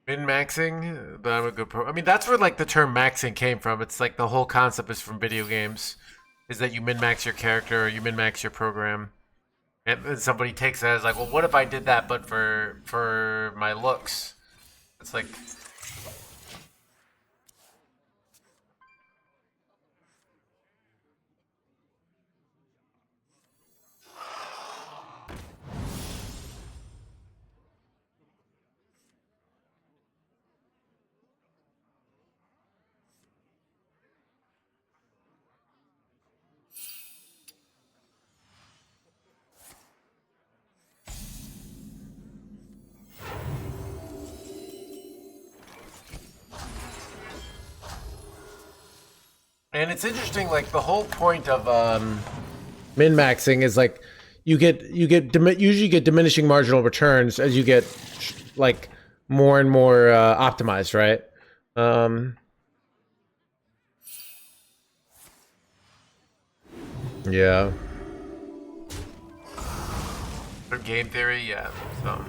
min-maxing, but I'm a good pro. I mean, that's where, like, the term maxing came from. It's like the whole concept is from video games, is that you min-max your character or you min-max your program. And somebody takes that as like, well, what if I did that but for my looks? It's like... And it's interesting, like, the whole point of min-maxing is like usually get diminishing marginal returns as you get like more and more optimized, right? Yeah. For game theory, yeah. So.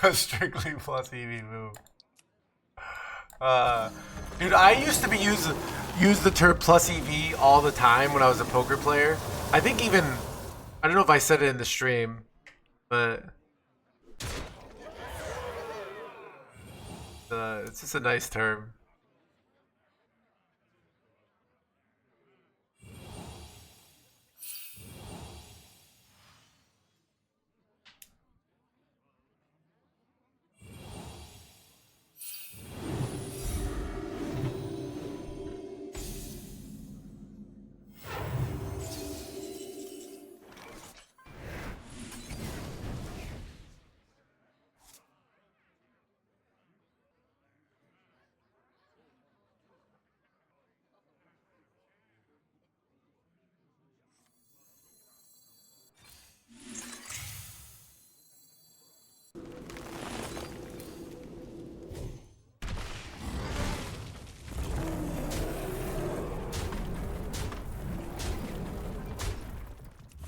a strictly plus EV move. Dude, I used to use the term plus EV all the time when I was a poker player. I think even, I don't know if I said it in the stream, but it's just a nice term.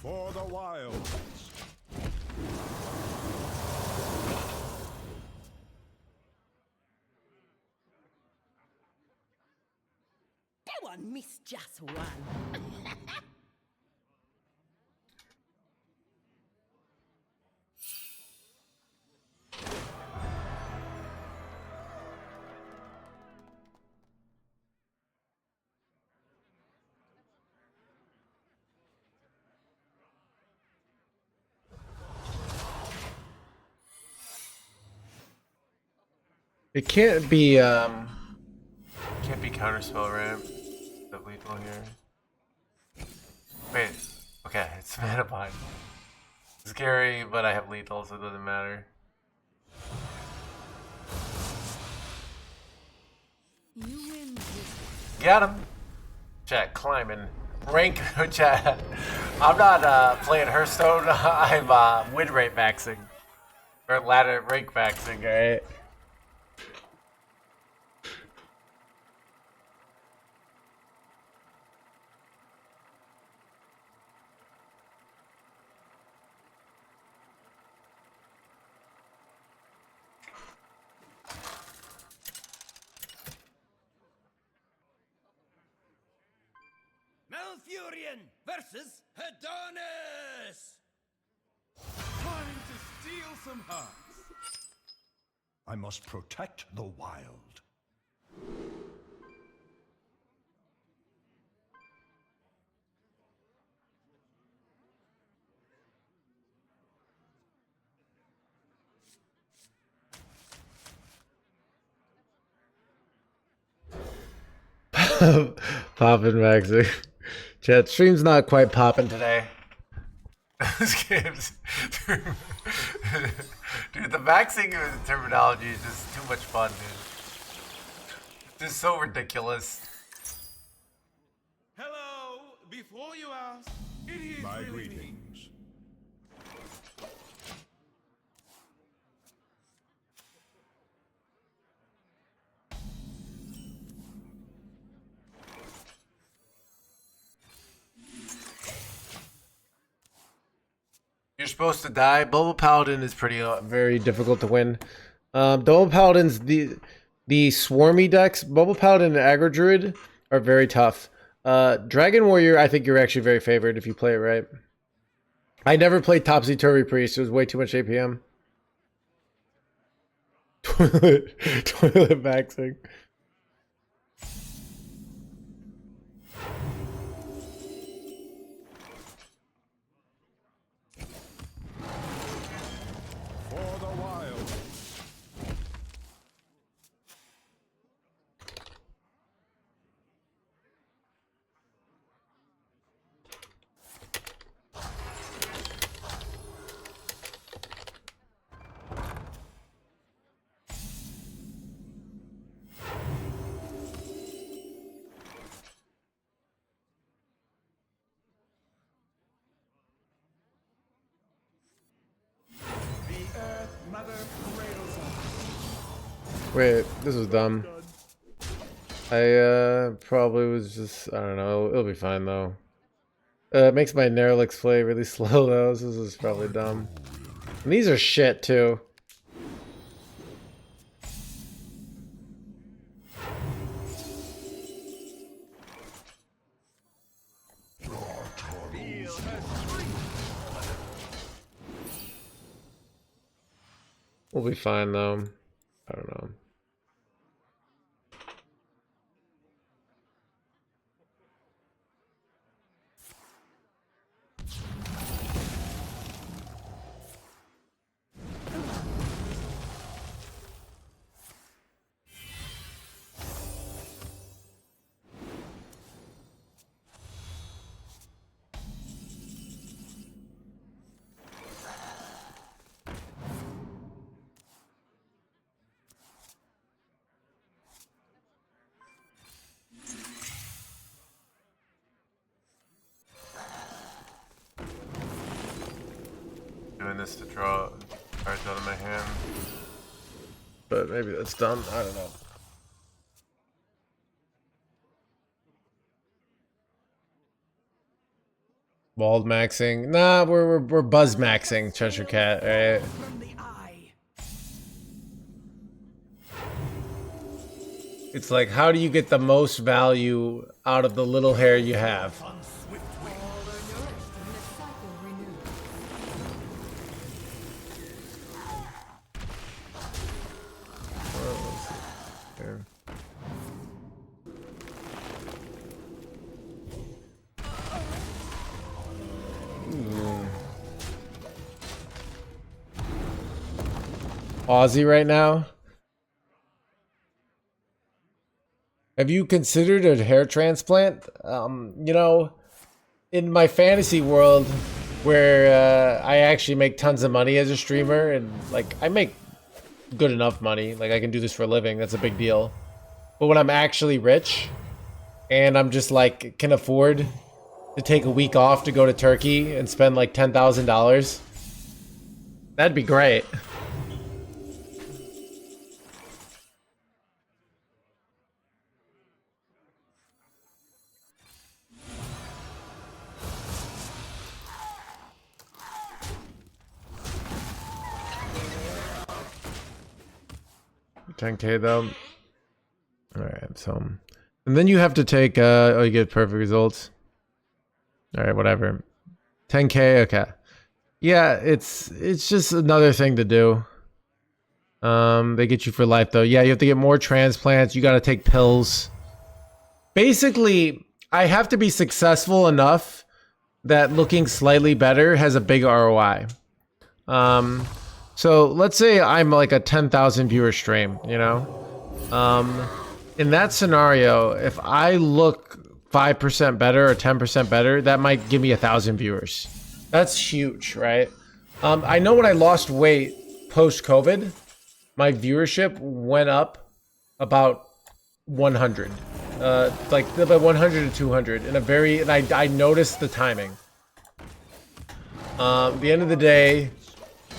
For the wilds. Go on, miss just one. It can't be counterspell, right? The lethal here. Wait, okay, it's mana bind. Scary, but I have lethal, so it doesn't matter. You win. Got him. Chat climbing. Rank chat. I'm not playing Hearthstone. I'm win rate maxing. Or ladder rank maxing, alright? Malfurion versus Adonis! Time to steal some hearts. I must protect the wild. Poppin' maxing. Chat stream's not quite popping today. This game's dude, the maxing terminology is just too much fun, dude. It's just so ridiculous. Hello, before you ask, it is My really greetings. me. You're supposed to die. Bubble Paladin is pretty very difficult to win. Bubble Paladin's the swarmy decks. Bubble Paladin and Aggro Druid are very tough. Dragon Warrior, I think you're actually very favored if you play it right. I never played Topsy Turvy Priest. It was way too much APM. Toilet maxing. For the wild. The Earth Mother cradles us. Wait, this was dumb. I probably was just, I don't know, it'll be fine though. It makes my Nerlix play really slow though, so this is probably dumb. And these are shit too. We'll be fine though. I don't know. Doing this to draw cards out of my hand. But maybe that's dumb. I don't know. Bald maxing. Nah, we're buzz maxing Cheshire Cat, right? From the eye. It's like, how do you get the most value out of the little hair you have? On swift wing. All are nourished and the cycle renewed. Here. Aussie right now? Have you considered a hair transplant? You know, in my fantasy world where I actually make tons of money as a streamer and like I make good enough money, like I can do this for a living, that's a big deal. But when I'm actually rich and I'm just like can afford to take a week off to go to Turkey and spend like $10,000, that'd be great. $10K though. Alright, so and then you have to take oh, you get perfect results. Alright, whatever. 10K, okay. Yeah, it's just another thing to do. They get you for life though. Yeah, you have to get more transplants, you gotta take pills. Basically, I have to be successful enough that looking slightly better has a big ROI. So let's say I'm like a 10,000 viewer stream, you know? In that scenario, if I look 5% better or 10% better, that might give me 1,000 viewers. That's huge, right? I know when I lost weight post-COVID, my viewership went up about 100. Like about 100 to 200 in a very, and I noticed the timing. At the end of the day,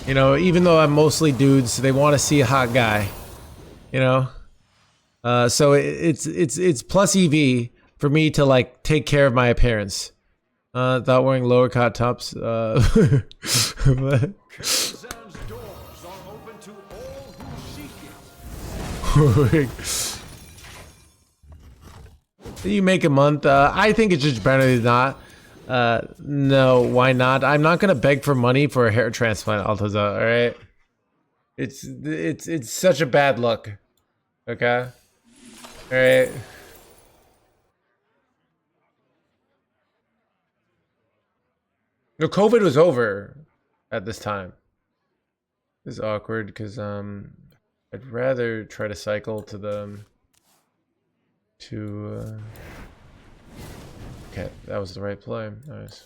you know, even though I'm mostly dudes, they want to see a hot guy, you know? So it's plus EV for me to like take care of my appearance. Without wearing lower cut tops. But Kazan's doors are open to all who seek it. you make a month. I think it's just better than not. No, why not? I'm not gonna beg for money for a hair transplant, Altaza, alright? It's such a bad look. Okay? Alright. No, COVID was over at this time. This is awkward because I'd rather try to cycle to the okay, that was the right play. Nice.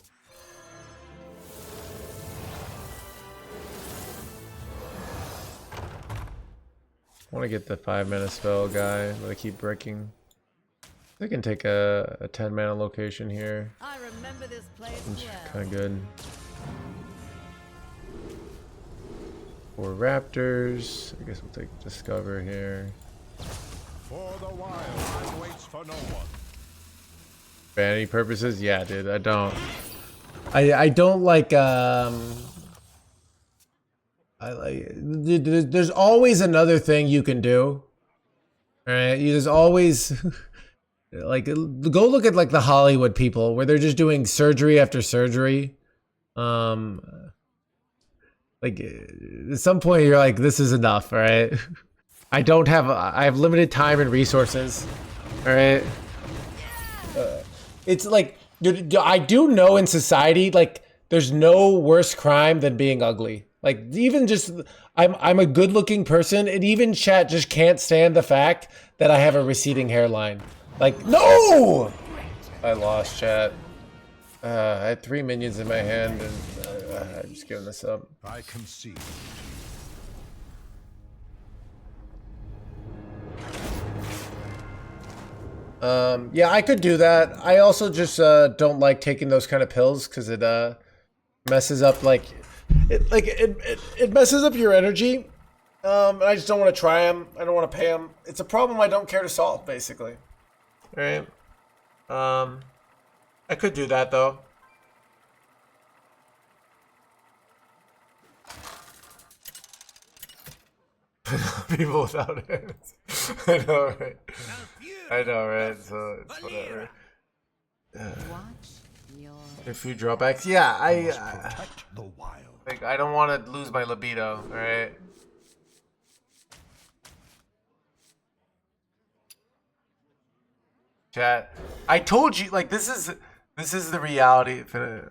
I want to get the 5-mana spell guy, but I keep breaking. I can take a 10-mana location here. I remember this place Kind of good. 4 raptors. I guess we'll take discover here. For the wild waits for no one. Vanity purposes? Yeah, dude, I don't. I don't like there's always another thing you can do. Alright, there's always like go look at like the Hollywood people where they're just doing surgery after surgery. Like Like at some point you're like, this is enough, all right? I have limited time and resources, all right? It's like, I do know in society, like, there's no worse crime than being ugly. Like, even just, I'm a good looking person, and even chat just can't stand the fact that I have a receding hairline. Like, no! I lost, chat. I had 3 minions in my hand, and I'm just giving this up. I concede. Yeah, I could do that. I also just don't like taking those kind of pills because it messes up it messes up your energy. And I just don't want to try them. I don't want to pay them. It's a problem I don't care to solve, basically. All right. I could do that though. People without hands. I know, right? I know, right? So it's whatever. A few drawbacks. Yeah, Protect the wild. like I don't want to lose my libido. All right. Chat. I told you, like this is the reality. I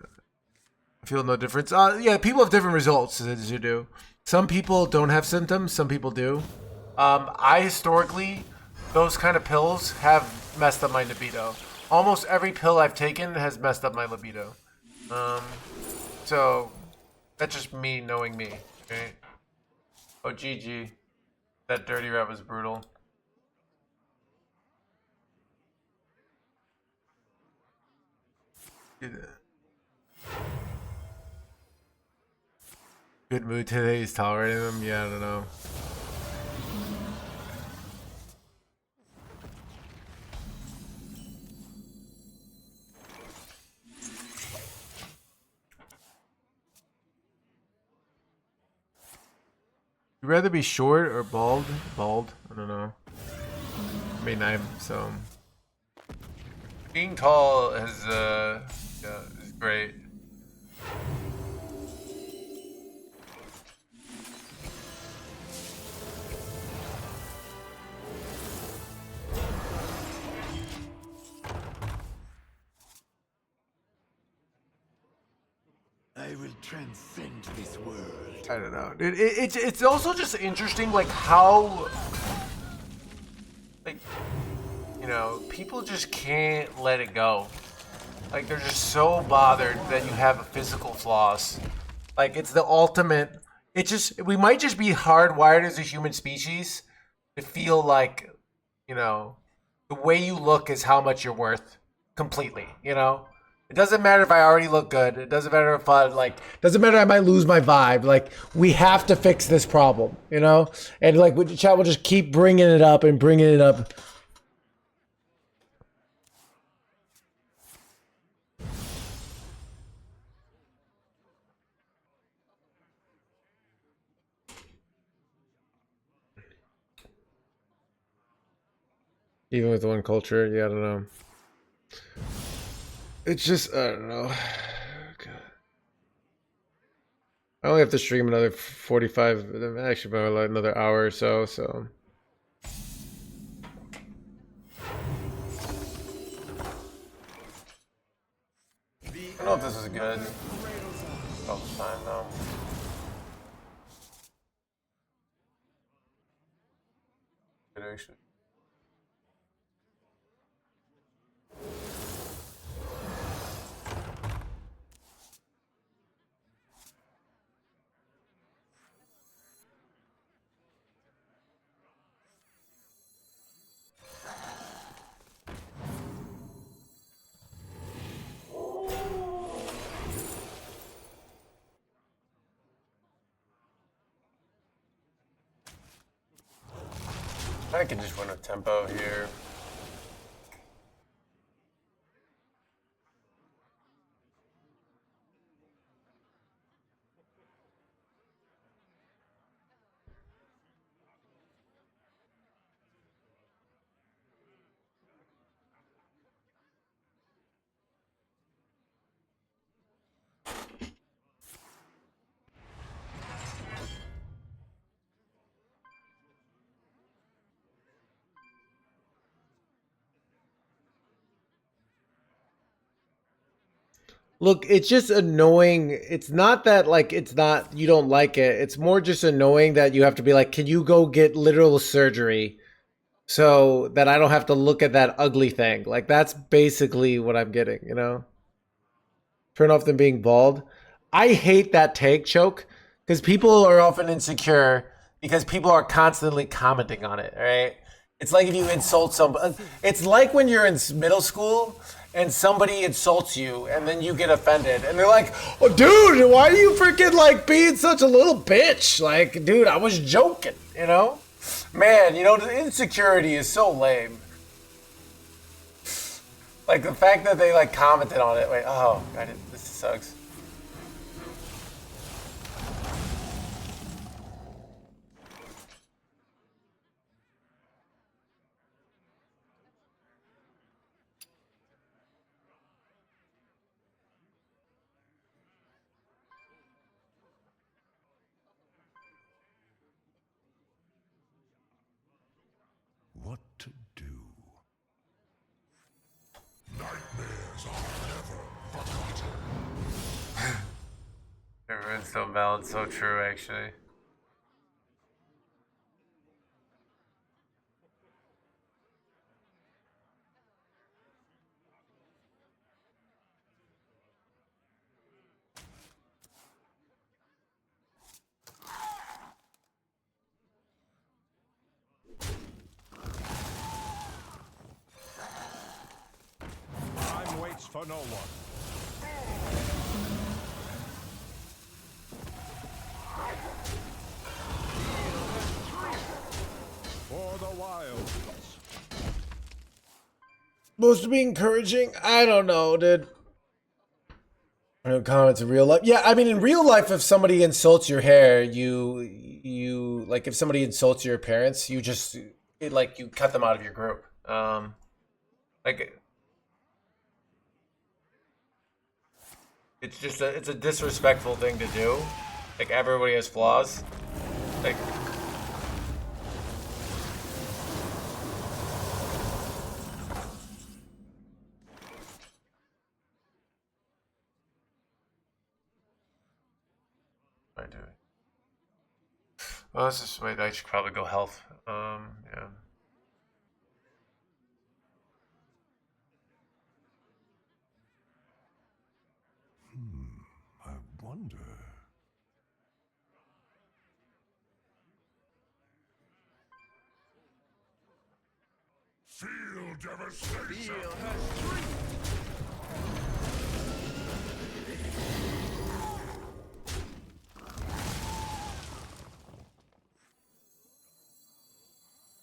feel no difference. Yeah, people have different results as you do. Some people don't have symptoms. Some people do. I historically, those kind of pills have messed up my libido. Almost every pill I've taken has messed up my libido. So that's just me knowing me. Okay. Oh, GG. That dirty rat was brutal. Good mood today. He's tolerating them. Yeah, I don't know. You'd rather be short or bald? Bald? I don't know. I mean, I'm so. Being tall is is great. I will transcend this world. I don't know. It's also just interesting, like how, like, you know, people just can't let it go. Like they're just so bothered that you have physical flaws. Like it's the ultimate. It just we might just be hardwired as a human species to feel like, you know, the way you look is how much you're worth completely. You know. It doesn't matter if I already look good. It doesn't matter if I doesn't matter I might lose my vibe. Like we have to fix this problem, you know? And like chat will just keep bringing it up and bringing it up. Even with one culture, yeah, I don't know. It's just, I don't know. God. I only have to stream another 45, actually about like another hour or so, so. I don't know if this is good. Oh, it's fine though. Good actually. I could just win a tempo here. Look, it's just annoying. It's not that like it's not you don't like it. It's more just annoying that you have to be like, can you go get literal surgery so that I don't have to look at that ugly thing? Like that's basically what I'm getting, you know? Turn off them being bald. I hate that take, Choke, because people are often insecure because people are constantly commenting on it, right? It's like if you insult somebody. It's like when you're in middle school and somebody insults you and then you get offended and they're like, oh, dude, why are you freaking like being such a little bitch? Like, dude, I was joking, you know? Man, you know, the insecurity is so lame. Like the fact that they like commented on it, like, oh, God, this sucks. What to do? Nightmares are never forgotten. Everyone's so valid, so true, actually. Time waits for no one. For the wilds. Supposed to be encouraging? I don't know, dude. No comments in real life. Yeah, I mean, in real life, if somebody insults your hair, you like if somebody insults your appearance, you just like you cut them out of your group. Like it's just it's a disrespectful thing to do. Like everybody has flaws. Like I do. Well, this is wait. I should probably go health. Yeah. I wonder. Feel devastation.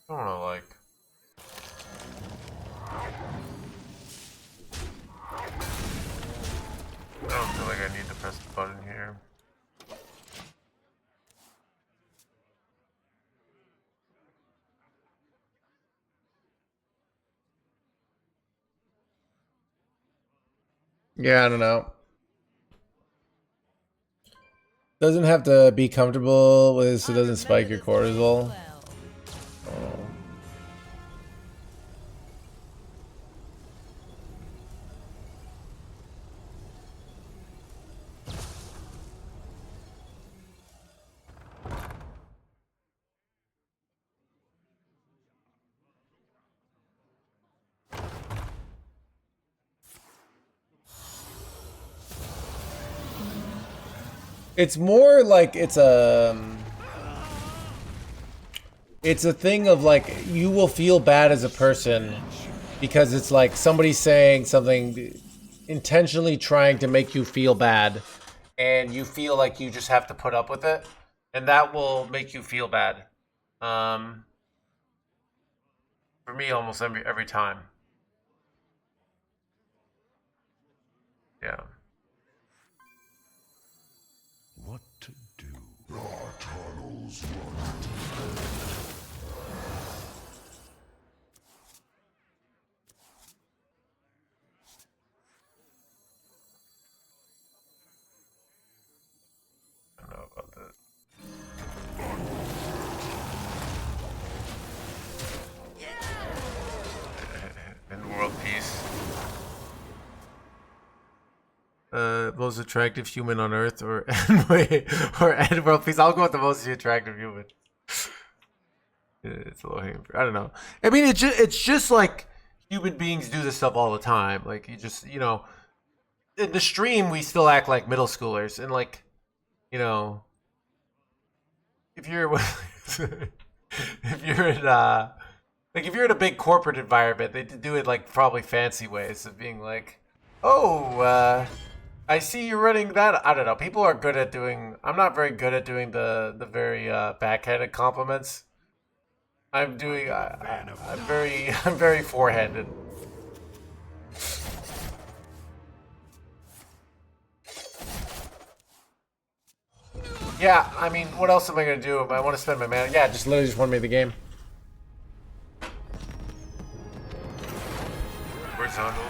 I don't know, like. I don't feel like I need to press the button here. Yeah, I don't know. Doesn't have to be comfortable with this, so it doesn't spike your cortisol. Oh. It's more like it's a thing of like you will feel bad as a person because it's like somebody saying something intentionally trying to make you feel bad and you feel like you just have to put up with it and that will make you feel bad. For me almost every time. Yeah. What to do? Our tunnels run I don't know about that. In world peace. Most attractive human on Earth, or or end world peace. I'll go with the most attractive human. It's a low hanging fruit. I don't know. I mean, it's just like human beings do this stuff all the time. Like you just, you know, in the stream we still act like middle schoolers, and like, you know, if you're if you're in like if you're in a big corporate environment, they do it like probably fancy ways of being like, oh, I see you're running that. I don't know. People are good at doing. I'm not very good at doing the very backhanded compliments. I'm doing. I'm very forehanded. Yeah, I mean, what else am I gonna do? I want to spend my mana. Yeah, just literally just want to make the game. Horizontal.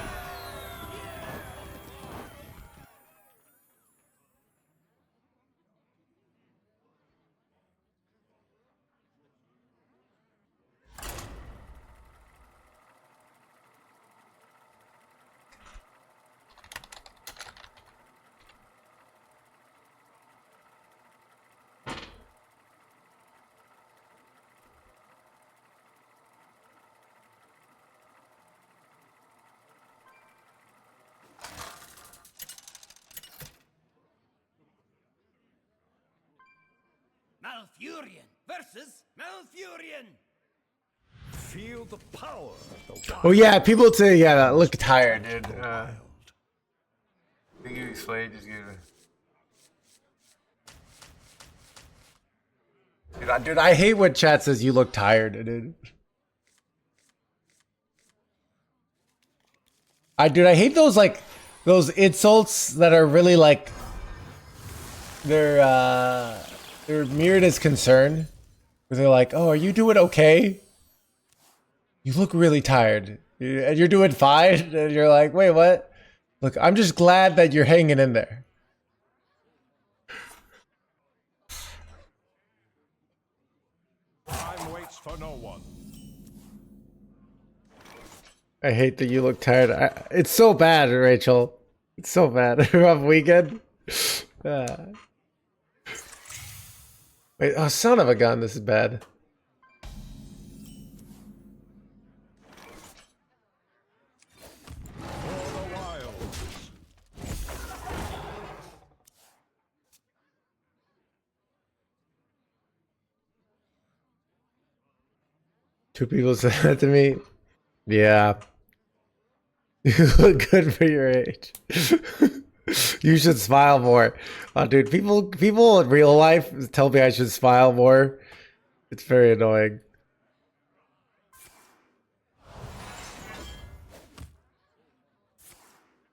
Malfurion versus Malfurion. Feel the power of the wild. Oh yeah, people say look tired, dude. Can you explain? Just give it. Dude, I hate when chat says you look tired, dude. I hate those like those insults that are really like they're mirrored as concern. Where they're like, "Oh, are you doing okay? You look really tired, and you're doing fine." And you're like, "Wait, what? Look, I'm just glad that you're hanging in there." Time waits for no one. I hate that you look tired. It's so bad, Rachel. It's so bad. Rough weekend. Wait, oh, son of a gun, this is bad. For the wilds. Two people said that to me. Yeah. You look good for your age. You should smile more. Dude, people in real life tell me I should smile more. It's very annoying.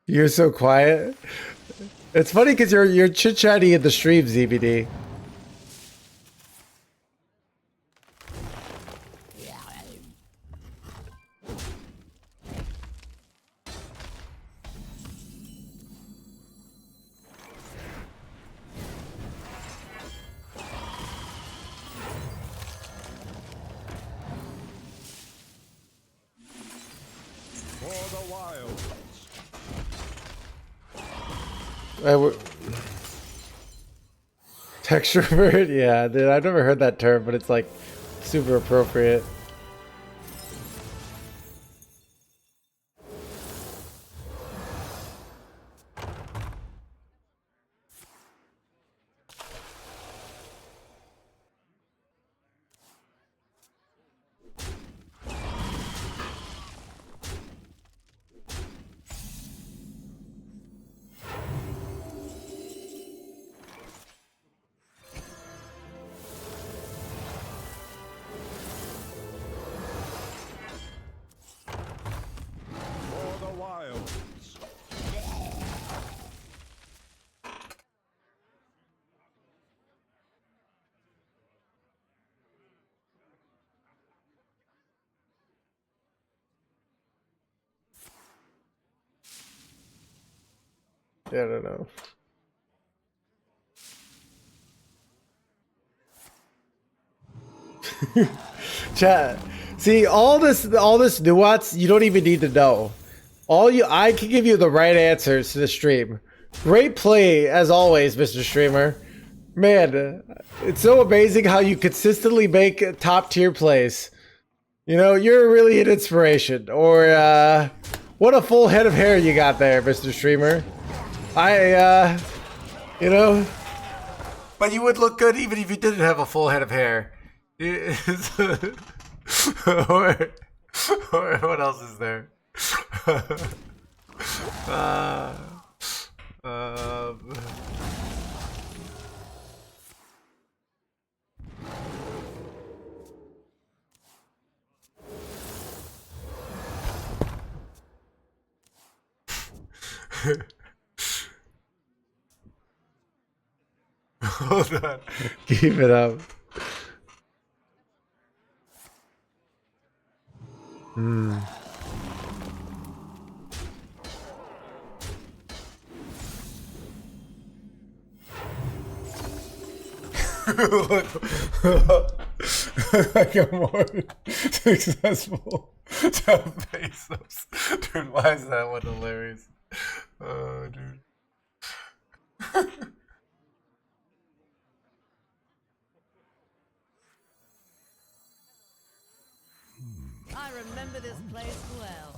You're so quiet. It's funny because you're chit-chatty in the stream, ZBD. Textrovert? Yeah, dude, I've never heard that term, but it's like super appropriate. Yeah, I don't know. Chat. See, all this nuance you don't even need to know. I can give you the right answers to the stream. Great play as always, Mr. Streamer. Man, it's so amazing how you consistently make top tier plays. You know, you're really an inspiration. Or what a full head of hair you got there, Mr. Streamer. You know, but you would look good even if you didn't have a full head of hair. or what else is there? Hold on. Keep it up. Like a more successful Jeff Bezos. Dude, why is that one hilarious? Oh, dude. I remember this place well.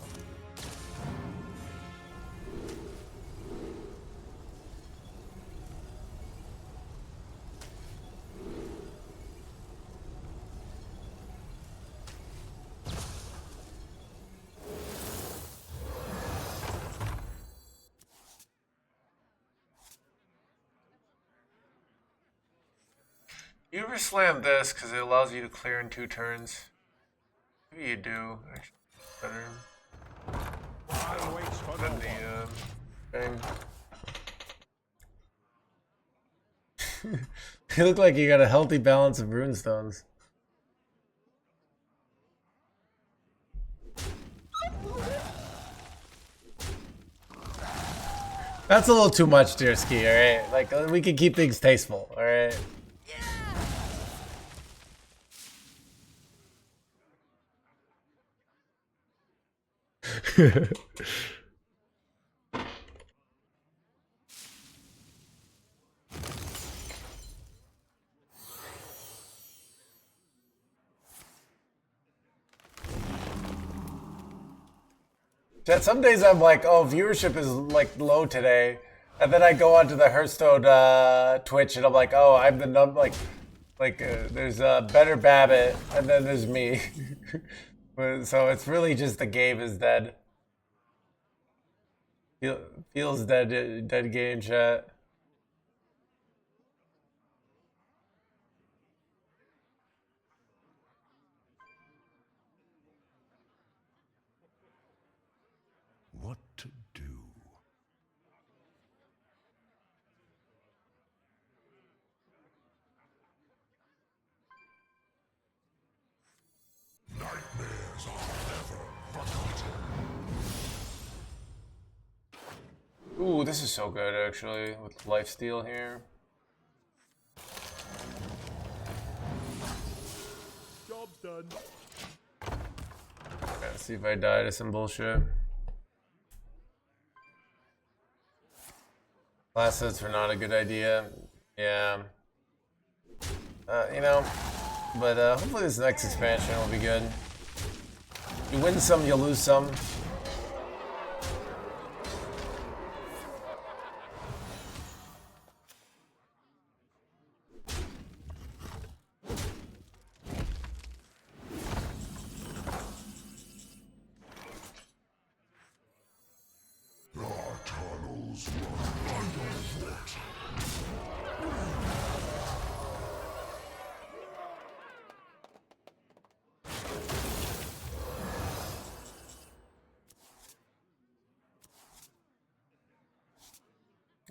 You ever slam this because it allows you to clear in 2 turns? Maybe you do. Actually, better than the thing. You look like you got a healthy balance of runestones. That's a little too much, Deersky, alright? Like, we can keep things tasteful, alright? Chat, some days I'm like, oh, viewership is like low today, and then I go onto the Hearthstone Twitch and I'm like, oh, I'm the there's Better Babbitt and then there's me. So it's really just the game is dead. Feels dead game, chat. What to do? Nightmares are never forgotten. Ooh, this is so good actually with lifesteal here. Job's done. Let's see if I die to some bullshit. Class sets were not a good idea. Yeah. You know, but hopefully this next expansion will be good. You win some, you lose some. Our tunnels run underfoot.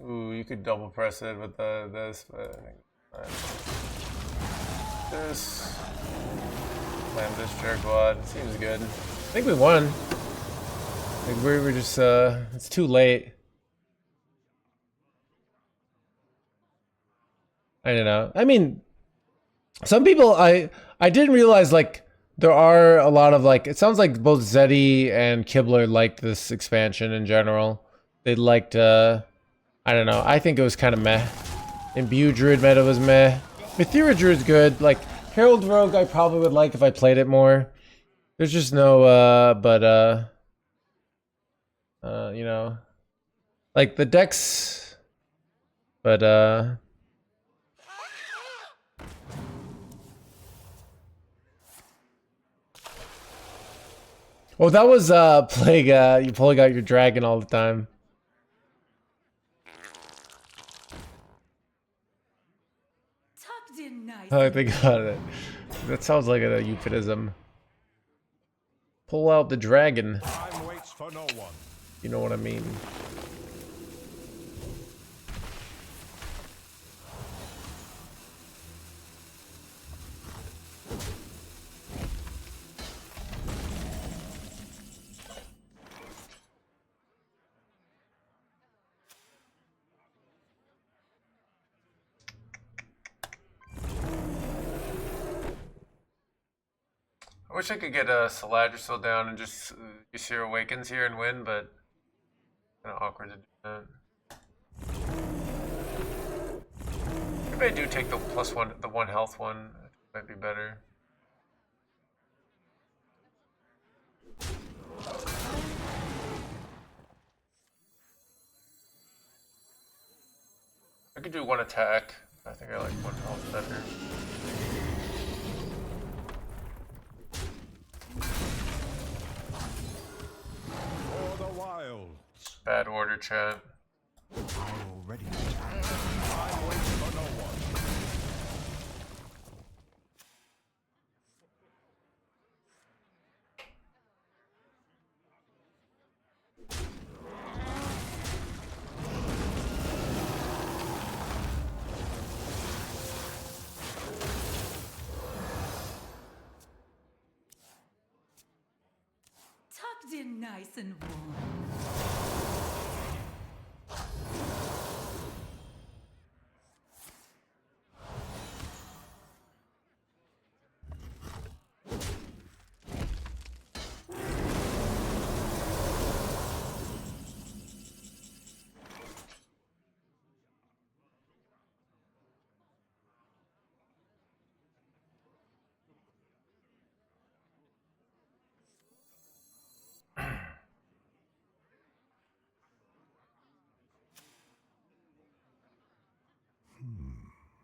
Ooh, you could double press it with this, but I think this. Slam this jerkwad. Seems good. I think we won. I think we were just it's too late. I don't know. I mean, some people I didn't realize like there are a lot of like it sounds like both Zeddy and Kibler liked this expansion in general. They liked I I don't know. I think it was kind of meh. Imbue Druid meta was meh. Mythera Druid's good. Like, Herald Rogue I probably would like if I played it more. There's just no, you know, like the decks, but, oh, that was, Plague, you pulling out your dragon all the time. Tucked in nice. I think about it. That sounds like a euphemism. Pull out the dragon. Time waits for no one. You know what I mean. I wish I could get a Saladrisil down and just Ysir Awakens here and win, but kind of awkward to do that. Maybe I do take the +1, the 1 health one. It might be better. I could do 1 attack. I think I like 1 health better. For the wilds. Bad order, chat. I already attacked. Time waits for no one. Tucked in nice and warm.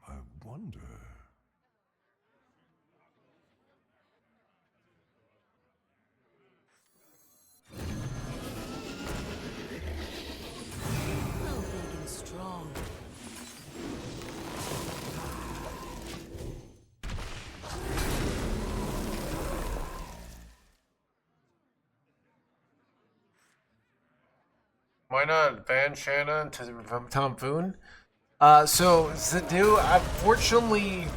I wonder. How big and strong. Why not ban Shanna from Tom Foon? So Zadu, unfortunately,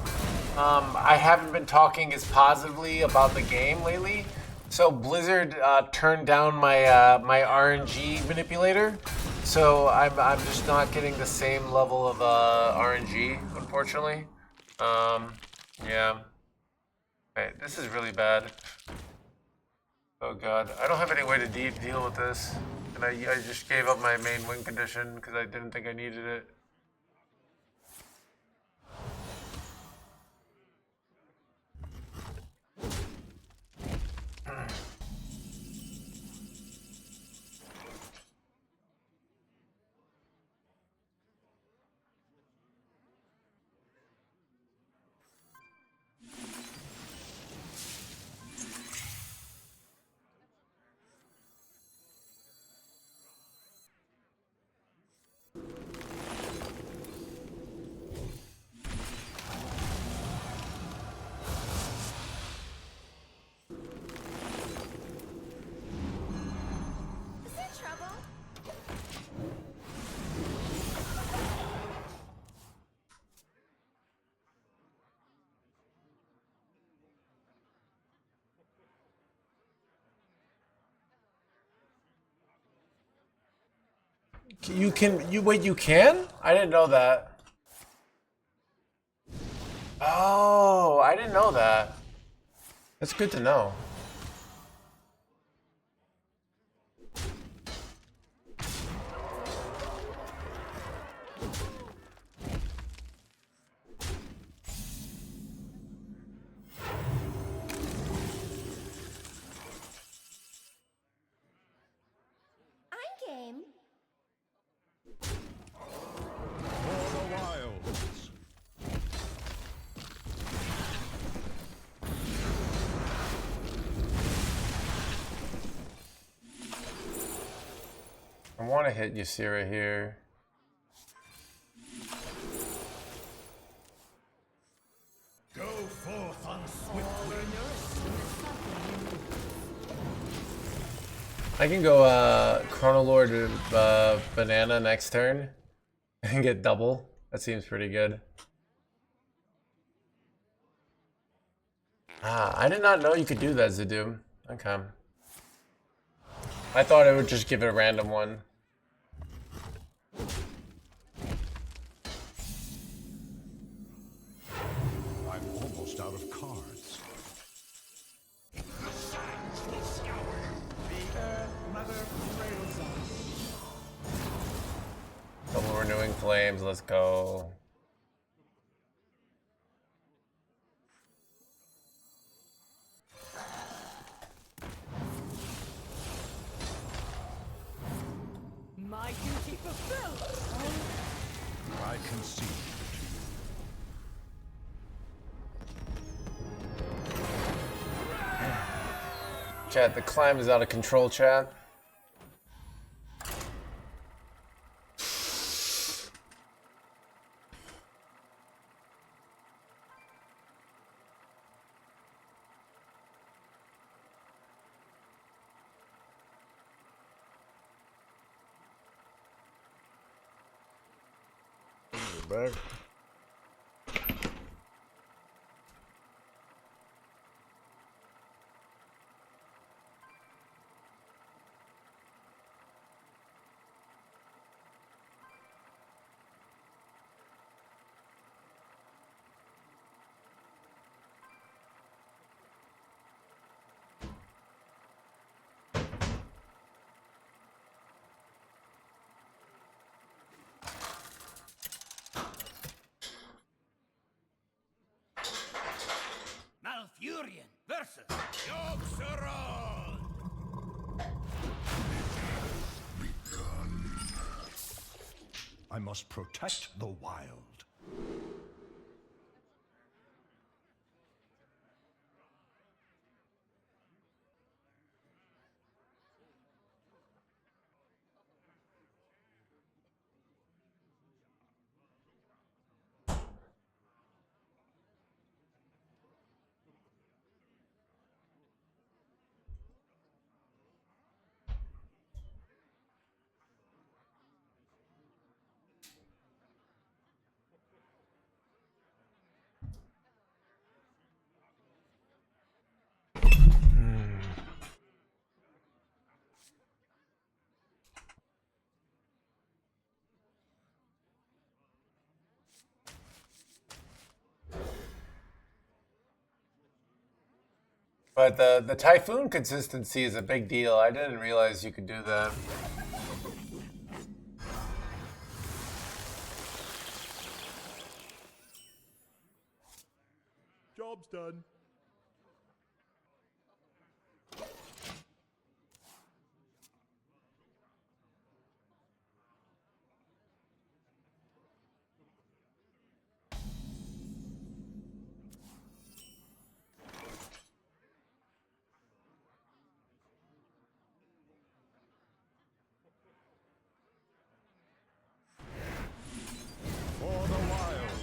I haven't been talking as positively about the game lately. So Blizzard turned down my my RNG manipulator, so I'm just not getting the same level of RNG, unfortunately. Yeah. Wait, this is really bad. Oh god, I don't have any way to deal with this, and I just gave up my main win condition because I didn't think I needed it. Is there trouble? You can, wait, you can? I didn't know that. Oh, I didn't know that. That's good to know. I want to hit Ysira here. Go forth on swift wings. I can go Chronolord Banana next turn and get double. That seems pretty good. Ah, I did not know you could do that, Zadoom. Okay. I thought it would just give it a random one. I'm almost out of cards. The Earth Mother trails on. Double Renewing Flames, let's go. My duty fulfilled. I concede to you. Chat, the climb is out of control, chat. Back. Malfurion versus Yogg-Saron. I must protect the wild. But the Typhoon consistency is a big deal. I didn't realize you could do that. Job's done. For the wilds.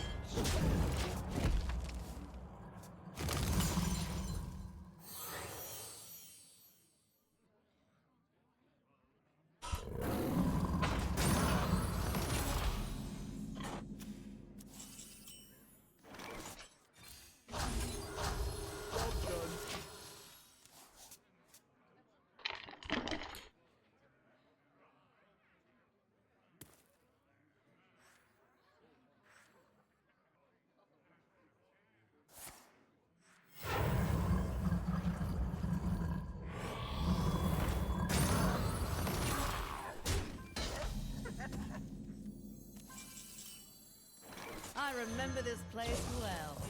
I remember this place well.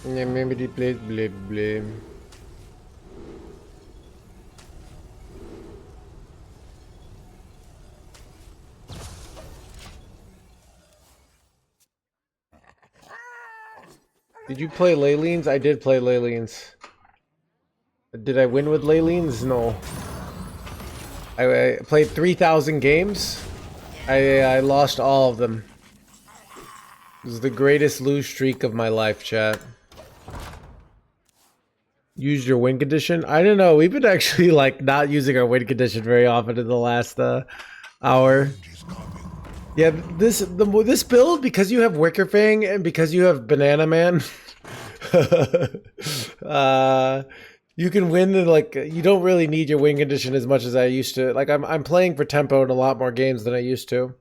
Yeah, maybe the place blame. Did you play Laylines? I did play Laylines. Did I win with Laylines? No. I played 3,000 games. I lost all of them. This is the greatest lose streak of my life, chat. Used your win condition? I don't know. We've been actually like not using our win condition very often in the last hour. Yeah, this build, because you have Wicker Fang and because you have Banana Man, you can win and like you don't really need your win condition as much as I used to. Like I'm playing for tempo in a lot more games than I used to.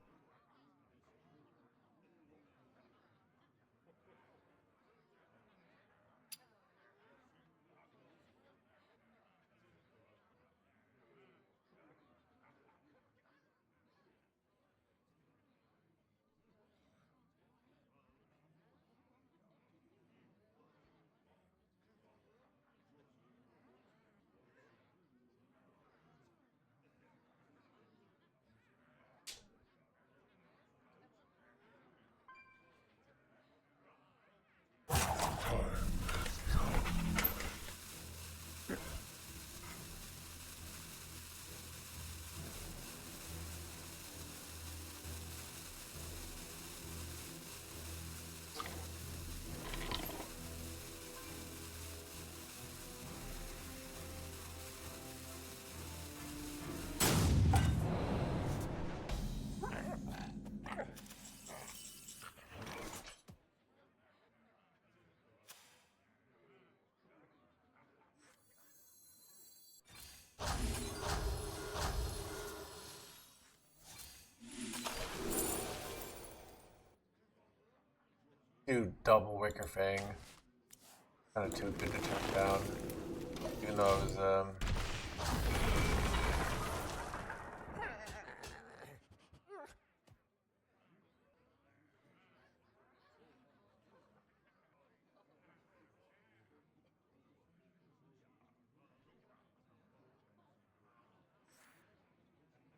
Dude, double Wicker Fang. Kind of too good to turn down. Even though it was,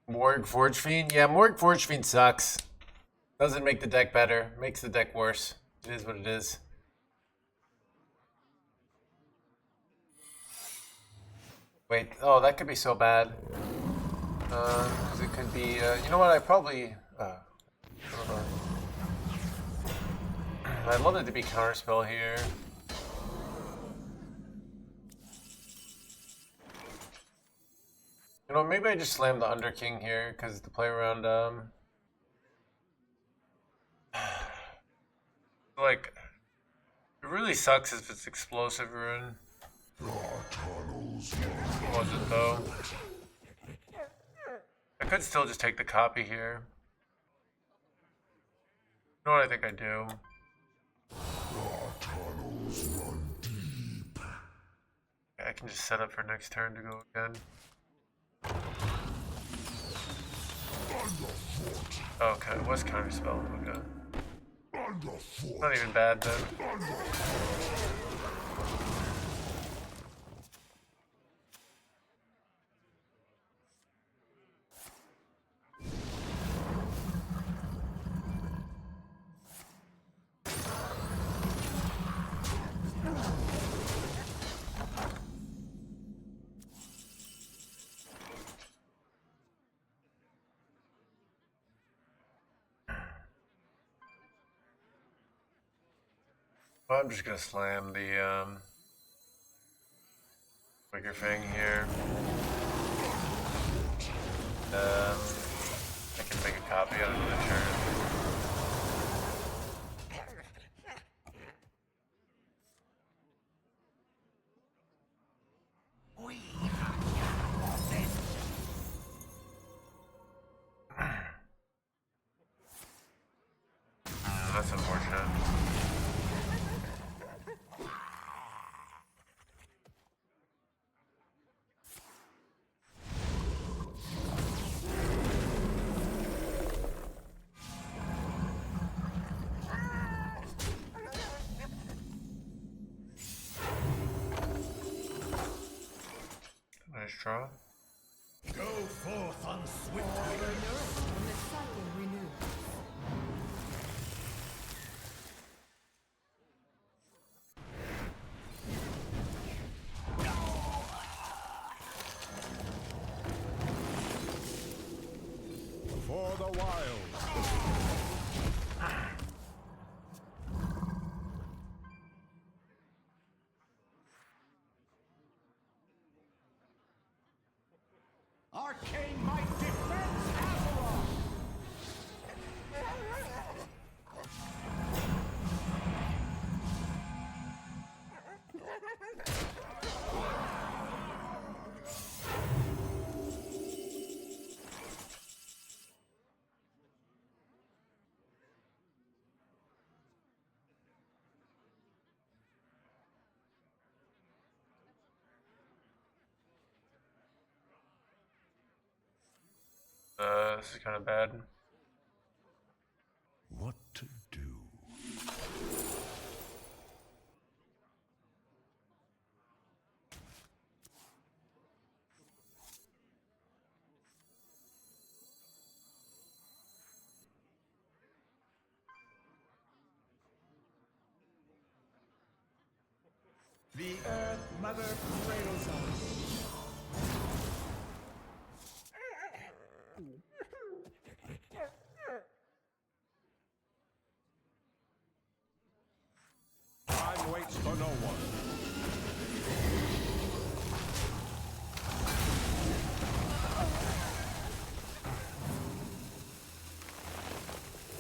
Morg Forge Fiend? Yeah, Morg Forge Fiend sucks. Doesn't make the deck better. Makes the deck worse. It is what it is. Wait, oh, that could be so bad. Because it could be, you know what, I probably, I don't know. I'd love it to be counterspell here. You know, maybe I just slam the Underking here, because to play around, like, it really sucks if it's Explosive Rune. Was it though? I could still just take the copy here. You know what I think I do? I can just set up for next turn to go again. Okay, it was counterspell. Okay. Not even bad then. Well, I'm just gonna slam the Wicker Fang here. I can make a copy on another turn. That's unfortunate. Nice draw. Go forth on swift wings. And the cycle renews. For the wild. Arcane might defends Azeroth! This is kind of bad. What to do? The Earth Mother cradles us. Time waits for no one.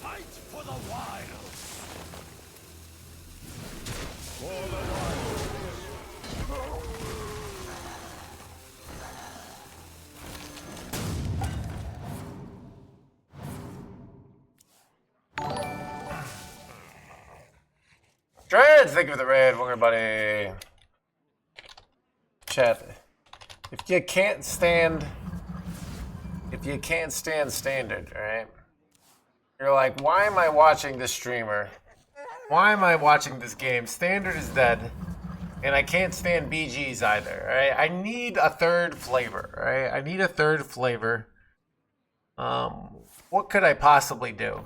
Fight for the wild. For the wild. Dreads, thank you for the raid, Wooger buddy. Chat. If you can't stand standard, alright? You're like, why am I watching this streamer? Why am I watching this game? Standard is dead. And I can't stand BGs either, alright? I need a third flavor, alright? I need a third flavor. What could I possibly do?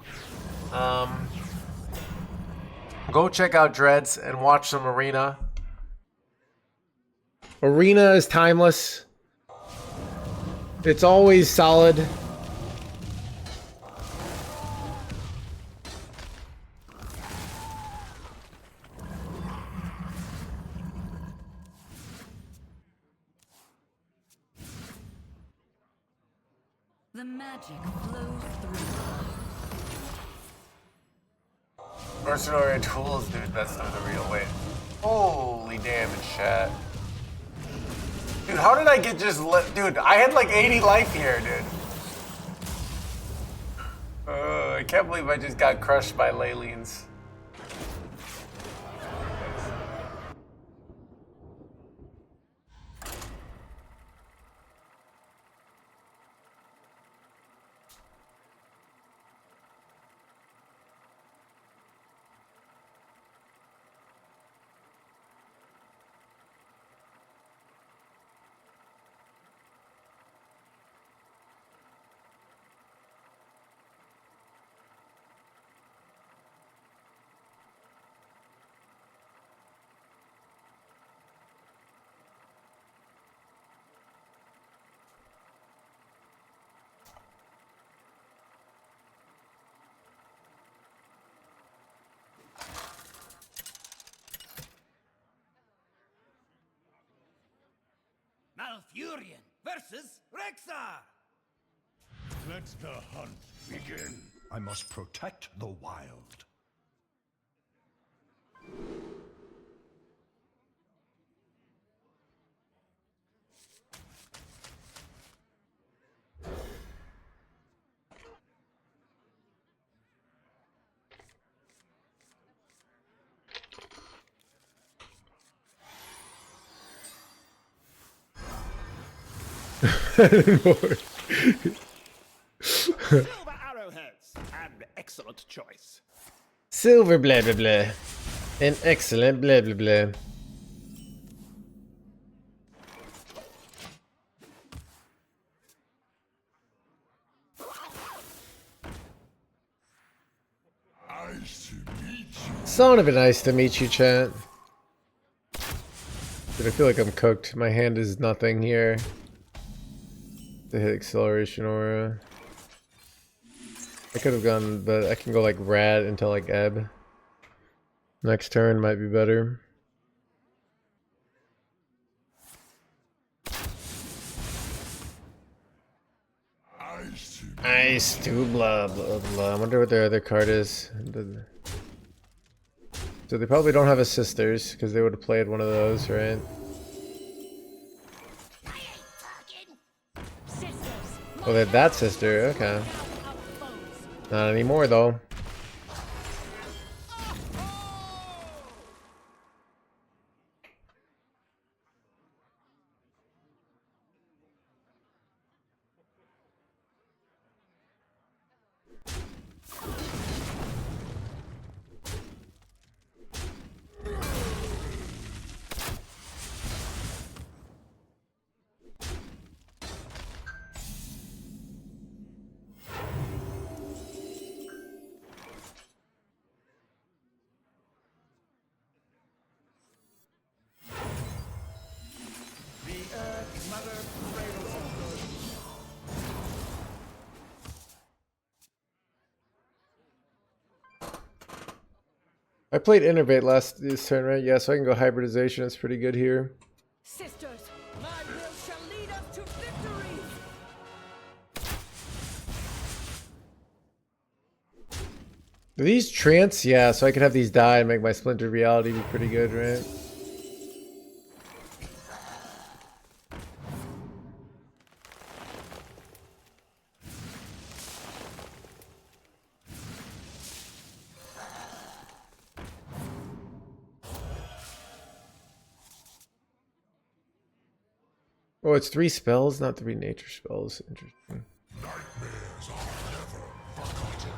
Go check out Dreads and watch some Arena. Arena is timeless. It's always solid. The magic flows through. Mercenary tools, dude, that's not the real way. Holy damage, chat. Dude, how did I get dude, I had like 80 life here, dude. I can't believe I just got crushed by Leylians. Malfurion versus Rexar! Let the hunt begin. I must protect the wild. Silver arrowheads, an excellent choice. Silver blah blah blah. An excellent blah blah blah. Nice to meet you. Son of a nice to meet you, chat. Dude, I feel like I'm cooked. My hand is nothing here. To hit acceleration aura. I could have gone, but I can go like Rad until like Ebb. Next turn might be better. Nice, two blah blah blah. I wonder what their other card is. So they probably don't have a sisters because they would have played one of those, right? Oh, they had that sister. Okay. Not anymore though. I played Innervate this turn, right? Yeah, so I can go Hybridization. It's pretty good here. Sisters, my will shall lead us to victory. Are these Trance? Yeah, so I could have these die and make my Splintered Reality be pretty good, right? Oh, it's 3 spells, not 3 nature spells. Interesting. Nightmares are never forgotten.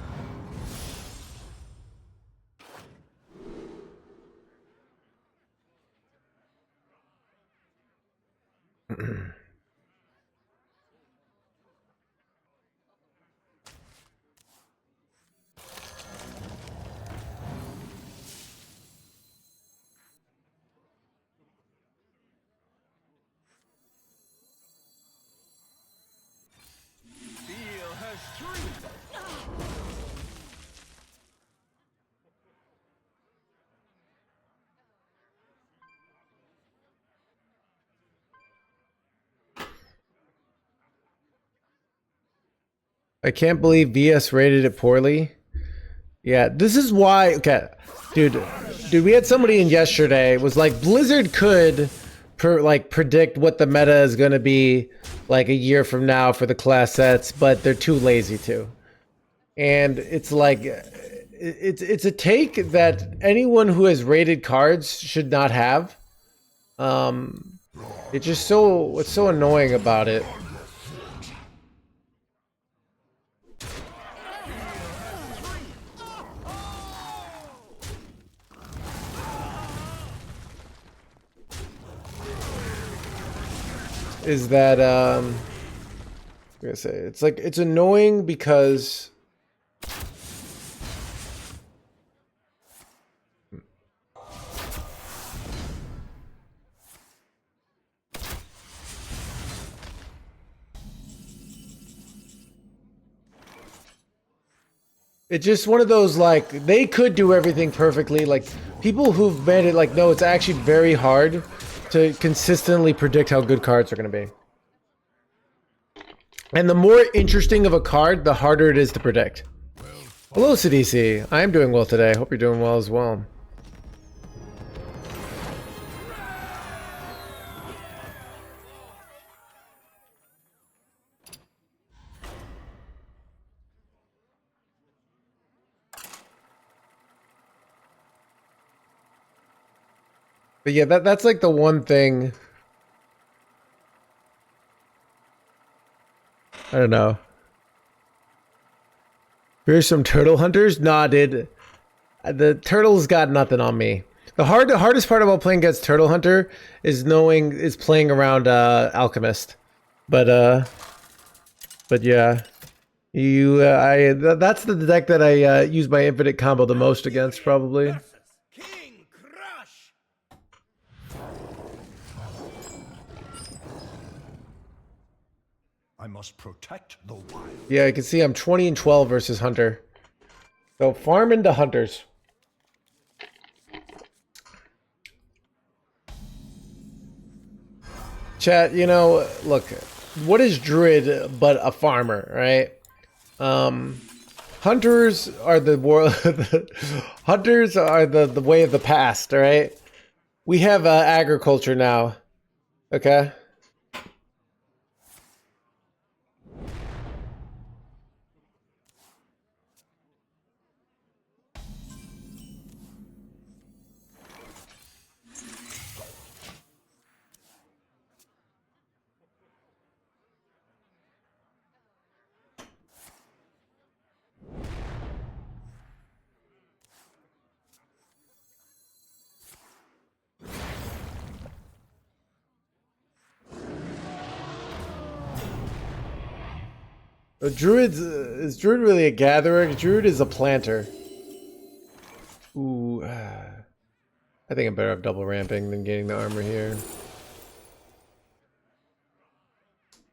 Feel her strength. I can't believe VS rated it poorly. Yeah, this is why. Okay, dude, we had somebody in yesterday was like Blizzard could predict what the meta is gonna be like a year from now for the class sets, but they're too lazy to. And it's like it's a take that anyone who has rated cards should not have. It's just what's so annoying about it. Is that I'm gonna say it's annoying because it's just one of those, like, they could do everything perfectly. Like, people who've made it, like, no, it's actually very hard to consistently predict how good cards are going to be. And the more interesting of a card, the harder it is to predict. Hello, CDC. I am doing well today. Hope you're doing well as well. But yeah, that's like the one thing. I don't know. Here's some turtle hunters. Nah, dude. The turtles got nothing on me. The hardest part about playing against Turtle Hunter is playing around Alchemist. But yeah. That's the deck that I use my infinite combo the most against, probably. King Crush. I must protect the wild. Yeah, you can see I'm 20 and 12 versus Hunter. So farm into Hunters. Chat, you know, look, what is Druid but a farmer, right? Hunters are the world. Hunters are the way of the past, right? We have agriculture now. Okay. Druid's is Druid really a gatherer? Druid is a planter. Ooh, I think I'm better off double ramping than getting the armor here.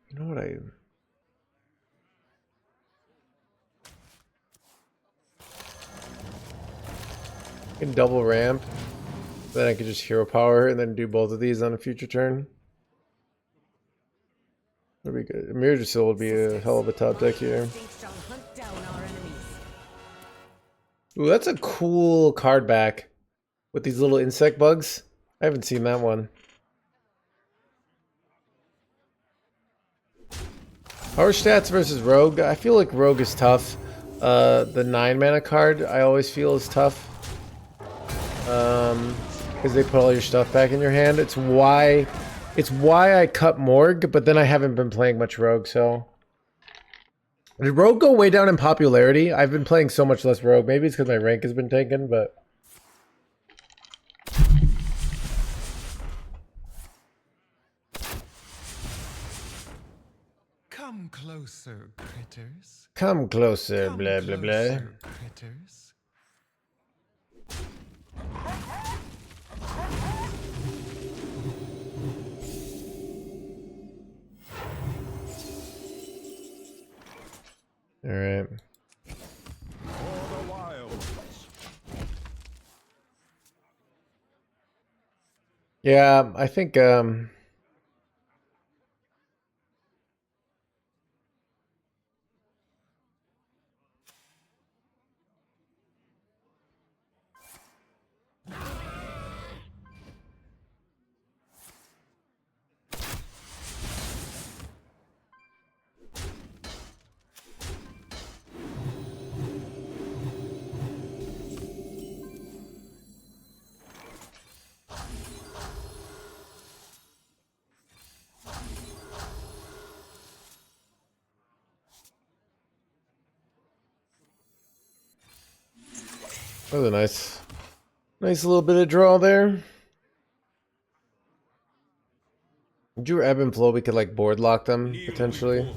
You know what I can double ramp, then I could just hero power and then do both of these on a future turn. That'd be good. Mirror would be a hell of a top deck here. Instincts shall hunt down our enemies. Ooh, that's a cool card back with these little insect bugs. I haven't seen that one. Power stats versus Rogue. I feel like Rogue is tough. The 9 mana card I always feel is tough. Because they put all your stuff back in your hand. It's why I cut Morg, but then I haven't been playing much Rogue, so. Did Rogue go way down in popularity? I've been playing so much less Rogue. Maybe it's because my rank has been taken, but. Come closer, critters. Come closer, Come blah, blah, blah. closer, critters. All right. For the wilds. Yeah, I think that was a nice little bit of draw there. Drew ebb and flow, we could like board lock them potentially.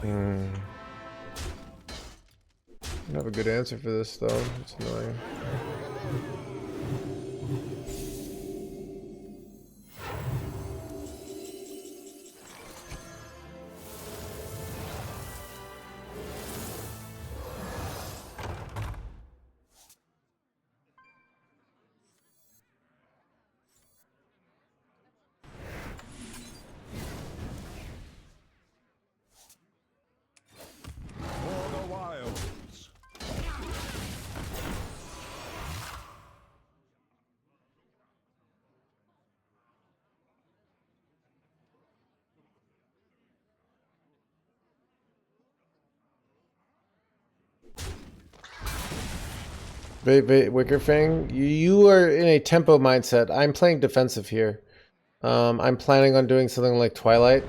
Don't have a good answer for this though. It's annoying. For the wilds. Wicker Fang, you are in a tempo mindset. I'm playing defensive here. I'm planning on doing something like Twilight,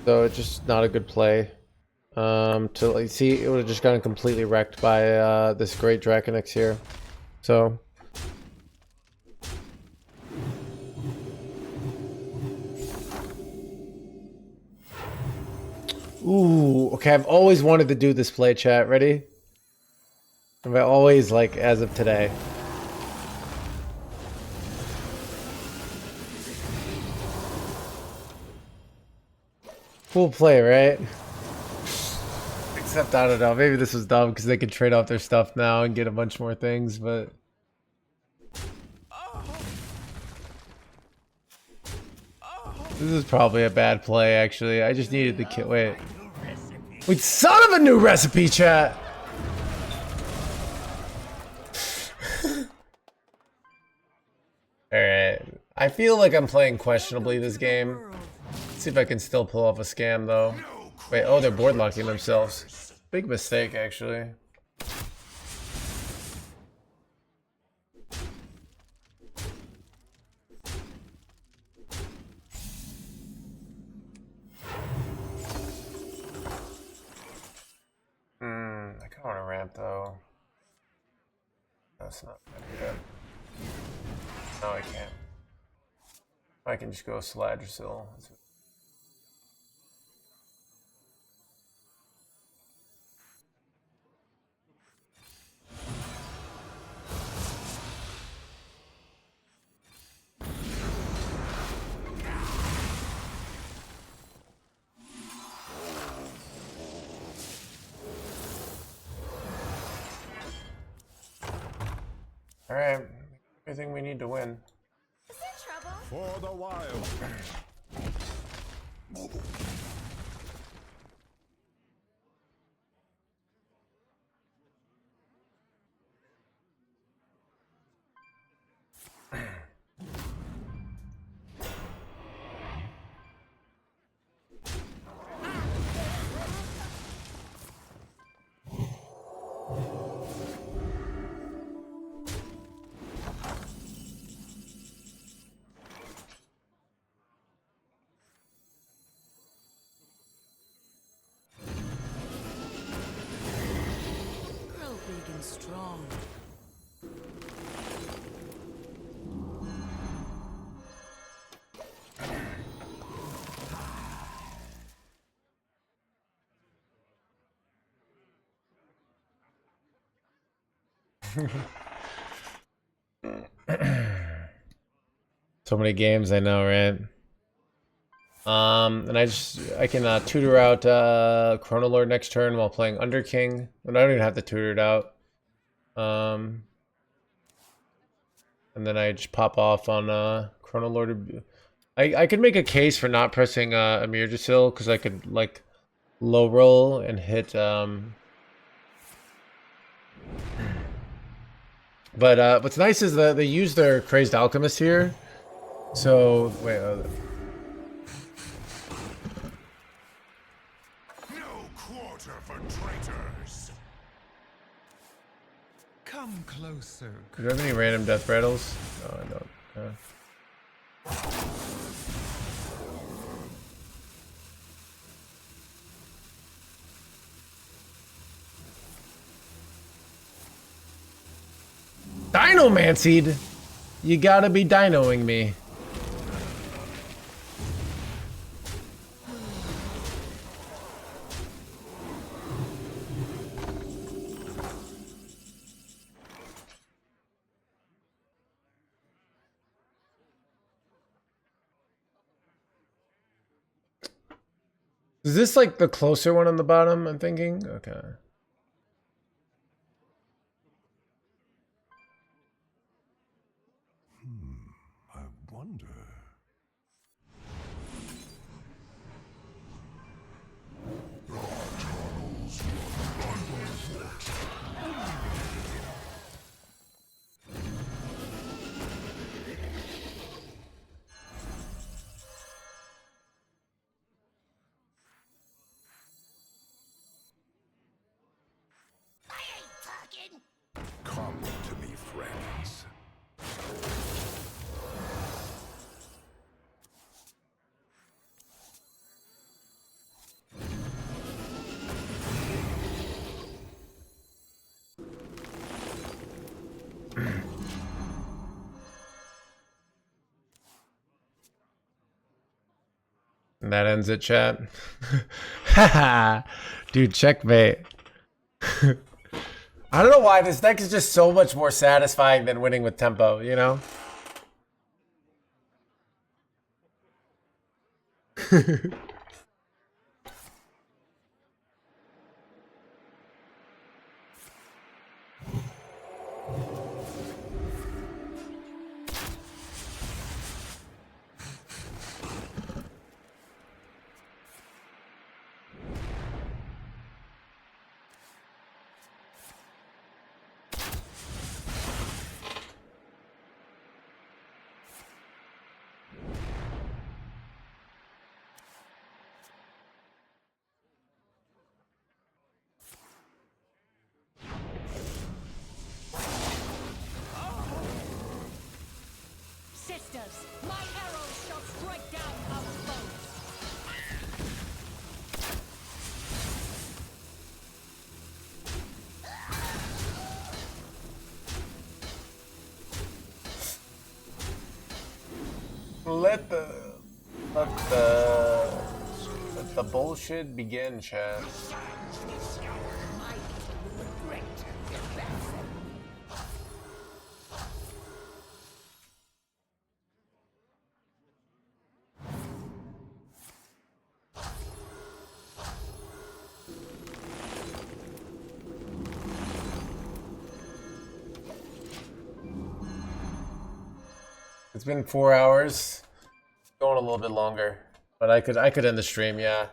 so it's just not a good play. To like, see, it would have just gotten completely wrecked by this great Draconix here. So. Ooh, okay, I've always wanted to do this play, chat. Ready? I've always, like, as of today. Cool play, right? Except I don't know. Maybe this was dumb because they could trade off their stuff now and get a bunch more things, but. This is probably a bad play, actually. I just needed the kill. Wait. Wait, son of a new recipe, chat! Alright. I feel like I'm playing questionably this game. Let's see if I can still pull off a scam, though. Wait, oh, they're board locking themselves. Big mistake, actually. I kind of want to ramp, though. That's not good. No, I can't. I can just go Sladrisil. Alright, everything we need to win. Is there trouble? For the wild. Grow big and strong. So many games, I know, right? And I can tutor out Chronolord next turn while playing Under King, but I don't even have to tutor it out. And then I just pop off on Chronolord. I could make a case for not pressing Amir Jasil because I could like low roll and hit. But what's nice is that they use their Crazed Alchemist here. So wait. No quarter for traitors. Come closer. Do you have any random death rattles? No, I don't. Dinomancied? You gotta be dinoing me. Is this like the closer one on the bottom, I'm thinking? Okay. I wonder. Come to me, friends. And that ends it, chat. Haha. Dude, checkmate. I don't know why this deck is just so much more satisfying than winning with tempo, you know? sisters, my arrows shall strike down our foes. Let the bullshit begin, chat. My people will regret their best. It's been 4 hours. Going a little bit longer. But I could end the stream, yeah.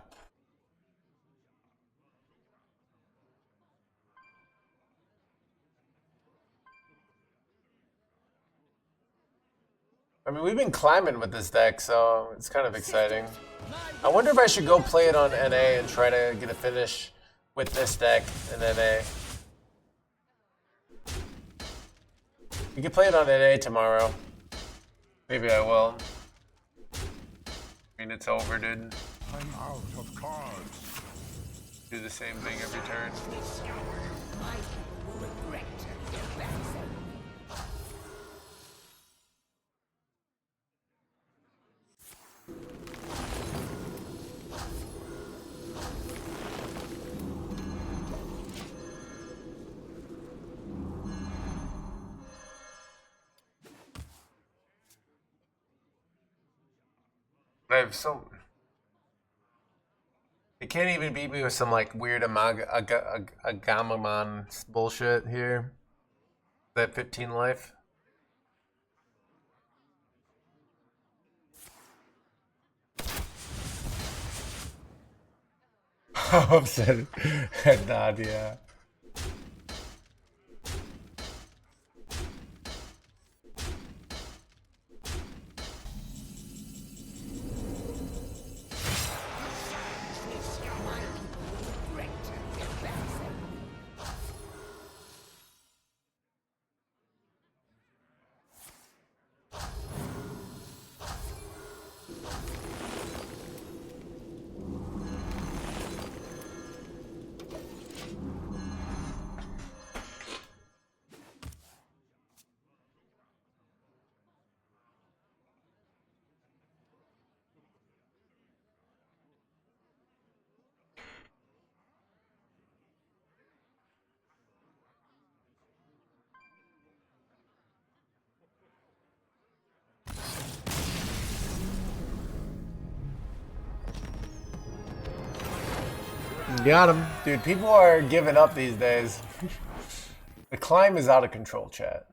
I mean, we've been climbing with this deck, so it's kind of exciting. I wonder if I should go play it on NA and try to get a finish with this deck in NA. We can play it on NA tomorrow. Maybe I will. I mean, it's over, dude. I'm out of cards. Do the same thing every turn. My people will regret their best. I have some. It can't even beat me with some like weird Agamemnon bullshit here. That 15 life. How upset at Nadia. Got him. Dude, people are giving up these days. The climb is out of control, chat.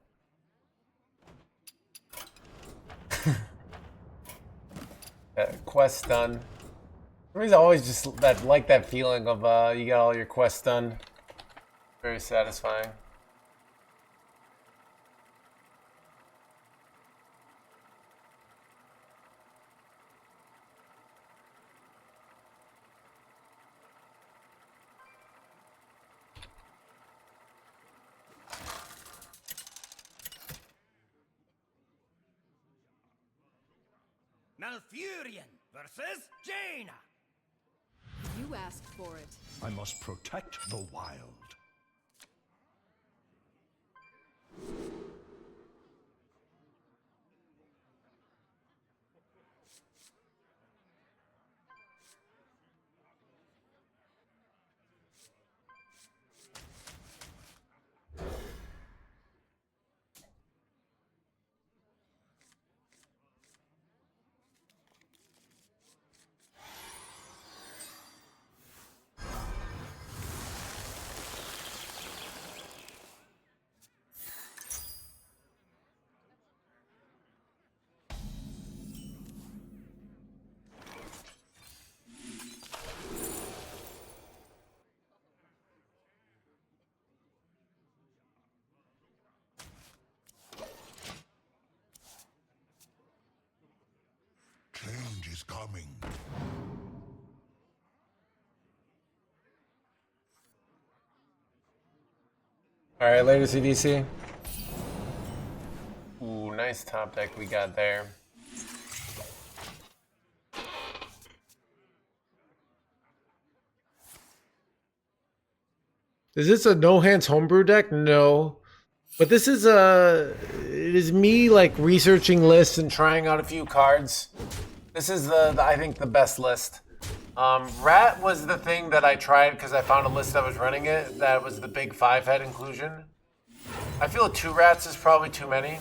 Quest done. There's always just that feeling of you got all your quests done. Very satisfying. Malfurion versus Jaina. You asked for it. I must protect the wild. Change is coming. All right, later, CDC. Ooh, Nice top deck we got there. Is this a no hands homebrew deck? No. But this is it is me like researching lists and trying out a few cards. This is the I think the best list. Rat was the thing that I tried because I found a list that was running it. That was the big 5-head inclusion. I feel 2 rats is probably too many.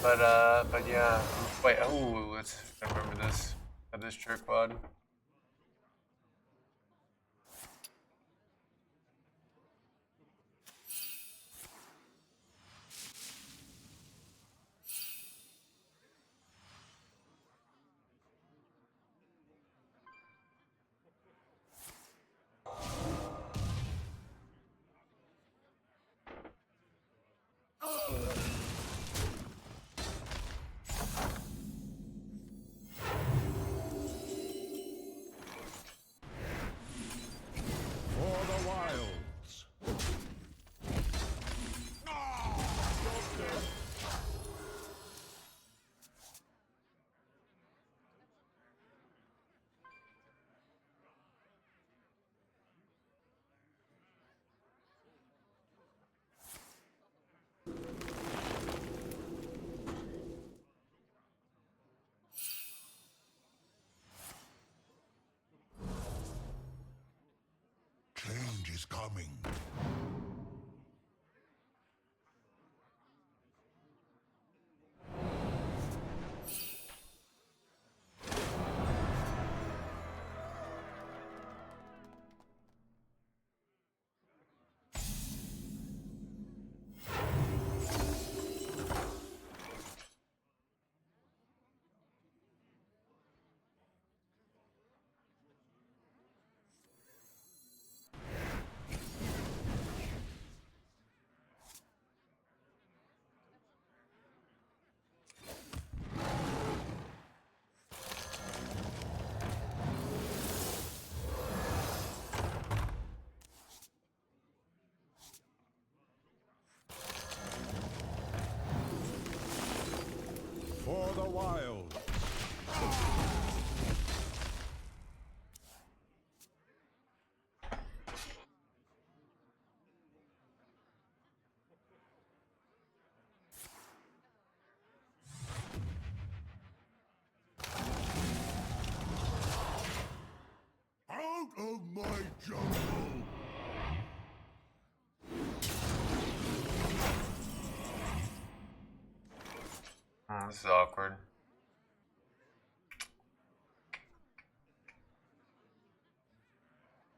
But yeah. Wait, oh, let's remember this. This trick quad. For the wilds. Change is coming. For the wild. Out of my jungle. Oh, this is awkward.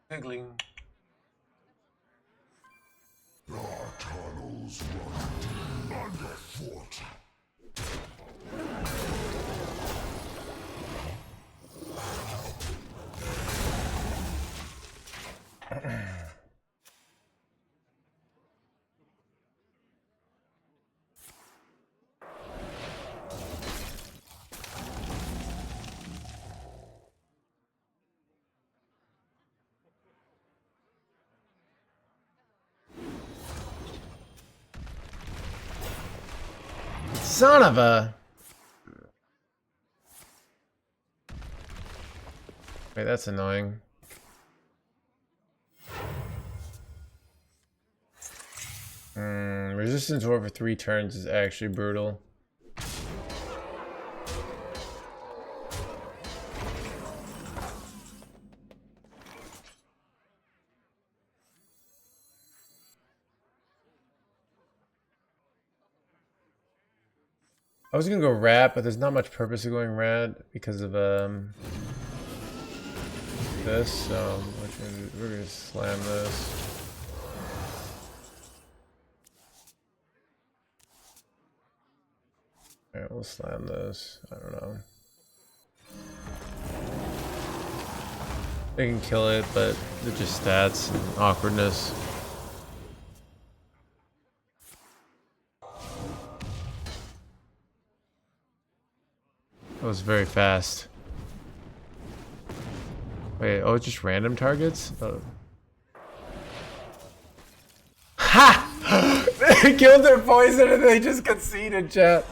Giggling. Our tunnels run underfoot. Son of a... Wait, that's annoying. Resistance over 3 turns is actually brutal. I was gonna go rat, but there's not much purpose of going rat because of this, so we're gonna slam this. Alright, we'll slam this. I don't know. They can kill it, but they're just stats and awkwardness. That was very fast. Wait, oh, it's just random targets? Oh. Ha! They killed their poison and they just conceded, chat.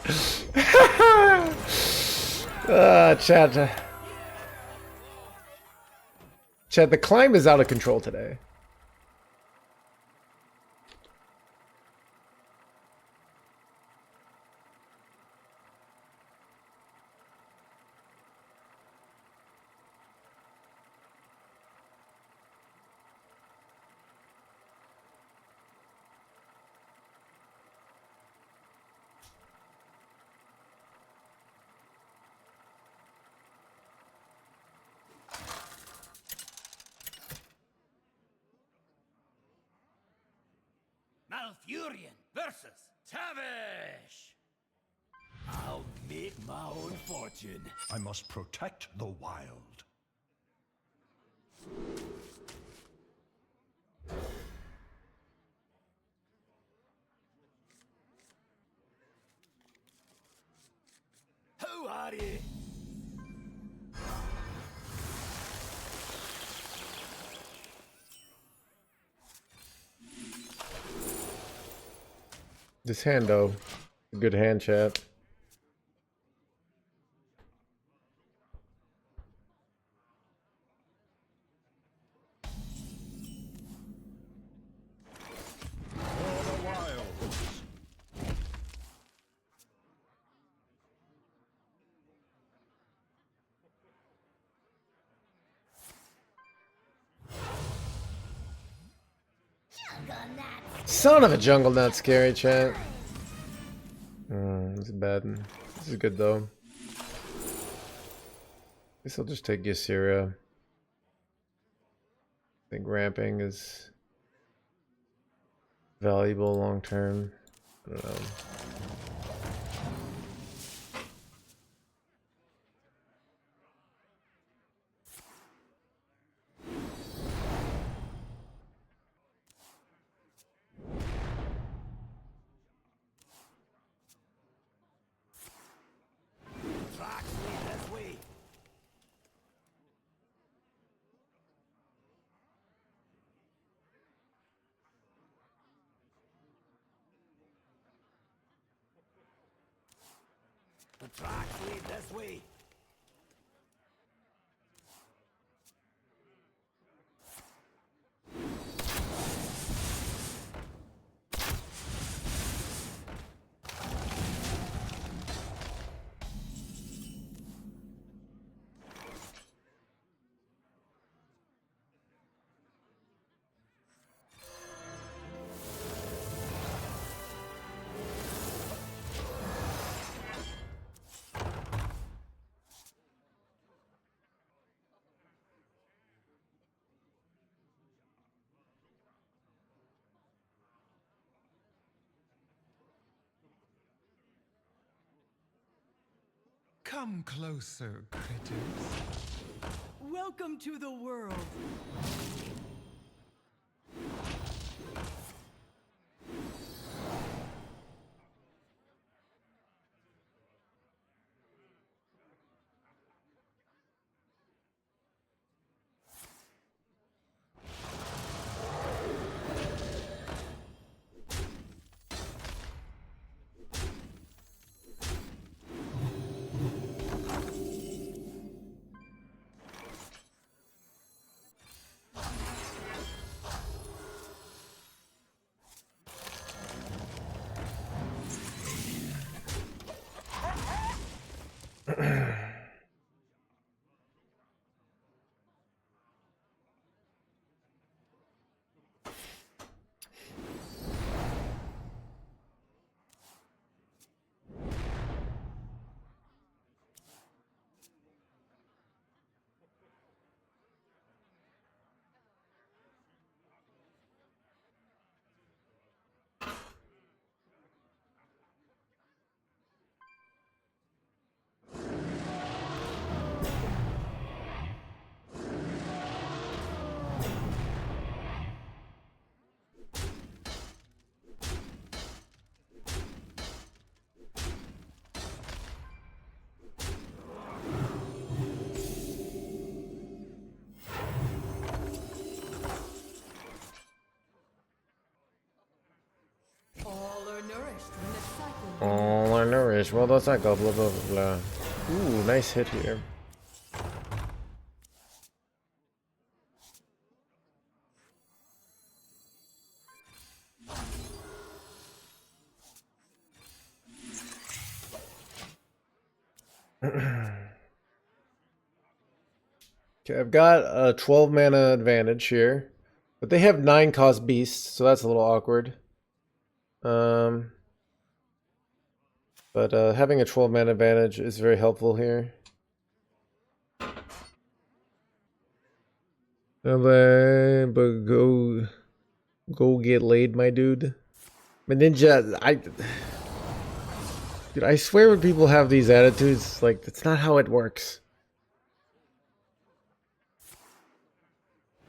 Chat. Chat, the climb is out of control today. Malfurion versus Tavish. I'll make my own fortune. I must protect the wild. Who are you? This hand, though. Good hand, chat. For the wilds. Son of a jungle, not scary, chat. This is bad. This is good, though. Guess I'll just take Ysera. I think ramping is valuable long term. I don't know. Tracks lead this way. The tracks lead this way. Come closer, critters. Welcome to the world. nourished when the cycle All are nourished. Well, that's not go blah blah blah blah. Ooh, nice hit here. Okay, I've got a 12 mana advantage here, but they have 9 cost beasts, so that's a little awkward. But having a 12 mana advantage is very helpful here. But go get laid, my dude. But Ninja, dude, I swear when people have these attitudes, like, that's not how it works.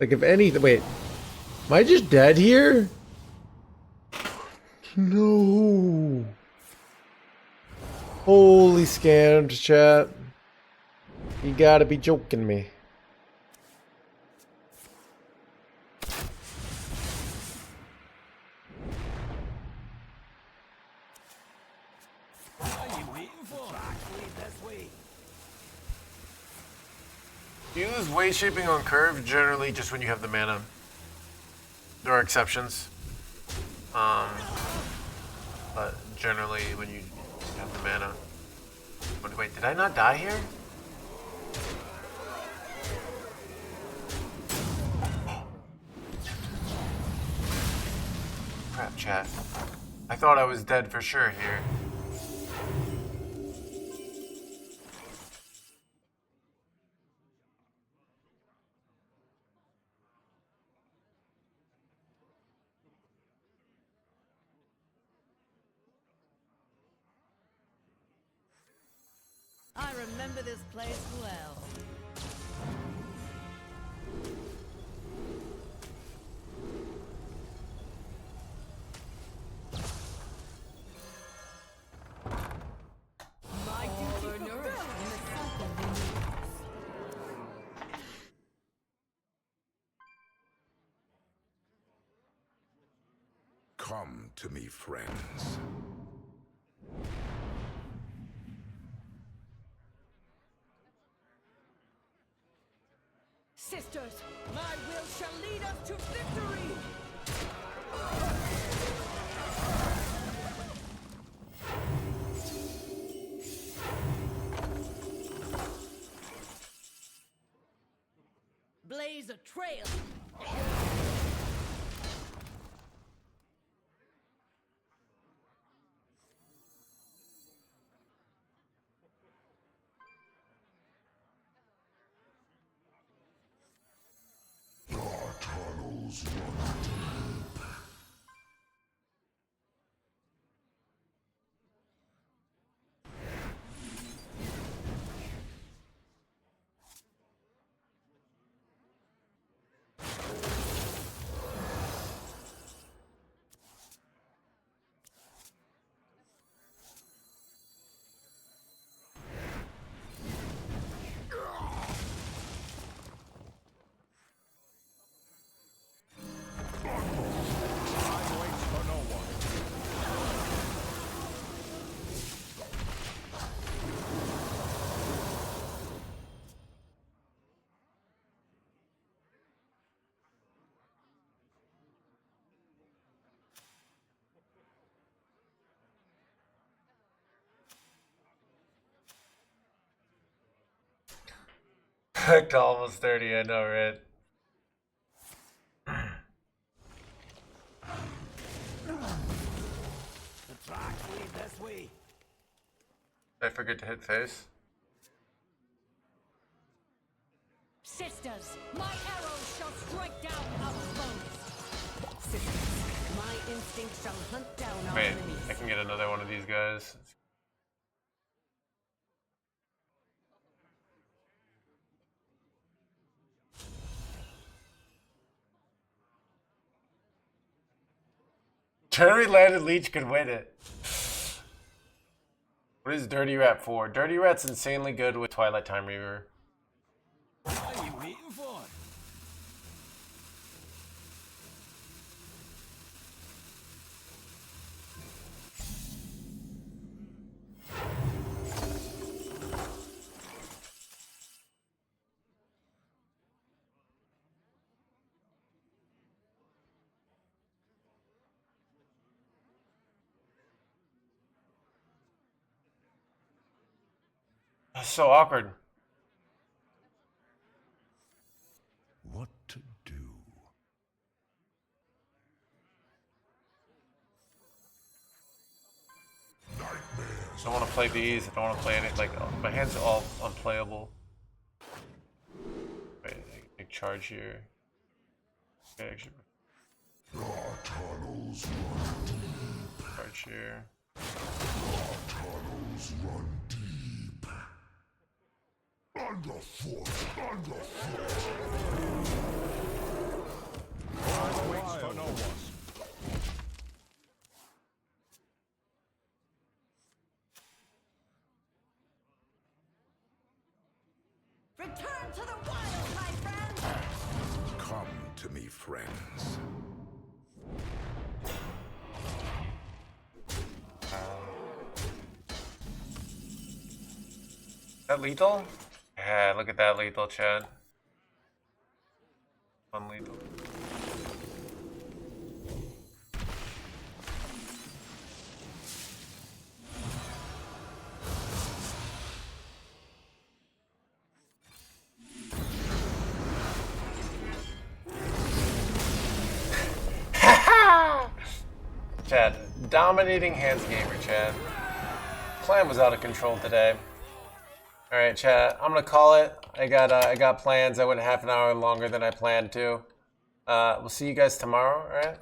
Like, if anything, wait, am I just dead here? No. Holy scammed, chat. You gotta be joking me. Use way shaping on curve generally just when you have the mana. There are exceptions. But generally when you have the mana. But wait, did I not die here? Crap, chat. I thought I was dead for sure here. I remember this place well. My duty nourished when the cycle renews. Come to me, friends. Sisters, my will shall lead us to victory! Blaze a trail! Back to almost 30, I know, right? The tracks lead this way. Did I forget to hit face? Sisters, my arrows shall strike down our foes. Sisters, my instinct shall hunt down our Wait, enemies. I can get another one of these guys. Dirty Landed Leech could win it. What is Dirty Rat for? Dirty Rat's insanely good with Twilight Time Reaver. What are you waiting for? That's so awkward. What to do? I don't want to play these. I don't want to play any. Like my hands are all unplayable. Wait, I charge here. Okay, actually. Our tunnels run deep. Charge here. Our tunnels run deep. Underfoot, underfoot. Time waits for no one. Return to the wild, my friend! Come to me, friends. Is that lethal? Yeah, look at that lethal, Chad. Unlethal. Chad, dominating HandsGamer, Chad. Clan was out of control today. All right, chat. I'm gonna call it. I got plans. I went half an hour longer than I planned to. We'll see you guys tomorrow. All right.